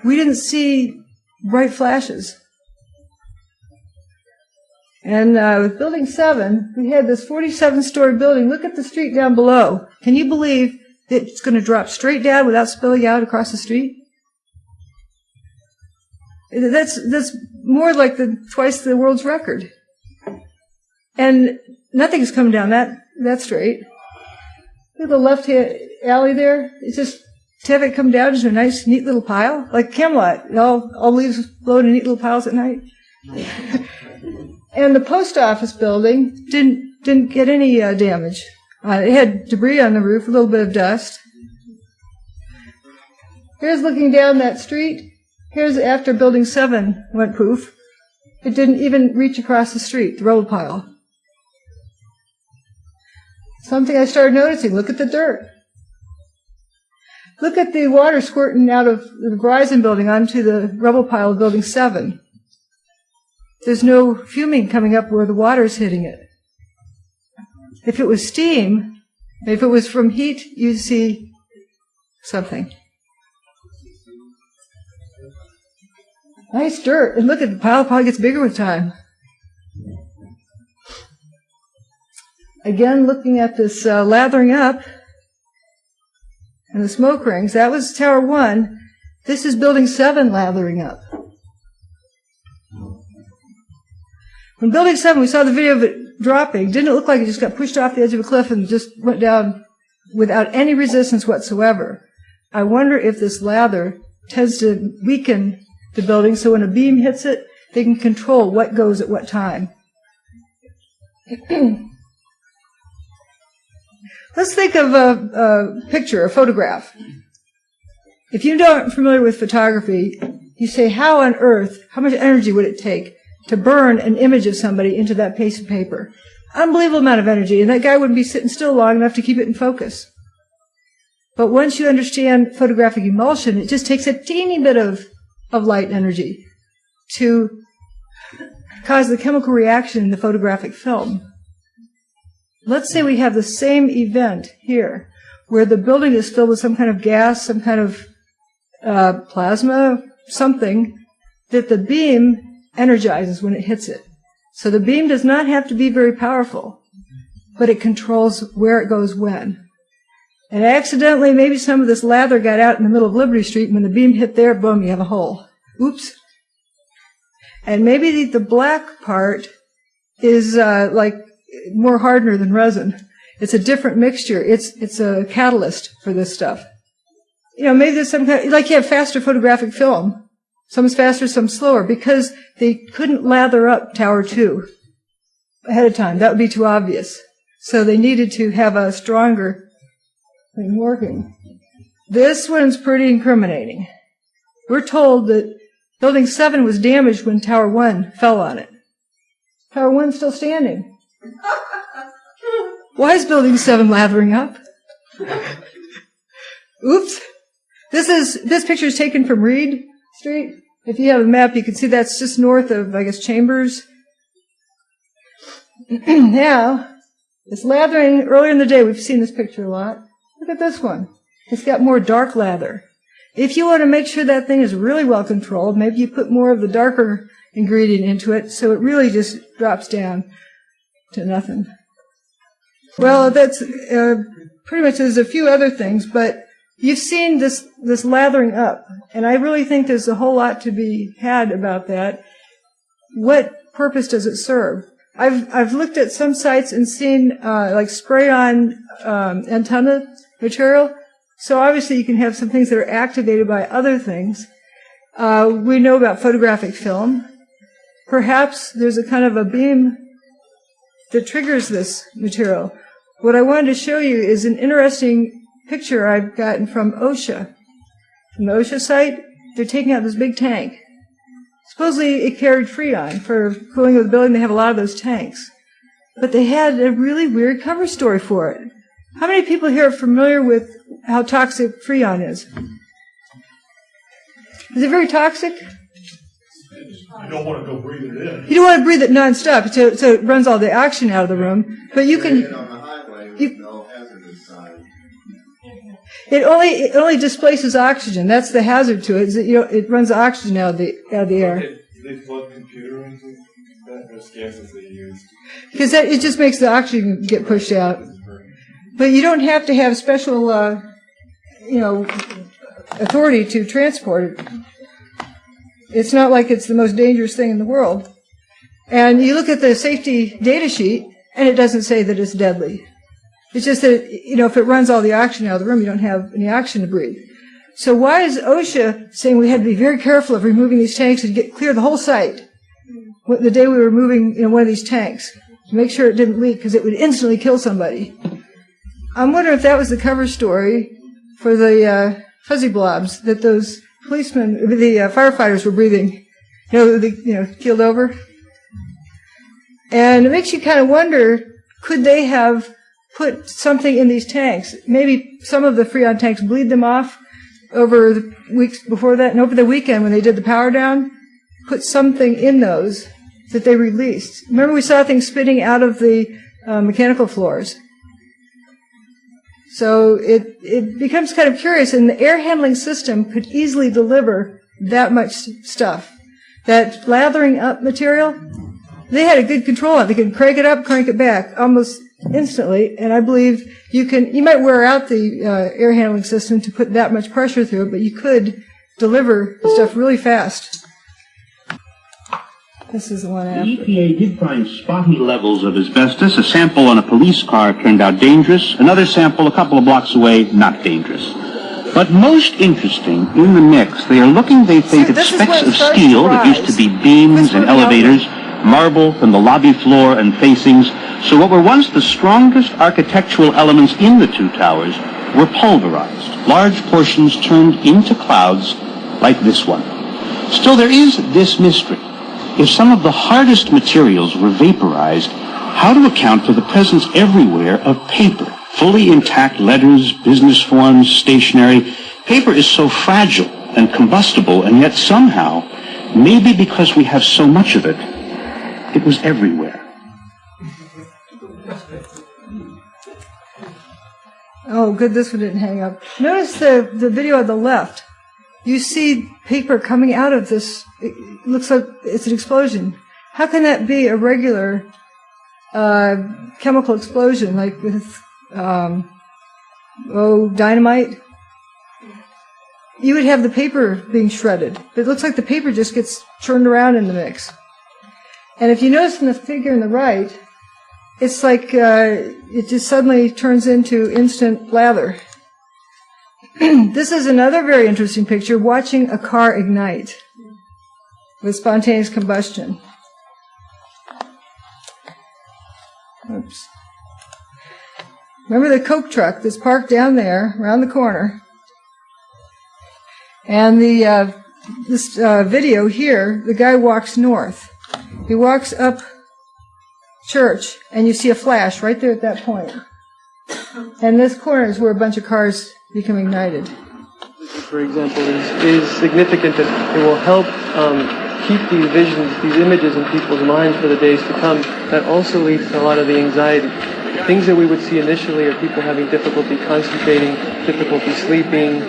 We didn't see bright flashes. And with Building 7, we had this 47-story building. Look at the street down below. Can you believe that it's going to drop straight down without spilling out across the street? That's more like twice the world's record. And nothing's coming down that straight. Look at the left-hand alley there. It's just to have it come down into a nice, neat little pile, like Camelot. All leaves blow in neat little piles at night. And the post office building didn't get any damage. It had debris on the roof, a little bit of dust. Here's looking down that street. Here's after Building 7 went poof. It didn't even reach across the street, the rubble pile. Something I started noticing. Look at the dirt. Look at the water squirting out of the Verizon building onto the rubble pile of Building 7. There's no fuming coming up where the water's hitting it. If it was steam, if it was from heat, you'd see something. Nice dirt. And look at the pile probably gets bigger with time. Again, looking at this lathering up and the smoke rings. That was Tower 1. This is Building 7 lathering up. When Building 7, we saw the video of it dropping. Didn't it look like it just got pushed off the edge of a cliff and just went down without any resistance whatsoever? I wonder if this lather tends to weaken the building so when a beam hits it, they can control what goes at what time. Let's think of a picture, a photograph. If you aren't familiar with photography, you say, how on earth, how much energy would it take to burn an image of somebody into that piece of paper? Unbelievable amount of energy, and that guy wouldn't be sitting still long enough to keep it in focus. But once you understand photographic emulsion, it just takes a teeny bit of light energy to cause the chemical reaction in the photographic film. Let's say we have the same event here, where the building is filled with some kind of gas, some kind of plasma, something, that the beam energizes when it hits it. So the beam does not have to be very powerful, but it controls where it goes when. And accidentally, maybe some of this lather got out in the middle of Liberty Street, and when the beam hit there, boom, you have a hole. Oops. And maybe the black part is like more hardener than resin. It's a different mixture. It's a catalyst for this stuff. You know, maybe there's some kind of, like you have faster photographic film. Some's faster, some slower, because they couldn't lather up Tower 2 ahead of time. That would be too obvious. So they needed to have a stronger thing working. This one's pretty incriminating. We're told that Building 7 was damaged when Tower 1 fell on it. Tower 1's still standing. Why is Building 7 lathering up? Oops. This picture is taken from Reed Street. If you have a map, you can see that's just north of, I guess, Chambers. Now, it's lathering. Earlier in the day, we've seen this picture a lot. Look at this one. It's got more dark lather. If you want to make sure that thing is really well controlled, maybe you put more of the darker ingredient into it so it really just drops down to nothing. Well, that's pretty much there's a few other things, but you've seen this lathering up, and I really think there's a whole lot to be had about that. What purpose does it serve? I've looked at some sites and seen like spray-on antenna material. So obviously you can have some things that are activated by other things. We know about photographic film. Perhaps there's a kind of a beam that triggers this material. What I wanted to show you is an interesting picture I've gotten from OSHA. From the OSHA site, they're taking out this big tank. Supposedly it carried Freon for cooling of the building. They have a lot of those tanks. But they had a really weird cover story for it. How many people here are familiar with how toxic Freon is? Is it very toxic? You don't want to go breathe it in. You don't want to breathe it nonstop, so it runs all the oxygen out of the room. But you can. It only displaces oxygen. That's the hazard to it. Is that, it runs the oxygen out of the air. Do they plug computer into that? Those gases they use. Because it just makes the oxygen get pushed out. But you don't have to have special, authority to transport it. It's not like it's the most dangerous thing in the world. And you look at the safety data sheet, and it doesn't say that it's deadly. It's just that, if it runs all the oxygen out of the room, you don't have any oxygen to breathe. So why is OSHA saying we had to be very careful of removing these tanks and clear the whole site the day we were moving one of these tanks to make sure it didn't leak because it would instantly kill somebody? I'm wondering if that was the cover story for the fuzzy blobs that those policemen, the firefighters were breathing, keeled over. And it makes you kind of wonder, could they have put something in these tanks? Maybe some of the Freon tanks bleed them off over the weeks before that, and over the weekend when they did the power down, put something in those that they released. Remember we saw things spitting out of the mechanical floors. So it becomes kind of curious, and the air handling system could easily deliver that much stuff. That lathering up material, they had a good control on it. They could crank it up, crank it back almost instantly, and I believe you might wear out the air handling system to put that much pressure through it, but you could deliver the stuff really fast. This is the one after. The EPA did find spotty levels of asbestos. A sample on a police car turned out dangerous. Another sample a couple of blocks away, not dangerous. But most interesting, in the mix, they are looking, they think, at specks of steel that used to be beams and elevators, marble from the lobby floor and facings. So what were once the strongest architectural elements in the two towers were pulverized. Large portions turned into clouds like this one. Still, there is this mystery. If some of the hardest materials were vaporized, how to account for the presence everywhere of paper? Fully intact letters, business forms, stationery. Paper is so fragile and combustible, and yet somehow, maybe because we have so much of it, it was everywhere. Oh, good, this one didn't hang up. Notice the video on the left. You see paper coming out of this. It looks like it's an explosion. How can that be a regular chemical explosion, like with dynamite? You would have the paper being shredded. But it looks like the paper just gets churned around in the mix. And if you notice in the figure on the right, it's like it just suddenly turns into instant lather. This is another very interesting picture, watching a car ignite with spontaneous combustion. Oops. Remember the Coke truck that's parked down there around the corner? And this video here, the guy walks north. He walks up Church, and you see a flash right there at that point. And this corner is where a bunch of cars become ignited. For example, is significant that it will help keep these visions, these images in people's minds for the days to come. That also leads to a lot of the anxiety. Things that we would see initially are people having difficulty concentrating, difficulty sleeping,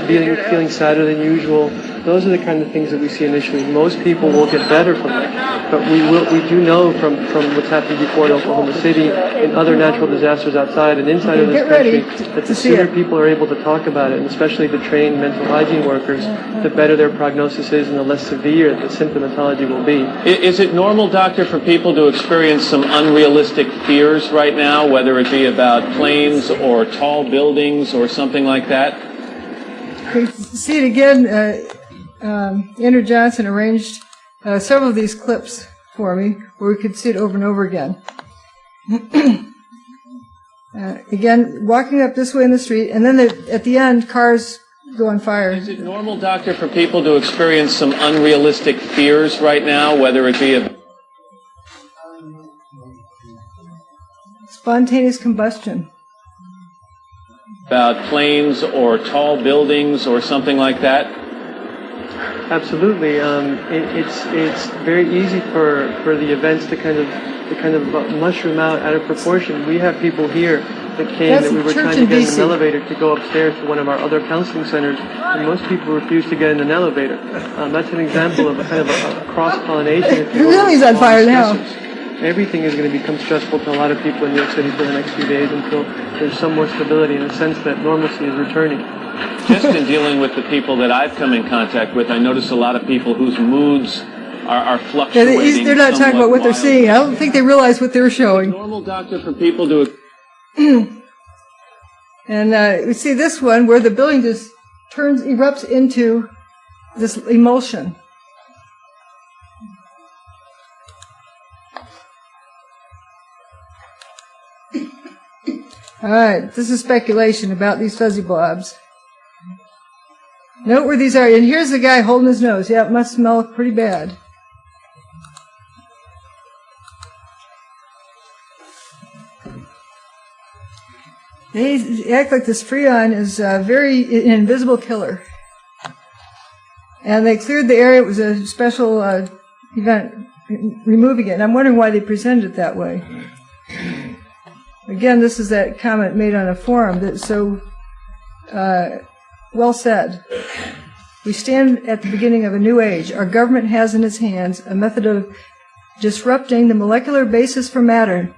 feeling sadder than usual. Those are the kind of things that we see initially. Most people will get better from that, but we do know from what's happened before in Oklahoma City and other natural disasters outside and inside of this country, that the sooner people are able to talk about it, and especially the trained mental hygiene workers, the better their prognosis is and the less severe the symptomatology will be. Is it normal, doctor, for people to experience some unrealistic fears right now, whether it be about planes or tall buildings or something like that? You can see it again. Andrew Johnson arranged several of these clips for me where we could see it over and over again. Again, walking up this way in the street, and then at the end, cars go on fire. Is it normal, doctor, for people to experience some unrealistic fears right now, whether it be spontaneous combustion? About planes or tall buildings or something like that? Absolutely. It's very easy for the events to kind of mushroom out of proportion. We have people here that we were trying to get in an elevator to go upstairs to one of our other counseling centers, and most people refuse to get in an elevator. That's an example of a kind of a cross-pollination. Everything's on fire now. Everything is going to become stressful to a lot of people in New York City for the next few days until there's some more stability and a sense that normalcy is returning. Just in dealing with the people that I've come in contact with, I notice a lot of people whose moods are fluctuating. Yeah, they're not talking about what they're seeing. I don't think they realize what they're showing. Normal, doctor, for people to... And we see this one where the building just erupts into this emulsion. All right, this is speculation about these fuzzy blobs. Note where these are, and here's the guy holding his nose. Yeah, it must smell pretty bad. They act like this Freon is an invisible killer. And they cleared the area. It was a special event, removing it. And I'm wondering why they presented it that way. Again, this is that comment made on a forum that's so well said. We stand at the beginning of a new age. Our government has in its hands a method of disrupting the molecular basis for matter,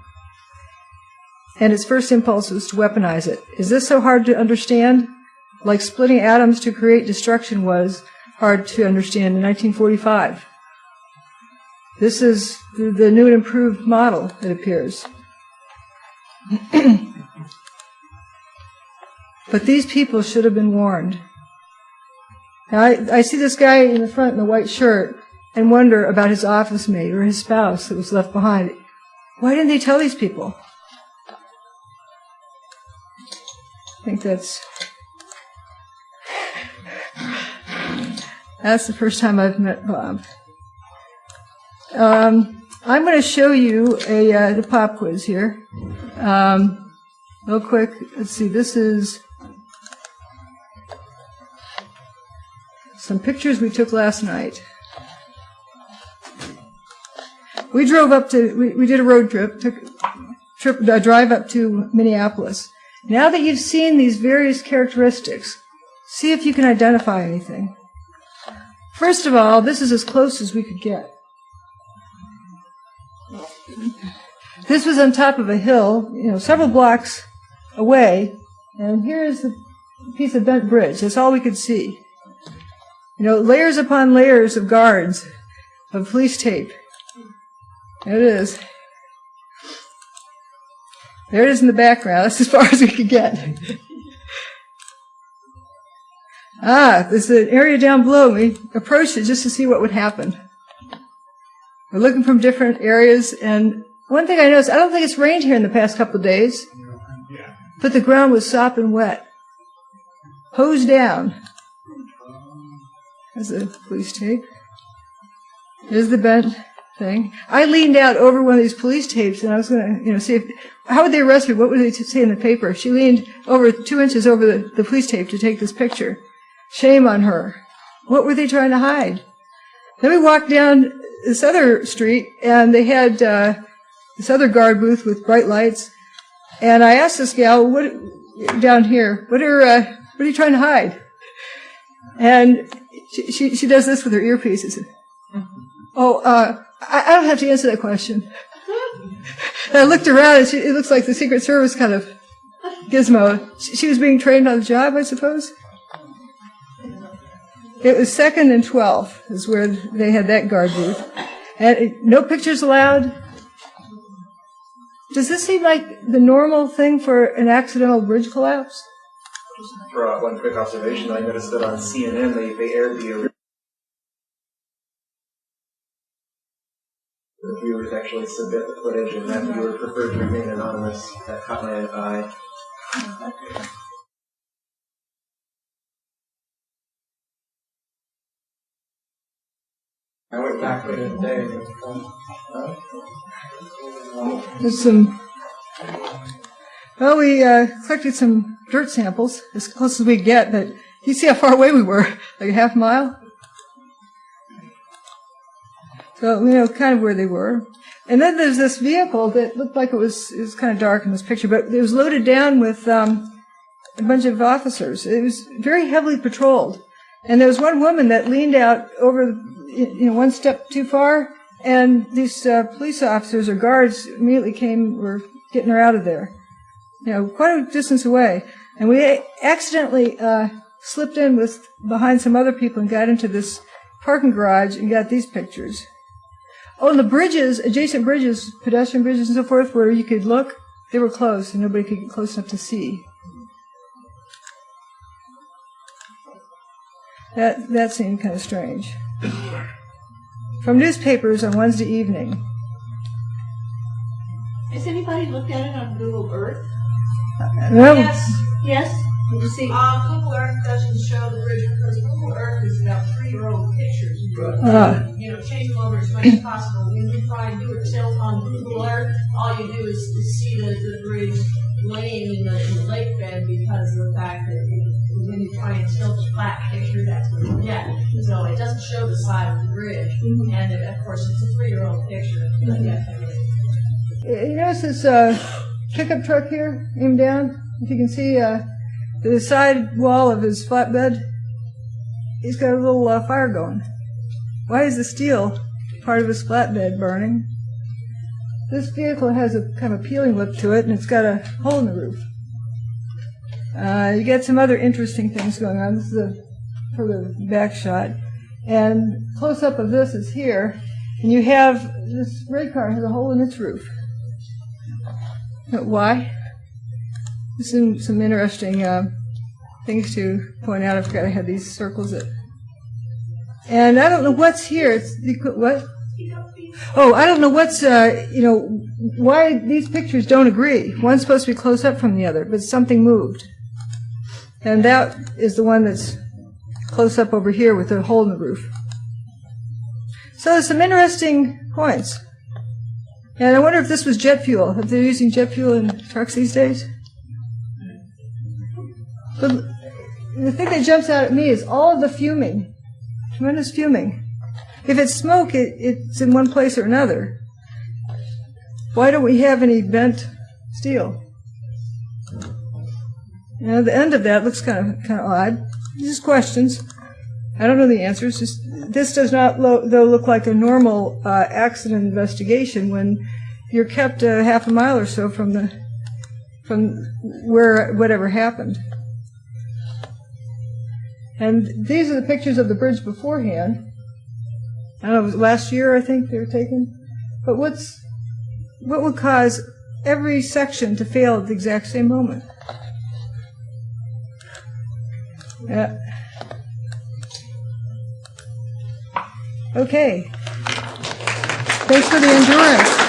and its first impulse is to weaponize it. Is this so hard to understand? Like splitting atoms to create destruction was hard to understand in 1945. This is the new and improved model, it appears. But these people should have been warned. Now, I see this guy in the front in the white shirt and wonder about his office mate or his spouse that was left behind. Why didn't they tell these people? I think that's the first time I've met Bob. I'm going to show you the pop quiz here. Real quick, let's see, this is some pictures we took last night. We drove up to, we did a road trip, a drive up to Minneapolis. Now that you've seen these various characteristics, see if you can identify anything. First of all, this is as close as we could get. This was on top of a hill, several blocks away, and here's the piece of bent bridge. That's all we could see. Layers upon layers of guards, of police tape. There it is. There it is in the background. That's as far as we could get. There's an area down below. We approached it just to see what would happen. We're looking from different areas, and one thing I noticed, I don't think it's rained here in the past couple of days, but the ground was sopping wet. Hosed down. There's the police tape. There's the bent thing. I leaned out over one of these police tapes, and I was going to, see how would they arrest me? What would they say in the paper? She leaned over 2 inches over the police tape to take this picture. Shame on her. What were they trying to hide? Then we walked down this other street, and they had this other guard booth with bright lights. And I asked this gal, down here, what are you trying to hide? And She does this with her earpieces. Oh, I don't have to answer that question. And I looked around, and it looks like the Secret Service kind of gizmo. She was being trained on the job, I suppose. It was 2nd and 12th is where they had that guard booth. And no pictures allowed. Does this seem like the normal thing for an accidental bridge collapse? For one quick observation, I noticed that on CNN they aired the viewers actually submit the footage, and that viewer preferred to remain anonymous. That caught my eye. I went back later today. There's some. Well, we collected some dirt samples as close as we could get, but you see how far away we were, like a half mile. So, kind of where they were. And then there's this vehicle that looked like it was kind of dark in this picture, but it was loaded down with a bunch of officers. It was very heavily patrolled. And there was one woman that leaned out over, one step too far, and these police officers or guards immediately were getting her out of there. Quite a distance away. And we accidentally slipped in behind some other people and got into this parking garage and got these pictures. Oh, and the bridges, adjacent bridges, pedestrian bridges and so forth, where you could look, they were closed and nobody could get close enough to see. That seemed kind of strange. From newspapers on Wednesday evening. Has anybody looked at it on Google Earth? No. Yes. Did you see? Google Earth doesn't show the bridge because Google Earth is about 3-year-old pictures. Change them over as much as possible. When you try and do it tilt on Google Earth, all you do is see the bridge laying in the lake bed because of the fact that when you try and tilt a flat picture, that's what you get. So it doesn't show the side of the bridge. And of course, it's a 3-year-old picture. But You notice this pickup truck here, aimed down? If you can see the side wall of his flatbed, he's got a little fire going. Why is the steel part of his flatbed burning? This vehicle has a kind of peeling look to it, and it's got a hole in the roof. You get some other interesting things going on. This is a sort of back shot. And close-up of this is here, and you have this red car has a hole in its roof. Why? Some interesting things to point out. I forgot I had these circles. And I don't know what's here. What? Oh, I don't know what's, why these pictures don't agree. One's supposed to be close up from the other, but something moved. And that is the one that's close up over here with the hole in the roof. So there's some interesting points. And I wonder if this was jet fuel, if they're using jet fuel in trucks these days. But the thing that jumps out at me is all of the fuming, tremendous fuming. If it's smoke, it's in one place or another. Why don't we have any bent steel? The end of that looks kind of odd. Just questions. I don't know the answers. This does not, though, look like a normal accident investigation when you're kept a half a mile or so from where whatever happened. And these are the pictures of the bridge beforehand. I don't know, it was last year, I think, they were taken. But what would cause every section to fail at the exact same moment? Okay. Thanks for the endurance.